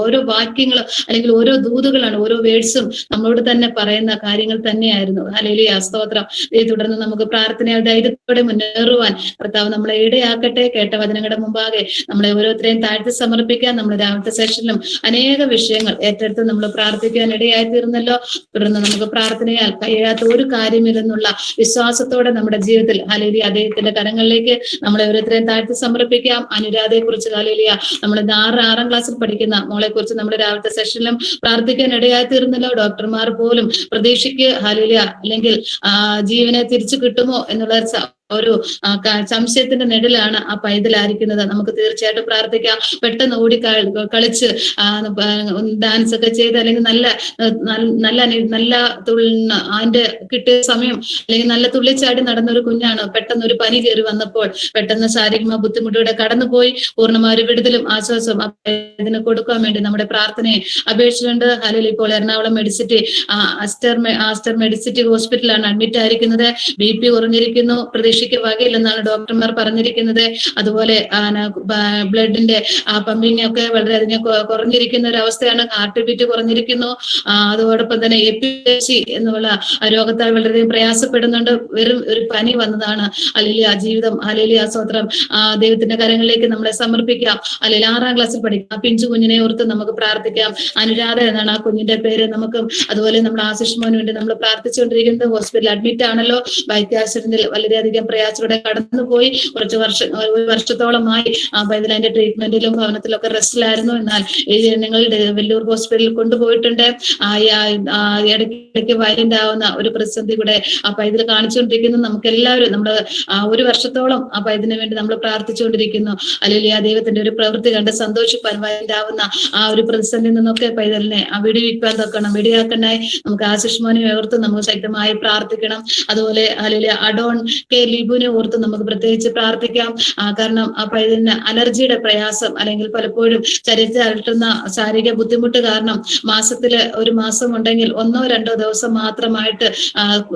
ഓരോ വാക്യങ്ങളും അല്ലെങ്കിൽ ഓരോ ദൂതുകളാണ്, ഓരോ വേർഡ്സും നമ്മളോട് തന്നെ പറയുന്ന കാര്യങ്ങൾ തന്നെയായിരുന്നു. ഹല്ലേലൂയ സ്തോത്രം. തുടർന്ന് നമുക്ക് പ്രാർത്ഥനയാൽ ധൈര്യത്തോടെ മുന്നേറുവാൻ കർത്താവ് നമ്മളെ ഇടയാക്കട്ടെ. കേട്ട വചനങ്ങളുടെ മുമ്പാകെ നമ്മളെ ഓരോരുത്തരെയും താഴ്ത്തി സമർപ്പിക്കാൻ നമ്മൾ രാവിലത്തെ സെഷനിലും അനേക വിഷയങ്ങൾ ഏറ്റെടുത്ത് നമ്മൾ പ്രാർത്ഥിക്കാൻ ഇടയായി തീർന്നല്ലോ. തുടർന്ന് നമുക്ക് പ്രാർത്ഥനയാൽ കഴിയാത്ത ഒരു കാര്യമില്ലെന്നുള്ള വിശ്വാസത്തോടെ നമ്മുടെ ജീവിതത്തിൽ ഹല്ലേലൂയ അദ്ദേഹത്തിന്റെ കരങ്ങളിലേക്ക് നമ്മളെ ഓരോരുത്തരെയും താഴ്ത്തി സമർപ്പിക്കാം. അനുരാധയെ കുറിച്ച് ഹല്ലേലൂയ നമ്മൾ 6ാം ക്ലാസ്സിൽ പഠിക്കുന്ന മോളെ കുറിച്ച് നമ്മൾ രാവിലത്തെ സെഷനിലും പ്രാർത്ഥിക്കാൻ ഇടയായി തീർന്നല്ലോ. ഡോക്ടർമാർ പോലും പ്രതീക്ഷയ്ക്ക് ഹല്ലേലൂയ അല്ലെങ്കിൽ ജീവനെ തിരിച്ചു കിട്ടുമോ എന്നുള്ള ഒരു സംശയത്തിന്റെ നെടിലാണ് ആ പൈതലായിരിക്കുന്നത്. നമുക്ക് തീർച്ചയായിട്ടും പ്രാർത്ഥിക്കാം. പെട്ടെന്ന് ഓടി കളിച്ച് ഡാൻസ് ഒക്കെ ചെയ്ത് അല്ലെങ്കിൽ നല്ല അതിന്റെ കിട്ടിയ സമയം അല്ലെങ്കിൽ നല്ല തുള്ളിച്ചാടി നടന്നൊരു കുഞ്ഞാണ്. പെട്ടെന്ന് ഒരു പനി കയറി വന്നപ്പോൾ പെട്ടെന്ന് ശാരീരിക ബുദ്ധിമുട്ടിലൂടെ കടന്നുപോയി. പൂർണ്ണമായ ഒരു വിടുതലും ആശ്വാസവും ഇതിന് കൊടുക്കാൻ വേണ്ടി നമ്മുടെ പ്രാർത്ഥനയെ അപേക്ഷിച്ചുകൊണ്ട് ഹല്ലേലൂയ ഇപ്പോൾ എറണാകുളം മെഡിസിറ്റി ആസ്റ്റർ മെഡിസിറ്റി ഹോസ്പിറ്റലാണ് അഡ്മിറ്റ് ആയിരിക്കുന്നത്. BP കുറഞ്ഞിരിക്കുന്നു, പ്രതീക്ഷിക്ക് വകയില്ലെന്നാണ് ഡോക്ടർമാർ പറഞ്ഞിരിക്കുന്നത്. അതുപോലെ ബ്ലഡിന്റെ പമ്പിങ് ഒക്കെ വളരെയധികം കുറഞ്ഞിരിക്കുന്ന ഒരു അവസ്ഥയാണ്. ഹാർട്ട് ബീറ്റ് കുറഞ്ഞിരിക്കുന്നു. അതോടൊപ്പം തന്നെ എപ്പിലെപ്സി എന്നുള്ള രോഗത്താൽ വളരെയധികം പ്രയാസപ്പെടുന്നുണ്ട്. വെറും ഒരു പനി വന്നതാണ്. ഹല്ലേലൂയ ജീവിതം ഹല്ലേലൂയ സ്തോത്രം ദൈവത്തിന്റെ കരങ്ങളിലേക്ക് നമ്മളെ സമർപ്പിക്കാം. അല്ലെങ്കിൽ 6ാം ക്ലാസ്സിൽ പഠിക്കാം പിഞ്ചു കുഞ്ഞിനെ ഓർത്ത് നമുക്ക് പ്രാർത്ഥിക്കാം. അനുരാധ എന്നാണ് ആ കുഞ്ഞിന്റെ പേര്. നമുക്കും അതുപോലെ നമ്മുടെ ആശിഷ്മോന് വേണ്ടി നമ്മൾ പ്രാർത്ഥിച്ചുകൊണ്ടിരിക്കുന്നത്. ഹോസ്പിറ്റലിൽ അഡ്മിറ്റ് ആണല്ലോ. ബൈക്ക് ആക്സിഡന്റിൽ വളരെയധികം പ്രയാസത്തോടെ കടന്നുപോയി. ഒരു വർഷത്തോളമായി അതിന്റെ ട്രീറ്റ്മെന്റിലും ഭവനത്തിലും ഒക്കെ റെസ്റ്റിലായിരുന്നു. എന്നാൽ നിങ്ങൾ വെല്ലൂർ ഹോസ്പിറ്റലിൽ കൊണ്ടുപോയിട്ടുണ്ട്. ഇടയ്ക്ക് വയലന്റ് ആവുന്ന ഒരു പ്രതിസന്ധി കൂടെ ആ പൈതൽ കാണിച്ചുകൊണ്ടിരിക്കുന്നു. നമുക്ക് എല്ലാവരും നമ്മള് 1 വർഷത്തോളം ആ പൈതലിന് വേണ്ടി നമ്മൾ പ്രാർത്ഥിച്ചുകൊണ്ടിരിക്കുന്നു. ഹല്ലേലൂയ ദൈവത്തിന്റെ ഒരു പ്രവൃത്തി കണ്ട് സന്തോഷിപ്പാൻ വയലന്റ് ആവുന്ന ആ ഒരു പ്രതിസന്ധിയിൽ നിന്നൊക്കെ പൈതലിനെ വിടുവിക്കാൻ തൊക്കണം. വിടിയാക്കണേ. നമുക്ക് ആശിഷ്മോനെ ഓർത്ത് നമുക്ക് ശക്തമായി പ്രാർത്ഥിക്കണം. അതുപോലെ ഹല്ലേലൂയ അഡോൺ കെ ലിബുവിനെ ഓർത്ത് നമുക്ക് പ്രത്യേകിച്ച് പ്രാർത്ഥിക്കാം. കാരണം ആ പൈതലിന് അലർജിയുടെ പ്രയാസം അല്ലെങ്കിൽ പലപ്പോഴും ശരീരത്തിൽ അലട്ടുന്ന ശാരീരിക ബുദ്ധിമുട്ട് കാരണം മാസത്തില് ഒരു മാസം ഉണ്ടെങ്കിൽ 1-2 ദിവസം മാത്രമായിട്ട്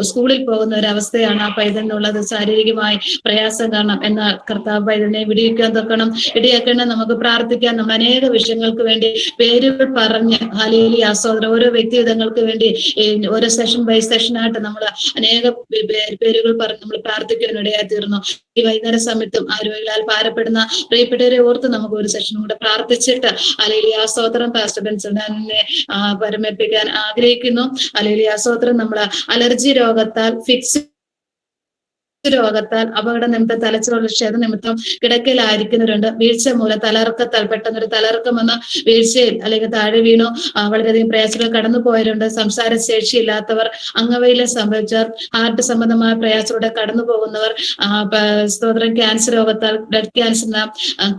സ്കൂളിൽ പോകുന്ന ഒരു അവസ്ഥയാണ് ആ പൈതലിനുള്ളത്. ശാരീരികമായി പ്രയാസം കാരണം. എന്നാൽ കർത്താവ് പൈതലിനെ വിടിയിക്കാൻ തൊക്കണം. ഇടയാക്കണം. നമുക്ക് പ്രാർത്ഥിക്കാം. നമ്മൾ അനേക വിഷയങ്ങൾക്ക് വേണ്ടി പേരുകൾ പറഞ്ഞ് ഹല്ലേലൂയ സഹോദരൻ ഓരോ വ്യക്തിവിധങ്ങൾക്ക് വേണ്ടി ഓരോ സെഷൻ ബൈ സെഷനായിട്ട് നമ്മൾ അനേക പേരുകൾ പറഞ്ഞ് നമ്മൾ പ്രാർത്ഥിക്കാൻ ഇടയായി തീർന്നു. ഈ വൈകുന്നേര സമയത്തും ആരോഗ്യങ്ങളാൽ ഭാരപ്പെടുന്ന പ്രിയപ്പെട്ടവരെ ഓർത്ത് നമുക്ക് ഒരു സെഷനും കൂടെ പ്രാർത്ഥിച്ചിട്ട് ഹല്ലേലൂയ സ്തോത്രം പാസ്റ്റർ ബെൻസനെ പരമേൽപ്പിക്കാൻ ആഗ്രഹിക്കുന്നു. ഹല്ലേലൂയ സ്തോത്രം. നമ്മൾ അലർജി രോഗത്താൽ രോഗത്താൽ അപകട നിമിത്തം തലച്ചോറിൽ ക്ഷത നിമിത്തം കിടക്കയിലായിരിക്കുന്നവരുണ്ട്. വീഴ്ച മൂലം തലർക്കത്താൽ പെട്ടെന്നൊരു തലർക്കം വന്ന് വീഴ്ചയിൽ അല്ലെങ്കിൽ താഴെ വീണു വളരെയധികം പ്രയാസങ്ങൾ കടന്നു പോയവരുണ്ട്. സംസാര ശേഷിയില്ലാത്തവർ, അംഗവൈകല്യം സംഭവിച്ചവർ, ഹാർട്ട് സംബന്ധമായ പ്രയാസത്തിലൂടെ കടന്നു പോകുന്നവർ, സ്തോത്രം ക്യാൻസർ രോഗത്താൽ, ബ്ലഡ് ക്യാൻസർ,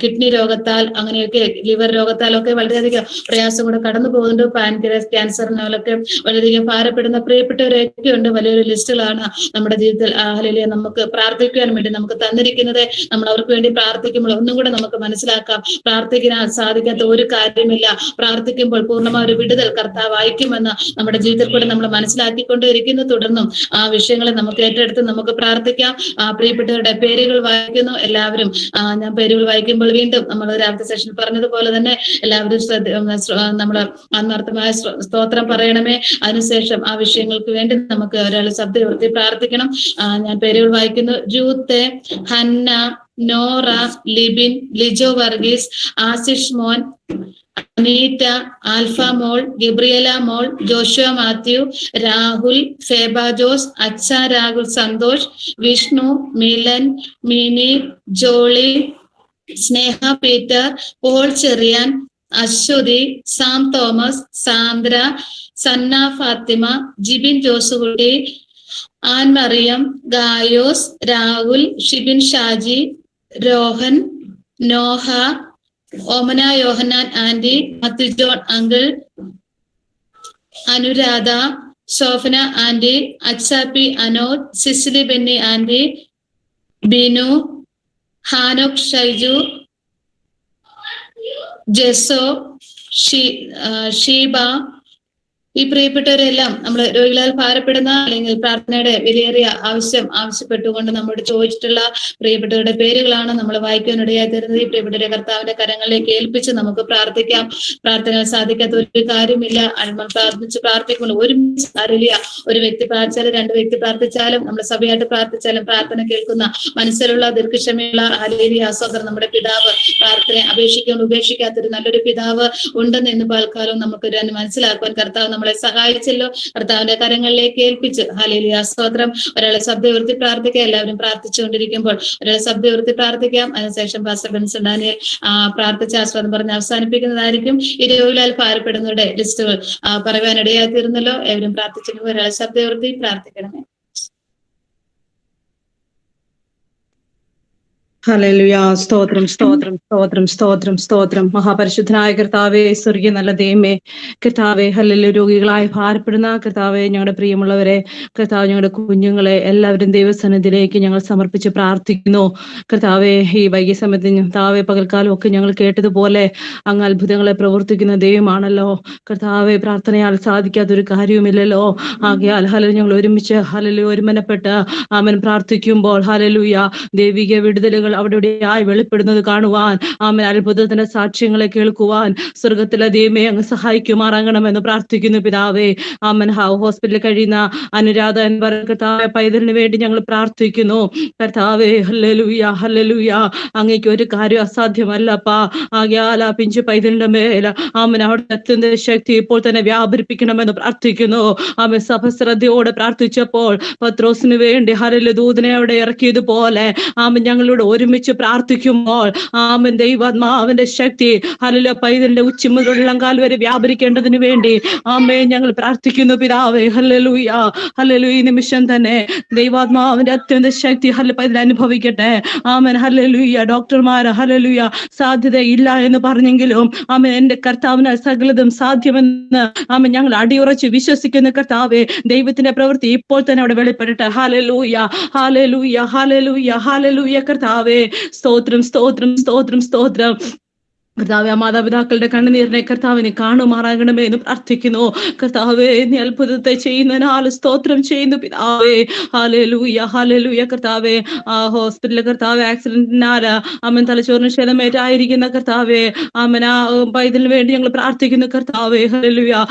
കിഡ്നി രോഗത്താൽ, അങ്ങനെയൊക്കെ ലിവർ രോഗത്താലൊക്കെ വളരെയധികം പ്രയാസം കൂടെ കടന്നു പോകുന്നുണ്ട്. പാൻക്രിയാസ് ക്യാൻസറിനൊക്കെ വളരെയധികം ഭാരപ്പെടുന്ന പ്രിയപ്പെട്ടവരൊക്കെ ഉണ്ട്. വലിയൊരു ലിസ്റ്റുകളാണ് നമ്മുടെ ജീവിതത്തിൽ ഹല്ലേലൂയ നമുക്ക് നമുക്ക് പ്രാർത്ഥിക്കുവാൻ വേണ്ടി നമുക്ക് തന്നിരിക്കുന്നത്. നമ്മൾ അവർക്ക് വേണ്ടി പ്രാർത്ഥിക്കുമ്പോൾ ഒന്നും കൂടെ നമുക്ക് മനസ്സിലാക്കാം, പ്രാർത്ഥിക്കാൻ സാധിക്കാത്ത ഒരു കാര്യമില്ല. പ്രാർത്ഥിക്കുമ്പോൾ പൂർണ്ണമായ ഒരു വിടുതൽ കർത്താവ് അയക്കുമെന്ന് നമ്മുടെ ജീവിതത്തിൽ കൂടെ നമ്മൾ മനസ്സിലാക്കിക്കൊണ്ടിരിക്കുന്നു. തുടർന്നും ആ വിഷയങ്ങളെ നമുക്ക് ഏറ്റെടുത്ത് നമുക്ക് പ്രാർത്ഥിക്കാം. പ്രിയപ്പെട്ടവരുടെ പേരുകൾ വായിക്കുന്നു എല്ലാവരും. ഞാൻ പേരുകൾ വായിക്കുമ്പോൾ വീണ്ടും നമ്മൾ രാവിലത്തെ സെഷൻ പറഞ്ഞതുപോലെ തന്നെ എല്ലാവരും നമ്മൾ ആത്മാർത്ഥമായ സ്തോത്രം പറയണമേ. അതിനുശേഷം ആ വിഷയങ്ങൾക്ക് വേണ്ടി നമുക്ക് ഒരാൾ ശബ്ദം ഉയർത്തി പ്രാർത്ഥിക്കണം. ഞാൻ പേരുകൾ വായിക്കുന്നു. ജൂത്ത്, ഹന്ന, നോറ, ലിബിൻ, ലിജോ വർഗീസ്, ആശിഷ് മോൻ, അനീറ്റ, ആൽഫ മോൾ, ഗബ്രിയല മോൾ, Joshua Mathew, Rahul, Phoebe Jose, അച്ഛ Rahul Santhosh, Vishnu, Milan, Mini, Jolly, Sneha Peter, Paul Cherian, Aswathy, Sam Thomas, Sandra, Sanna Fathima, Jibin Josukutty, Ann Mariyam, ഗായോസ്, Rahul, Shibin Shaji, Rohan, Noah, Omana Yohannan aunty, Mathew John uncle, Anuradha, Shobhana aunty, Achappi Anod, Cicily Benny aunty, Binu, ഹാനോക് ഷൈജു, ജെസോ, ഷീബ, ഈ പ്രിയപ്പെട്ടവരെല്ലാം നമ്മൾ രോഗികളാൽ ഭാരപ്പെടുന്ന അല്ലെങ്കിൽ പ്രാർത്ഥനയുടെ വിലയേറിയ ആവശ്യപ്പെട്ടുകൊണ്ട് നമ്മോട് ചോദിച്ചിട്ടുള്ള പ്രിയപ്പെട്ടവരുടെ പേരുകളാണ് നമ്മൾ വായിക്കാനിടയായി തരുന്നത്. ഈ പ്രിയപ്പെട്ടവരെ കർത്താവിന്റെ കരങ്ങളിലേക്ക് ഏൽപ്പിച്ച് നമുക്ക് പ്രാർത്ഥിക്കാം. പ്രാർത്ഥന സാധിക്കാത്ത ഒരു കാര്യമില്ല. നമ്മൾ പ്രാർത്ഥിക്കുമ്പോൾ ഒരു വ്യക്തി പ്രാർത്ഥിച്ചാലും രണ്ട് വ്യക്തി പ്രാർത്ഥിച്ചാലും നമ്മൾ സഭയായിട്ട് പ്രാർത്ഥിച്ചാലും പ്രാർത്ഥന കേൾക്കുന്ന മനസ്സിലുള്ള ദീർഘക്ഷമയുള്ള ഹല്ലേലൂയ സ്തോത്രം. നമ്മുടെ പിതാവ് പ്രാർത്ഥനയെ അപേക്ഷിക്കാൻ ഉപേക്ഷിക്കാത്തൊരു നല്ലൊരു പിതാവ് ഉണ്ടെന്ന് ഇന്ന് പൽക്കാലം നമുക്ക് മനസ്സിലാക്കുവാൻ കർത്താവ് നമ്മളെ സഹായിച്ചല്ലോ. കർത്താവിന്റെ കരങ്ങളിലേക്ക് ഏൽപ്പിച്ച് ഹല്ലേലൂയ സ്തോത്രം. ഒരാളെ ശബ്ദം ഉയർത്തി പ്രാർത്ഥിക്കുക. എല്ലാവരും പ്രാർത്ഥിച്ചുകൊണ്ടിരിക്കുമ്പോൾ ഒരാളെ ശബ്ദം ഉയർത്തി പ്രാർത്ഥിക്കാം. അതിനുശേഷം പാസ്റ്റർ ബെൻസൺ ഡാനിയേൽ പ്രാർത്ഥിച്ച ആസ്വാദം പറഞ്ഞ് അവസാനിപ്പിക്കുന്നതായിരിക്കും. ഈ രോഗികളാൽ ഭാരപ്പെടുന്നവരുടെ ലിസ്റ്റുകൾ പറയുവാനിടയായി തീർന്നല്ലോ. ഏവരും പ്രാർത്ഥിച്ചിരിക്കുമ്പോൾ ഒരാളെ ശബ്ദം ഉയർത്തി പ്രാർത്ഥിക്കണമേ. ഹല്ലേലൂയ. സ്തോത്രം സ്തോത്രം സ്തോത്രം സ്തോത്രം സ്തോത്രം. മഹാപരിശുദ്ധനായ കർത്താവേ, സ്വർഗീയ നല്ല ദൈവമേ, കർത്താവേ, ഹല്ലേലൂയ. രോഗികളായി ഭാരപ്പെടുന്ന കർത്താവേ, ഞങ്ങളുടെ പ്രിയമുള്ളവരെ, കർത്താവ്, ഞങ്ങളുടെ കുഞ്ഞുങ്ങളെ എല്ലാവരും ദൈവസന്നിധിയിലേക്ക് ഞങ്ങൾ സമർപ്പിച്ച് പ്രാർത്ഥിക്കുന്നു. കർത്താവേ, ഈ വൈകിയ സമയത്ത് കർത്താവേ, പകൽക്കാലം ഒക്കെ ഞങ്ങൾ കേട്ടതുപോലെ അങ്ങ് അത്ഭുതങ്ങളെ പ്രവർത്തിക്കുന്ന ദൈവമാണല്ലോ. കർത്താവേ, പ്രാർത്ഥനയാൽ സാധിക്കാത്തൊരു കാര്യവുമില്ലല്ലോ. ആകയാൽ ഹല്ലേലൂയ, ഞങ്ങൾ ഒരുമിച്ച് ഹല്ലേലൂയ ഒരുമനപ്പെട്ട് ആമേൻ പ്രാർത്ഥിക്കുമ്പോൾ ഹല്ലേലൂയ ദൈവിക വിടുതലുകൾ അവിടെയായി വെളിപ്പെടുന്നത് കാണുവാൻ, ആമേൻ അത്ഭുതത്തിന്റെ സാക്ഷ്യങ്ങളെ കേൾക്കുവാൻ സ്വർഗത്തിലെ ദൈവമേ അങ്ങ് സഹായിക്കുമാറാകണമെന്ന് പ്രാർത്ഥിക്കുന്നു പിതാവേ. ആമേൻ ഹോസ്പിറ്റലിൽ കഴിയുന്ന അനുരാധ എന്ന് പറയുന്ന കർത്താവേ, പൈതലിന് വേണ്ടി ഞങ്ങൾ പ്രാർത്ഥിക്കുന്നു. കർത്താവേ, ഹല്ലേലൂയ ഹല്ലേലൂയ. അങ്ങേക്ക് ഒരു കാര്യം അസാധ്യമല്ലപ്പാ. ആകയാൽ ആ പിഞ്ചു പൈതലിന്റെ മേൽ ആമേൻ അവിടെ അത്യന്ത ശക്തി ഇപ്പോൾ തന്നെ വ്യാപരിപ്പിക്കണമെന്ന് പ്രാർത്ഥിക്കുന്നു. ആമേൻ സഭ ശ്രദ്ധയോടെ പ്രാർത്ഥിച്ചപ്പോൾ പത്രോസിന് വേണ്ടി ഹല്ലേലൂയ ദൂതനെ അവിടെ ഇറക്കിയതുപോലെ ആമേൻ ഞങ്ങളോട് ഒരുമിച്ച് പ്രാർത്ഥിക്കുമ്പോൾ ആമേൻ ദൈവാത്മാവിന്റെ ശക്തി ഹല്ലേലൂയ പൈതലിന്റെ ഉച്ചി മുതൽ ഉള്ളങ്കാൽ വരെ വ്യാപരിക്കേണ്ടതിന് വേണ്ടി ആമേൻ ഞങ്ങൾ പ്രാർത്ഥിക്കുന്നു പിതാവേ. Hallelujah hallelujah. ഈ നിമിഷം തന്നെ ദൈവാത്മാവിന്റെ അത്യന്ത ശക്തി പൈതൽ അനുഭവിക്കട്ടെ. Amen hallelujah. ഡോക്ടർമാര് ഹല്ലേലൂയ സാധ്യതയില്ല എന്ന് പറഞ്ഞെങ്കിലും ആമേൻ എന്റെ കർത്താവിന് സകലതും സാധ്യമെന്ന് ആമേൻ ഞങ്ങൾ അടിയുറച്ച് വിശ്വസിക്കുന്ന കർത്താവേ, ദൈവത്തിന്റെ പ്രവൃത്തി ഇപ്പോൾ തന്നെ അവിടെ വെളിപ്പെടട്ടെ. Hallelujah hallelujah hallelujah hallelujah. കർത്താവേ, സ്തോത്രം സ്തോത്രം സ്തോത്രം സ്തോത്രം. കർത്താവേ, മാതാപിതാക്കളുടെ കണ്ണുനീരിനെ കർത്താവിനെ കാണുമാറാകണമേ എന്ന് പ്രാർത്ഥിക്കുന്നു. കർത്താവേ, നീ അത്ഭുതത്തെ ചെയ്യുന്നതിനാൽ സ്തോത്രം ചെയ്യുന്നു പിതാവേ. Hallelujah hallelujah. കർത്താവേ, ഹോസ്പിറ്റലിൽ കർത്താവേ ആക്സിഡന്റിനാൽ അമ്മൻ തലച്ചോറിന് ക്ഷതമേറ്റായിരിക്കുന്ന കർത്താവേ, അമ്മൻ പൈതലിന് വേണ്ടി ഞങ്ങൾ പ്രാർത്ഥിക്കുന്നു കർത്താവേ. ഹല്ലേലൂയ.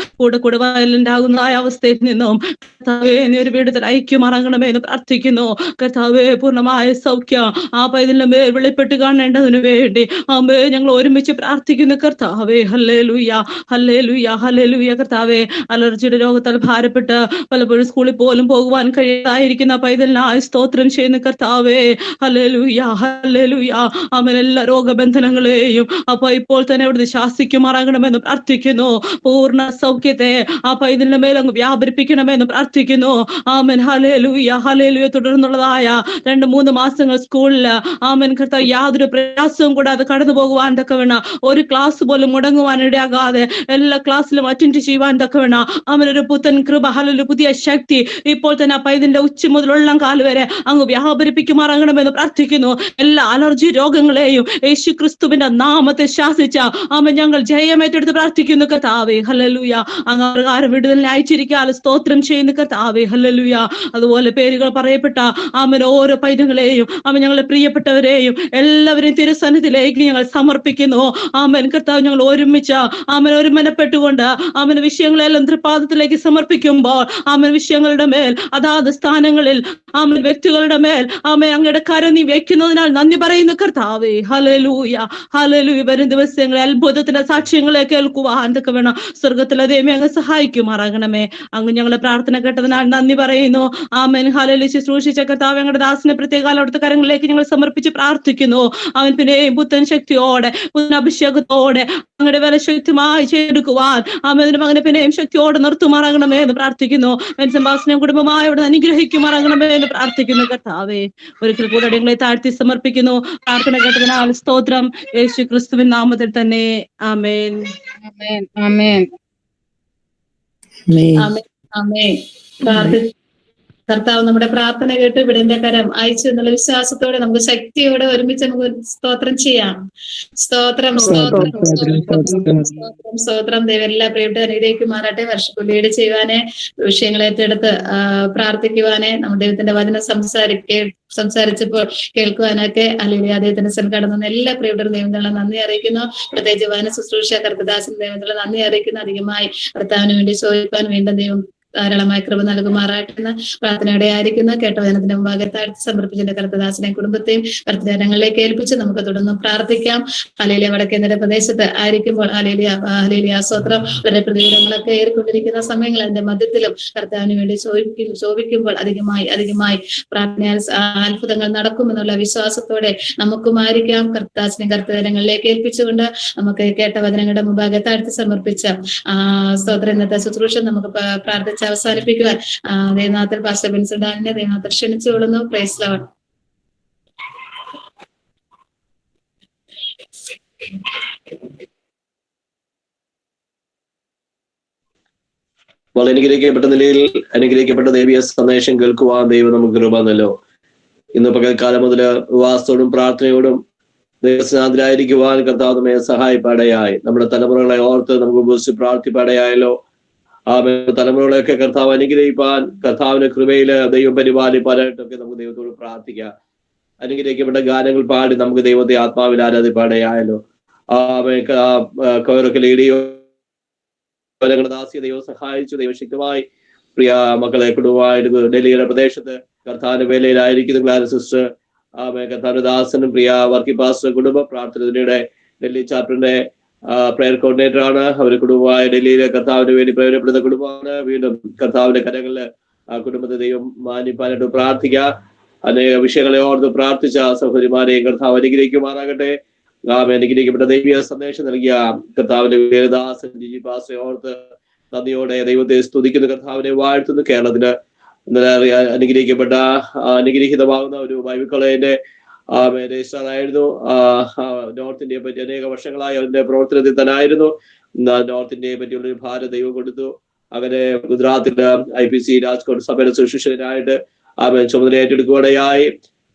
കൂടെ വയലന്റ് ആകുന്നതായ അവസ്ഥയിൽ നിന്നും കർത്താവേ, നീ ഒരു വിടുതൽ ഐക്യമാറാകണമേ എന്ന് പ്രാർത്ഥിക്കുന്നു. കർത്താവേ, പൂർണ്ണമായ സൗഖ്യം ആ പൈതലിന്റെ മേൽ വെളിപ്പെട്ട് കാണേണ്ടതിനു വേണ്ടി അമ്മേ ഞങ്ങൾ ഒരുമിച്ച് പ്രാർത്ഥിക്കുന്ന കർത്താവേ. Hallelujah hallelujah hallelujah. കർത്താവേ, അലർജിയുടെ രോഗത്താൽ ഭാരപ്പെട്ട് പലപ്പോഴും സ്കൂളിൽ പോലും പോകുവാൻ കഴിയാതായിരിക്കുന്ന പൈതലിനായി സ്തോത്രം ചെയ്യുന്ന കർത്താവേ. Hallelujah hallelujah. ആമേൻ. എല്ലാ രോഗബന്ധനങ്ങളെയും അപ്പൊ ഇപ്പോൾ തന്നെ അവിടുന്ന് ശാസിക്കുമാറാകണമെന്ന് പ്രാർത്ഥിക്കുന്നു. പൂർണ്ണ സൗഖ്യത്തെ ആ പൈതലിന്റെ മേൽ അങ്ങ് വ്യാപരിപ്പിക്കണമെന്ന് പ്രാർത്ഥിക്കുന്നു. ആമേൻ. Hallelujah hallelujah. തുടർന്നുള്ളതായ 2-3 മാസങ്ങൾ സ്കൂളിൽ ആമേൻ കർത്താവ് യാതൊരു പ്രയാസവും കൂടാതെ കടന്നു പോകുവാൻ തക്കവണ്ണം ഒരു ക്ലാസ് പോലും മുടങ്ങുവാൻ ഇടയാകാതെ എല്ലാ ക്ലാസ്സിലും അറ്റൻഡ് ചെയ്യുവാൻ തക്കവണ്ണം അവനൊരു പുത്തൻ കൃപ, ഹല്ലേലൂയ, പുതിയ ശക്തി ഇപ്പോൾ തന്നെ ആ പൈതന്റെ ഉച്ച മുതൽ ഉള്ളം കാല് വരെ അങ്ങ് വ്യാപരിപ്പിക്കുമാറാകണമെന്ന് പ്രാർത്ഥിക്കുന്നു. എല്ലാ അലർജി രോഗങ്ങളെയും യേശു ക്രിസ്തുവിന്റെ നാമത്തെ ശാസിച്ച ആമേൻ ഞങ്ങൾ ജയമേറ്റെടുത്ത് പ്രാർത്ഥിക്കുന്നു കർത്താവേ. ഹല്ലേലൂയ. അങ്ങ് പ്രകാരം വിടുതലിനെ അയച്ചിരിക്കാൻ സ്തോത്രം ചെയ്യുന്നു കർത്താവേ. ഹല്ലേലൂയ. അതുപോലെ പേരുകൾ പറയപ്പെട്ട ആമേൻ ഓരോ പൈതങ്ങളെയും ആമേൻ ഞങ്ങളെ പ്രിയപ്പെട്ടവരെയും എല്ലാവരെയും തിരുസന്നിധിയിലേക്ക് ഞങ്ങൾ സമർപ്പിക്കുന്നു. ആമേൻ കർത്താവ്, ഞങ്ങൾ ഒരുമിച്ച് ആമേൻ ഒരു മനപ്പെട്ടുകൊണ്ട് ആമേൻ വിഷയങ്ങളെല്ലാം തൃപാദത്തിലേക്ക് സമർപ്പിക്കുമ്പോൾ ആമേൻ വിഷയങ്ങളുടെ മേൽ അതാത് സ്ഥാനങ്ങളിൽ ആമേൻ വ്യക്തികളുടെ മേൽ ആമേൻ അങ്ങയുടെ കരം നീ വെക്കുന്നതിനാൽ നന്ദി പറയുന്നു കർത്താവേ. Hallelujah, hallelujah. വരും ദിവസങ്ങളിൽ അത്ഭുതത്തിന്റെ സാക്ഷ്യങ്ങളെ കേൾക്കുവാൻ തക്ക വേണം സ്വർഗത്തിലെ ദൈവമേ അങ്ങ് സഹായിക്കുമാറാകണമേ. അങ്ങ് ഞങ്ങളെ പ്രാർത്ഥന കേട്ടതിനാൽ നന്ദി പറയുന്നു. ആമേൻ. ഹല്ലേലൂയ. ശുശ്രൂഷിച്ച കർത്താവ് ഞങ്ങളുടെ ദാസനെ പ്രത്യേക അവിടുത്തെ കരങ്ങളിലേക്ക് ഞങ്ങൾ സമർപ്പിച്ച് പ്രാർത്ഥിക്കുന്നു. അവൻ പിന്നെയും പുത്തൻ ശക്തിയോടെ, പുത്തൻ അഭിഷേകത്തോടെ അങ്ങയുടെ വില ശക്തിമായി ചെയ്തെടുക്കുവാൻ ആമേൻ മകനെ പിന്നെയും ശക്തിയോടെ നിർത്തുമാറാകണമേ എന്ന് പ്രാർത്ഥിക്കുന്നു. സംഭാഷണം കുടുംബമായി അവിടെ അനുഗ്രഹിക്കുമാറാകണമേ എന്ന് പ്രാർത്ഥിക്കുന്നു കർത്താവേ. ഒരിക്കൽ കൂടെ ഞങ്ങളെ താഴ്ത്തി സമർപ്പിക്കുന്നു. പ്രാർത്ഥന കേട്ടതിനാൽ സ്തോത്രം. യേശു ക്രിസ്തുവിൻ നാമത്തിൽ തന്നെ. ആമേൻ. ആമേൻ. ആമേൻ. ആമേൻ. ആമേൻ. കർത്താവ് നമ്മുടെ പ്രാർത്ഥന കേട്ട് വിടന്റെ കരം അയച്ചു എന്നുള്ള വിശ്വാസത്തോടെ നമുക്ക് ശക്തിയോടെ ഒരുമിച്ച് നമുക്ക് സ്തോത്രം ചെയ്യാം. സ്തോത്രം, സ്തോത്രം, സ്തോത്രം, സ്തോത്രം. ദൈവം എല്ലാ പ്രിയപ്പെട്ട അനുഗ്രഹിക്കുമാറാട്ടെ. വർഷത്തിൽ ലീഡ് ചെയ്യുവാനെ, വിഷയങ്ങൾ ഏറ്റെടുത്ത് പ്രാർത്ഥിക്കുവാനെ, നമ്മുടെ ദൈവത്തിന്റെ വചനം സംസാരിച്ചപ്പോൾ കേൾക്കുവാനൊക്കെ അല്ലെങ്കിൽ അദ്ദേഹത്തിന്റെ സ്ഥലം കടന്നു എല്ലാ പ്രിയപ്പെട്ട ദൈവത്തിനുള്ള നന്ദി അറിയിക്കുന്നു. പ്രത്യേകിച്ച് വചന ശുശ്രൂഷ കർത്തദാസൻ ദൈവത്തിനുള്ള നന്ദി അറിയിക്കുന്നു. അധികമായി ഭർത്താവിന് വേണ്ടി ചോദിക്കാൻ വീണ്ടും ദൈവം ധാരാളമായ കൃപ നൽകുമാറാട്ടെന്ന് പ്രാർത്ഥനയോടെ ആയിരിക്കുന്ന കേട്ടവചനത്തിന്റെ മുമ്പാകെ താഴ്ത്തി സമർപ്പിച്ചതിന്റെ കർത്തദാസനെയും കുടുംബത്തെയും കർത്തരങ്ങളിലേക്ക് ഏൽപ്പിച്ച് നമുക്ക് തുടർന്ന് പ്രാർത്ഥിക്കാം. ഹല്ലേലൂയ. വടക്കേന്ത്യ പ്രദേശത്ത് ആയിരിക്കുമ്പോൾ ഹല്ലേലൂയ സ്തോത്രം. വളരെ പ്രതികൂലങ്ങളൊക്കെ ഏറിക്കൊണ്ടിരിക്കുന്ന സമയങ്ങൾ അതിന്റെ മധ്യത്തിലും കർത്താവിന് വേണ്ടി ചോദിക്കുമ്പോൾ അധികമായി പ്രാർത്ഥനയാൽ അത്ഭുതങ്ങൾ നടക്കുമെന്നുള്ള വിശ്വാസത്തോടെ നമുക്കുമായിരിക്കാം. കർത്താസിനെ കർത്തരങ്ങളിലേക്ക് ഏൽപ്പിച്ചുകൊണ്ട് നമുക്ക് കേട്ട വചനങ്ങളുടെ മുമ്പാകെ താഴ്ത്തി സമർപ്പിച്ച സ്തോത്രം ഇന്നത്തെ ശുശ്രൂഷ നമുക്ക് പ്രാർത്ഥിച്ച് അവസാനിപ്പിക്കുവാൻ ദേവനാഥൻ പാസ്റ്റർ ബിൻസുഡാനിനെ ദേവനാഥൻ ക്ഷണിച്ചുകൊള്ളുന്നു. Praise Lord. വളരെ അനുഗ്രഹിക്കപ്പെട്ട നിലയിൽ അനുഗ്രഹിക്കപ്പെട്ട ദൈവീയ സന്ദേശം കേൾക്കുവാൻ ദൈവം നമുക്ക് കൃപ നല്ലോ. ഇന്ന് പകൽക്കാലം മുതൽ ഉപവാസത്തോടും പ്രാർത്ഥനയോടും ദൈവസ്നാഥിലായിരിക്കുവാൻ കർത്താവ് നമ്മെ സഹായിപ്പാടയായി. നമ്മുടെ തലമുറകളെ ഓർത്ത് നമുക്ക് ഉപസിച്ച് പ്രാർത്ഥിപ്പാടയായല്ലോ. ആ തലമുറകളെയൊക്കെ കർത്താവ് അനുഗ്രഹിപ്പാൻ, കർത്താവിന്റെ കൃപയില് ദൈവം പരിപാലിപ്പാനായിട്ടൊക്കെ നമുക്ക് ദൈവത്തോട് പ്രാർത്ഥിക്കാം. അനുഗ്രഹിക്കപ്പെട്ട ഗാനങ്ങൾ പാടി നമുക്ക് ദൈവത്തെ ആത്മാവിൽ ആരാധിപ്പാടയായല്ലോ. കവറൊക്കെ ലീഡിയോ ദാസിയെ ദൈവം സഹായിച്ചു. ദൈവം ശക്തമായി പ്രിയ മക്കളെ കുടുംബമായിട്ട് ഡൽഹിയുടെ പ്രദേശത്ത് കർത്താവിന്റെ വേലയിലായിരിക്കുന്ന ക്ലാര സിസ്റ്റർ കർത്താവിന്റെ ദാസനും പ്രിയ വർക്കി പാസ്റ്റർ കുടുംബ പ്രാർത്ഥനയുടെ ഡൽഹി ചാപ്റ്ററിന്റെ പ്രയർ കോർഡിനേറ്റർ ആണ്. അവർ കുടുംബമായ ഡൽഹിയിലെ കർത്താവിന് വേണ്ടി പ്രയോജനപ്പെടുന്ന കുടുംബമാണ്. വീണ്ടും കർത്താവിന്റെ കരങ്ങളില് ആ കുടുംബത്തെ ദൈവം മാനിപ്പാനായിട്ട് പ്രാർത്ഥിക്കുക. അനേക വിഷയങ്ങളെ ഓർത്ത് പ്രാർത്ഥിച്ച സഹോദരിമാരെയും കർത്താവ് അനുഗ്രഹിക്കുമാറാകട്ടെ. അനുഗ്രഹിക്കപ്പെട്ട ദൈവീയ സന്ദേശം നൽകിയ കർത്താവിന്റെ വേദദാസൻ ജിജി പാസ്റ്ററെ ഓർത്ത് നന്ദിയോടെ ദൈവത്തെ സ്തുതിക്കുന്ന കർത്താവിനെ വാഴ്ത്തുന്നു. കേരളത്തിന് അനുഗ്രഹിക്കപ്പെട്ട അനുഗ്രഹീതമാകുന്ന ഒരു ബൈബിൾ കോളേജിന്റെ രജിസ്ട്രാറായിരുന്നു. നോർത്ത് ഇന്ത്യയെ പറ്റി അനേക വർഷങ്ങളായി അതിന്റെ പ്രവർത്തനത്തിൽ തന്നെയായിരുന്നു. നോർത്ത് ഇന്ത്യയെ പറ്റിയുള്ള ഒരു ഭാരം ദൈവം കൊടുത്തു. അങ്ങനെ ഗുജറാത്തിലെ IPC രാജ്കോട്ട് സഭയുടെ ശുശ്രൂഷകനായിട്ട് ചുമതല ഏറ്റെടുക്കുകയായി.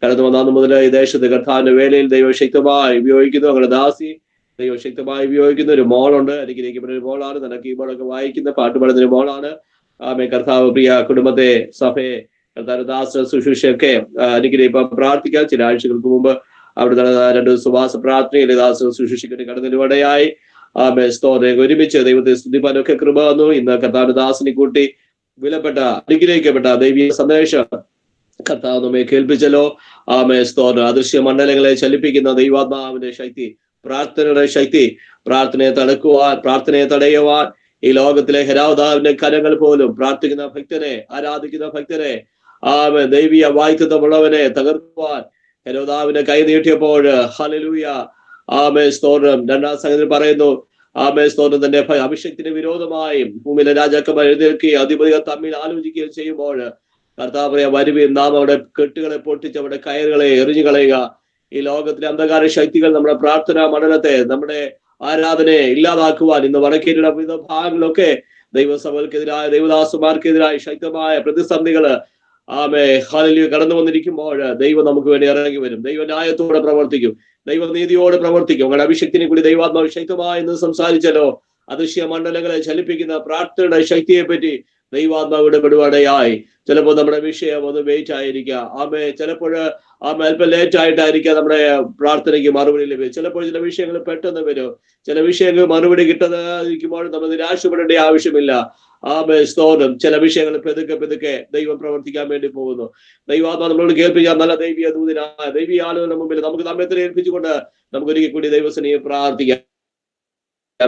കടന്നു വന്നു മുതൽ ഈ ദേശത്ത് കർത്താവിന്റെ വേലയിൽ ദൈവം ശക്തമായി ഉപയോഗിക്കുന്നു. അങ്ങനെ ദാസി ദൈവം ശക്തമായി ഉപയോഗിക്കുന്ന ഒരു മോളുണ്ട്. അനുഗ്രഹിക്കപ്പെട്ട ഒരു മോളാണ്. നല്ല കീബോർഡൊക്കെ വായിക്കുന്ന പാട്ട് പാടുന്ന ഒരു മോളാണ്. കർത്താവ് പ്രിയ കുടുംബത്തെ, സഭയെ, കർത്താവ് ദാസ ശുശ്രൂഷയൊക്കെ അനുഗ്രഹിക്കാൻ പ്രാർത്ഥിക്കാം. ചില ആഴ്ചകൾക്ക് മുമ്പ് അവിടെ നടന്ന 2 സുവാസ പ്രാർത്ഥനയിൽ ദാസ ശുശ്രൂഷയ്ക്ക് കടന്നിടയായി. ഒരുമിച്ച് ദൈവത്തെ സ്തുതിപ്പാനൊക്കെ കൃപ വന്നു. ഇന്ന് കർത്താവ് ദാസിനെ കൂട്ടി വിലപ്പെട്ട അനുഗ്രഹിക്കപ്പെട്ട ദൈവീയ സന്ദേശം കർത്താവ് നമ്മെ കേൾപ്പിച്ചല്ലോ. സ്തോത്രം. അദൃശ്യ മണ്ഡലങ്ങളെ ചലിപ്പിക്കുന്ന ദൈവാത്മാവിന്റെ ശക്തി, പ്രാർത്ഥനയുടെ ശക്തി, പ്രാർത്ഥനയെ തടുക്കുവാൻ, പ്രാർത്ഥനയെ തടയുവാൻ ഈ ലോകത്തിലെ ഹെരോദാവിന്റെ കരങ്ങൾ പോലും പ്രാർത്ഥിക്കുന്ന ഭക്തനെ, ആരാധിക്കുന്ന ഭക്തനെ, ദൈവീയ വായ്ത്തത്വമുള്ളവനെ തകർക്കുവാൻ ഹെരോദാവിന്റെ കൈ നീട്ടിയപ്പോൾ ഹല്ലേലൂയ സ്തോത്രം. 2-ാം സംഗതി പറയുന്നു സ്തോത്രം. തന്റെ അഭിഷേകത്തിന് വിരോധമായി ഭൂമിയിലെ രാജാക്കന്മാർ എഴുന്നേൽക്കുകയും അധിപതികൾ തമ്മിൽ ആലോചിക്കുകയും ചെയ്യുമ്പോൾ കർത്താവ് വരുവിൻ, നാം അവിടെ കെട്ടുകളെ പൊട്ടിച്ച് അവിടെ കയറുകളെ എറിഞ്ഞു കളയുക. ഈ ലോകത്തിലെ അന്ധകാര ശക്തികൾ നമ്മുടെ പ്രാർത്ഥനാ മണ്ഡലത്തെ, നമ്മുടെ ആരാധനയെ ഇല്ലാതാക്കുവാൻ ഇന്ന് വടക്കേരുടെ വിവിധ ഭാഗങ്ങളിലൊക്കെ ദൈവസഭകൾക്കെതിരായ ദൈവദാസന്മാർക്കെതിരായ ശക്തമായ പ്രതിസന്ധികള് ഹല്ലേലൂയ കടന്നു വന്നിരിക്കുമ്പോൾ ദൈവം നമുക്ക് വേണ്ടി ഇറങ്ങി വരും. ദൈവ ന്യായത്തോടെ പ്രവർത്തിക്കും, ദൈവനീതിയോടെ പ്രവർത്തിക്കും. അങ്ങനെ അഭിഷക്തിനെ കൂടി ദൈവാത്മാവ് ശക്തമായി എന്ന് സംസാരിച്ചല്ലോ. അദൃശ്യ മണ്ഡലങ്ങളെ ചലിപ്പിക്കുന്ന പ്രാർത്ഥനയുടെ ശക്തിയെ പറ്റി ദൈവാത്മാവ് ഇടപെടുവാടെയായി. ചിലപ്പോൾ നമ്മുടെ വിഷയം ഒന്ന് വെയിറ്റ് ആയിരിക്കാം. ചിലപ്പോൾ അല്പം ലേറ്റ് ആയിട്ടായിരിക്കാം നമ്മുടെ പ്രാർത്ഥനയ്ക്ക് മറുപടി ലഭിക്കും. ചിലപ്പോൾ ചില വിഷയങ്ങൾ പെട്ടെന്ന് വരും. ചില വിഷയങ്ങൾ മറുപടി കിട്ടാതിരിക്കുമ്പോൾ നമ്മൾ നിരാശപ്പെടേണ്ട ആവശ്യമില്ല. സ്തോത്രം. ചില വിഷയങ്ങൾ പെതുക്കെ ദൈവം പ്രവർത്തിക്കാൻ വേണ്ടി പോകുന്നു. ദൈവാത്മാവ് നമ്മളോട് കേൾപ്പിക്കാൻ നല്ല ദൈവീയ ദൂതനായ ദൈവീയ ആളുകളുടെ മുമ്പിൽ നമുക്ക് നമ്മെ ഏൽപ്പിച്ചുകൊണ്ട് നമുക്ക് ഒരിക്കൽ കൂടി ദൈവസേനയെ പ്രാർത്ഥിക്കാം.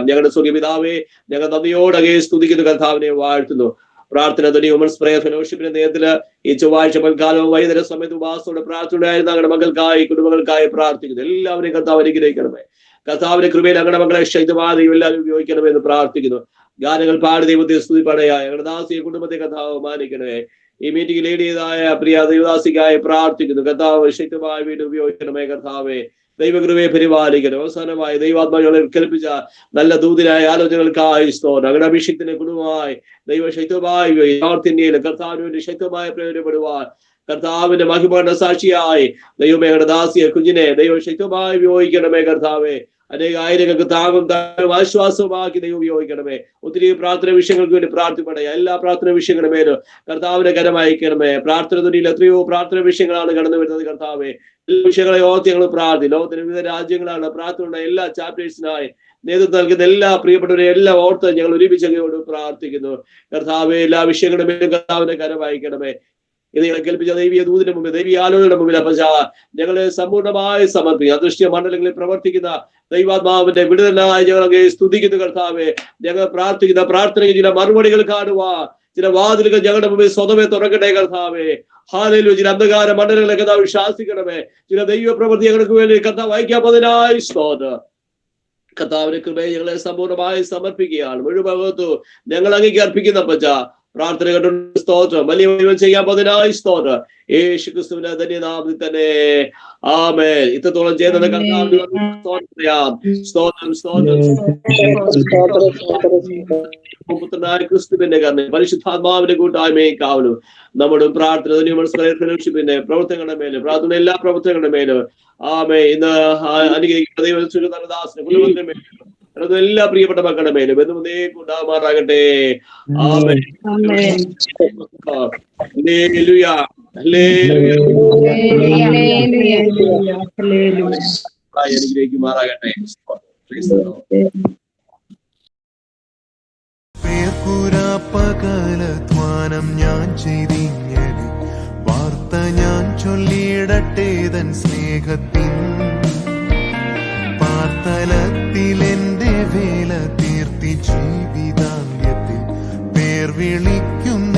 ഞങ്ങളുടെ സ്വർഗ്ഗീയ പിതാവേ, ഞങ്ങൾ നന്ദിയോടെ സ്തുതിക്കുന്ന കർത്താവിനെ വാഴ്ത്തുന്നു. പ്രാർത്ഥന ധ്വനി വുമൻസ് പ്രയർ ഫെലോഷിപ്പിന്റെ നേതൃത്വത്തില് ഈ ചൊവ്വാഴ്ച പൽക്കാലവും വൈകുന്നേര സമയത്ത് ഉപവാസത്തോടെ പ്രാർത്ഥനയായിരുന്നു. ഞങ്ങളുടെ മക്കൾക്കായി കുടുംബങ്ങൾക്കായി പ്രാർത്ഥിക്കുന്നു. എല്ലാവരെയും കർത്താവ് അനുഗ്രഹിക്കണമേ. കർത്താവിന്റെ കൃപയിൽ ഞങ്ങളുടെ മക്കളെ ശക്തമായ ദൈവം എല്ലാവരും ഉപയോഗിക്കണമേ എന്ന് പ്രാർത്ഥിക്കുന്നു. ഗാനങ്ങൾ പാടി ദൈവത്തെ സ്തുതിപ്പാടയായ ഞങ്ങളുടെ ദാസിയെ കുടുംബത്തെ കർത്താവ് മാനിക്കണമേ. ഈ മീറ്റിംഗ് ലീഡ് ചെയ്തതായ പ്രിയ ദൈവദാസിക്കായി പ്രാർത്ഥിക്കുന്നു. കർത്താവ് ശക്തമായ വീണ്ടും ഉപയോഗിക്കണമേ. കർത്താവെ ദൈവകൃപയെ പരിപാലിക്കണം. അവസാനമായി ദൈവാത്മാക്കളെ കൽപ്പിച്ച നല്ല ദൂതനായ ആലോചനകൾക്കായി സ്തോത്രം. ഞങ്ങളുടെ അഭിഷേകത്തിന് കുടുംബമായി ദൈവശക്തമായി നോർത്ത് ഇന്ത്യയിൽ കർത്താവിന് വേണ്ടി ശക്തമായി പ്രയോജനപ്പെടുവാൻ കർത്താവിന്റെ മഹിമയുടെ സാക്ഷിയായി ദൈവമേ ഞങ്ങളുടെ ദാസിയെ കുഞ്ഞിനെ ദൈവശക്തമായി ഉപയോഗിക്കണമേ. കർത്താവെ അനേകായിരങ്ങൾക്ക് താങ്ങും ആശ്വാസമാക്കി ദൈവം ഉപയോഗിക്കണമേ. ഒത്തിരി പ്രാർത്ഥന വിഷയങ്ങൾക്ക് വേണ്ടി പ്രാർത്ഥിക്കണമേ. എല്ലാ പ്രാർത്ഥന വിഷയങ്ങളുടെ മേലും കർത്താവിന്റെ കരമയക്കണമേ. പ്രാർത്ഥന തുനിയിൽ എത്രയോ പ്രാർത്ഥന വിഷയങ്ങളാണ് കടന്നു വരുന്നത്. കർത്താവെ എല്ലാ വിഷയങ്ങളെ ഓർത്ത് ഞങ്ങൾ പ്രാർത്ഥി. ലോകത്തിന്റെ വിവിധ രാജ്യങ്ങളാണ് പ്രാർത്ഥനയുടെ എല്ലാ ചാപ്റ്റേഴ്സിനായി നേതൃത്വം നൽകുന്ന എല്ലാ പ്രിയപ്പെട്ടവരെ എല്ലാം ഓർത്ത് ഞങ്ങൾ ഒരുമിച്ചങ്ങയോട് പ്രാർത്ഥിക്കുന്നു. കർത്താവെ എല്ലാ വിഷയങ്ങളുടെ മേലും കർത്താവിന്റെ കരമയക്കണമേ. ഇത് ഞങ്ങളെ കേൾപ്പിച്ച ദൈവീയ ദൂതിന്റെ മുമ്പിൽ ദൈവീയ ആലോചനയുടെ മുമ്പിൽ ഞങ്ങളെ സമ്പൂർണ്ണമായി സമർപ്പിക്കുക. അദൃശ്യ മണ്ഡലങ്ങളിൽ പ്രവർത്തിക്കുന്ന ദൈവാത്മാവിന്റെ വിടുതലായി ഞങ്ങളെ സ്തുതിക്കുന്നു. കർത്താവെ ഞങ്ങൾ പ്രാർത്ഥിക്കുന്ന പ്രാർത്ഥനയ്ക്ക് ചില മറുപടികൾ കാണുക, ചില വാതിലുകൾ ഞങ്ങളുടെ മുമ്പിൽ സ്വതമേ തുറക്കട്ടെ. കർത്താവെ ഹല്ലേലൂയ. ചില അന്ധകാര മണ്ഡലങ്ങളെ കർത്താവ് ശാസിക്കണമേ. ചില ദൈവ പ്രവൃത്തി ഞങ്ങൾക്ക് വേണ്ടി കർത്താവ് അയക്കാപ്പതിനായി സ്തോത്രം. കർത്താവിന്റെ കൃപയെ ഞങ്ങളെ സമ്പൂർണ്ണമായി സമർപ്പിക്കുകയാണ്. മുഴുവൻ ഞങ്ങൾ അങ്ങേക്ക് അർപ്പിക്കുന്ന പച്ച പ്രാർത്ഥന കേട്ടു സ്തോത്രം. വലിയ ചെയ്യാൻ പതിനായി സ്തോത്രം. യേശു ക്രിസ്തുവിന്റെ ധന്യനാമത്തിൽ തന്നെ ആമേൻ. ഇത്രത്തോളം ചെയ്യുന്നത് പുത്രനായ ക്രിസ്തുവിന്റെ കരുണയും പരിശുദ്ധാത്മാവിന്റെ കൂട്ടായ്മയും കാവലും നമ്മുടെ പ്രാർത്ഥന ഫെലോഷിപ്പിന്റെ പ്രവർത്തനങ്ങളുടെ മേലും പ്രാർത്ഥന എല്ലാ പ്രവർത്തനങ്ങളുടെ മേലും ഇന്ന് അനുഗ്രഹിക്കുന്ന ദൈവത്തിന്റെ ദാസന്റെ കുടുംബത്തിന്റെ മേലും എല്ലാ പ്രിയപ്പെട്ട മക്കളുടെ മേലും എന്നും ഉണ്ടാകുമാറാകട്ടെ. ആമേൻ. ഹല്ലേലൂയ. അനുഗ്രഹിക്കുമാറാകട്ടെ. പകലധ്വാനം ഞാൻ ചെയ്തിങ്ങനെ വാർത്ത ഞാൻ ചൊല്ലിയിടട്ടെ തൻ സ്നേഹത്തിൻ പാർത്തലത്തിൽ എന്റെ വേല തീർത്തി ജീവിതാന്ത്യത്തിൽ പേർ വിളിക്കുന്ന